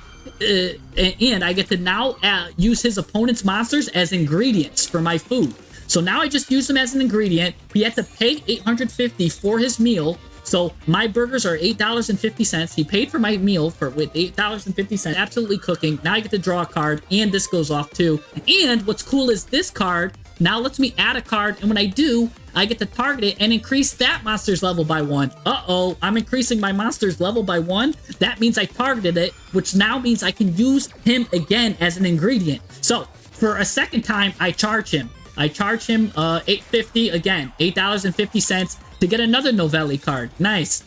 And I get to now use his opponent's monsters as ingredients for my food. So now I just use them as an ingredient. He had to pay $850 for his meal. So my burgers are $8.50. He paid for my meal with $8.50. Absolutely cooking. Now I get to draw a card, and this goes off too. And what's cool is this card now lets me add a card, and when I do, I get to target it and increase that monster's level by 1. Uh-oh, I'm increasing my monster's level by 1. That means I targeted it, which now means I can use him again as an ingredient. So for a second time, I charge him. I charge him $8.50 again, $8.50 to get another Novelli card. Nice.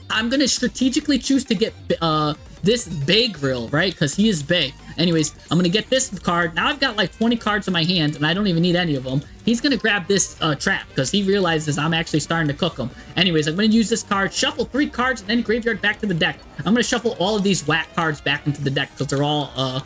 I'm going to strategically choose to get this Bay Grill, right? Because he is big. Anyways, I'm going to get this card. Now I've got like 20 cards in my hand, and I don't even need any of them. He's going to grab this trap because he realizes I'm actually starting to cook him. Anyways, I'm going to use this card, shuffle 3 cards, and then graveyard back to the deck. I'm going to shuffle all of these whack cards back into the deck because they're all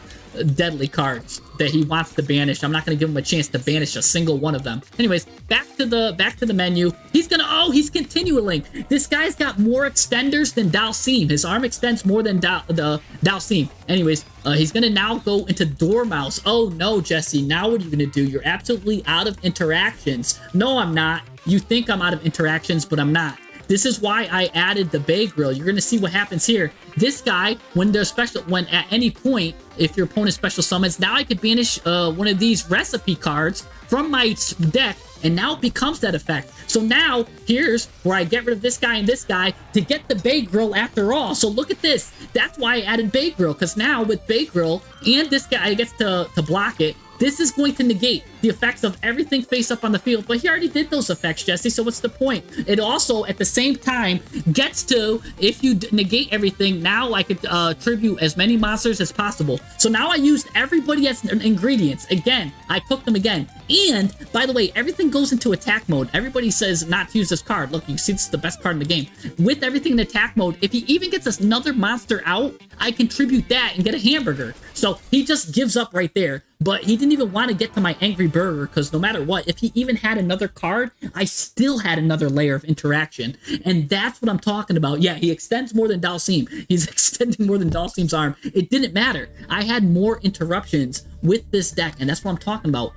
deadly cards that he wants to banish. I'm not going to give him a chance to banish a single one of them. Anyways, back to the menu. He's continuing. This guy's got more extenders than Dalsim. His arm extends more than Dalsim. Anyways, he's going to now go into Dormouse. Oh no, Jesse. Now what are you going to do? You're absolutely out of interactions. No, I'm not. You think I'm out of interactions, but I'm not. This is why I added the Bay Grill. You're going to see what happens here. This guy, when at any point, if your opponent special summons, now I could banish one of these recipe cards from my deck, and now it becomes that effect. So now, here's where I get rid of this guy and this guy to get the Bay Grill after all. So look at this. That's why I added Bay Grill, because now with Bay Grill and this guy gets to block it, this is going to negate. the effects of everything face up on the field, but he already did those effects, Jesse, so what's the point? It also, at the same time, gets to, if you negate everything, now I could tribute as many monsters as possible. So now I used everybody as ingredients. Again, I cooked them again. And, by the way, everything goes into attack mode. Everybody says not to use this card. Look, you can see this is the best card in the game. With everything in attack mode, if he even gets another monster out, I contribute that and get a hamburger. So he just gives up right there. But he didn't even want to get to my Angry Burger, because no matter what, if he even had another card, I still had another layer of interaction. And that's what I'm talking about. Yeah, he extends more than Dalsim. He's extending more than Dalsim's arm. It didn't matter. I had more interruptions with this deck, and that's what I'm talking about.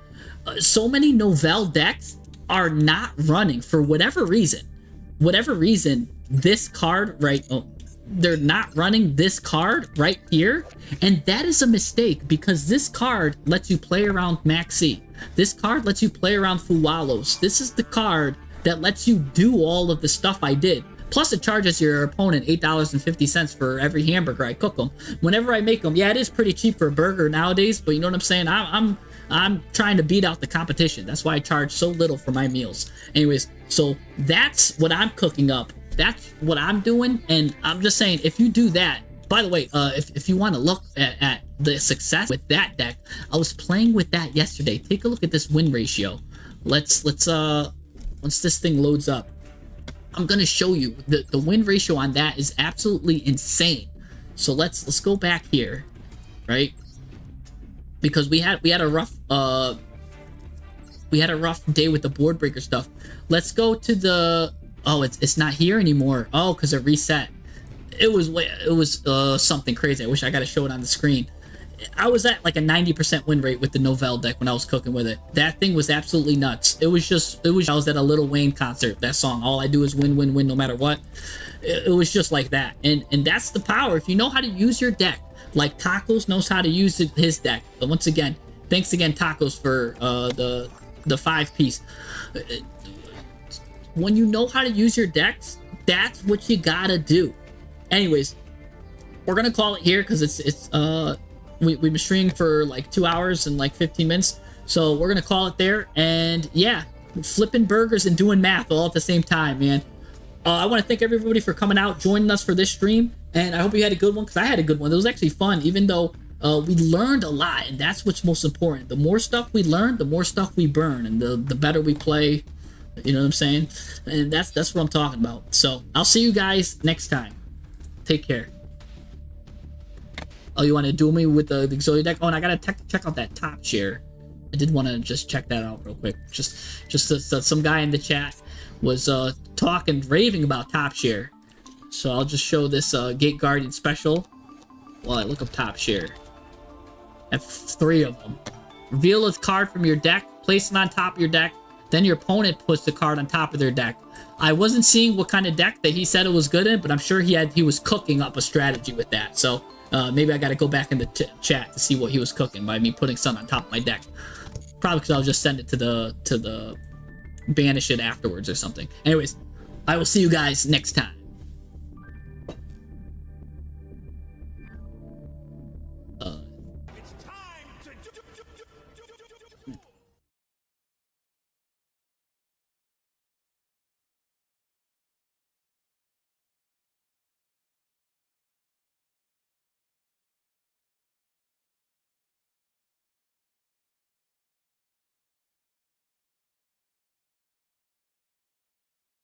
So many Novell decks are not running for whatever reason. Whatever reason, this card right... Oh, they're not running this card right here, and that is a mistake, because this card lets you play around Maxi. This card lets you play around Fuwalos. This is the card that lets you do all of the stuff I did. Plus, it charges your opponent $8.50 for every hamburger I cook them. Whenever I make them, yeah, it is pretty cheap for a burger nowadays, but you know what I'm saying? I'm trying to beat out the competition. That's why I charge so little for my meals. Anyways, so that's what I'm cooking up. That's what I'm doing, and I'm just saying, if you do that, by the way, if you want to look at the success with that deck, I was playing with that yesterday. Take a look at this win ratio. Let's once this thing loads up, I'm gonna show you the win ratio on that is absolutely insane. So let's go back here, right? Because we had a rough day with the board breaker stuff. Let's go to the... Oh, it's not here anymore. Oh, because it reset. It was something crazy. I wish I got to show it on the screen. I was at like a 90% win rate with the Novell deck when I was cooking with it. That thing was absolutely nuts. I was at a Lil Wayne concert. That song, all I do is win, win, win, no matter what. It was just like that. And that's the power. If you know how to use your deck, like Tacos knows how to use his deck. But once again, thanks again, Tacos, for the 5-piece. When you know how to use your decks, that's what you gotta do. Anyways, we're gonna call it here, because we've been streaming for like 2 hours and like 15 minutes. So we're gonna call it there. And yeah, flipping burgers and doing math all at the same time, man. I want to thank everybody for coming out, joining us for this stream. And I hope you had a good one, because I had a good one. It was actually fun, even though we learned a lot, and that's what's most important. The more stuff we learn, the more stuff we burn, and the better we play. You know what I'm saying? And that's what I'm talking about. So I'll see you guys next time. Take care. Oh, you want to duel me with the Exodia deck? Oh, and I gotta check out that top share. I did want to just check that out real quick. Just some guy in the chat was talking, raving about top share. So I'll just show this Gate Guardian special while I look up top share. I have 3 of them. Reveal a card from your deck, place it on top of your deck, then your opponent puts the card on top of their deck. I wasn't seeing what kind of deck that he said it was good in, but I'm sure he was cooking up a strategy with that. So maybe I got to go back in the chat to see what he was cooking by me putting something on top of my deck. Probably because I'll just send it to the banish it afterwards or something. Anyways, I will see you guys next time.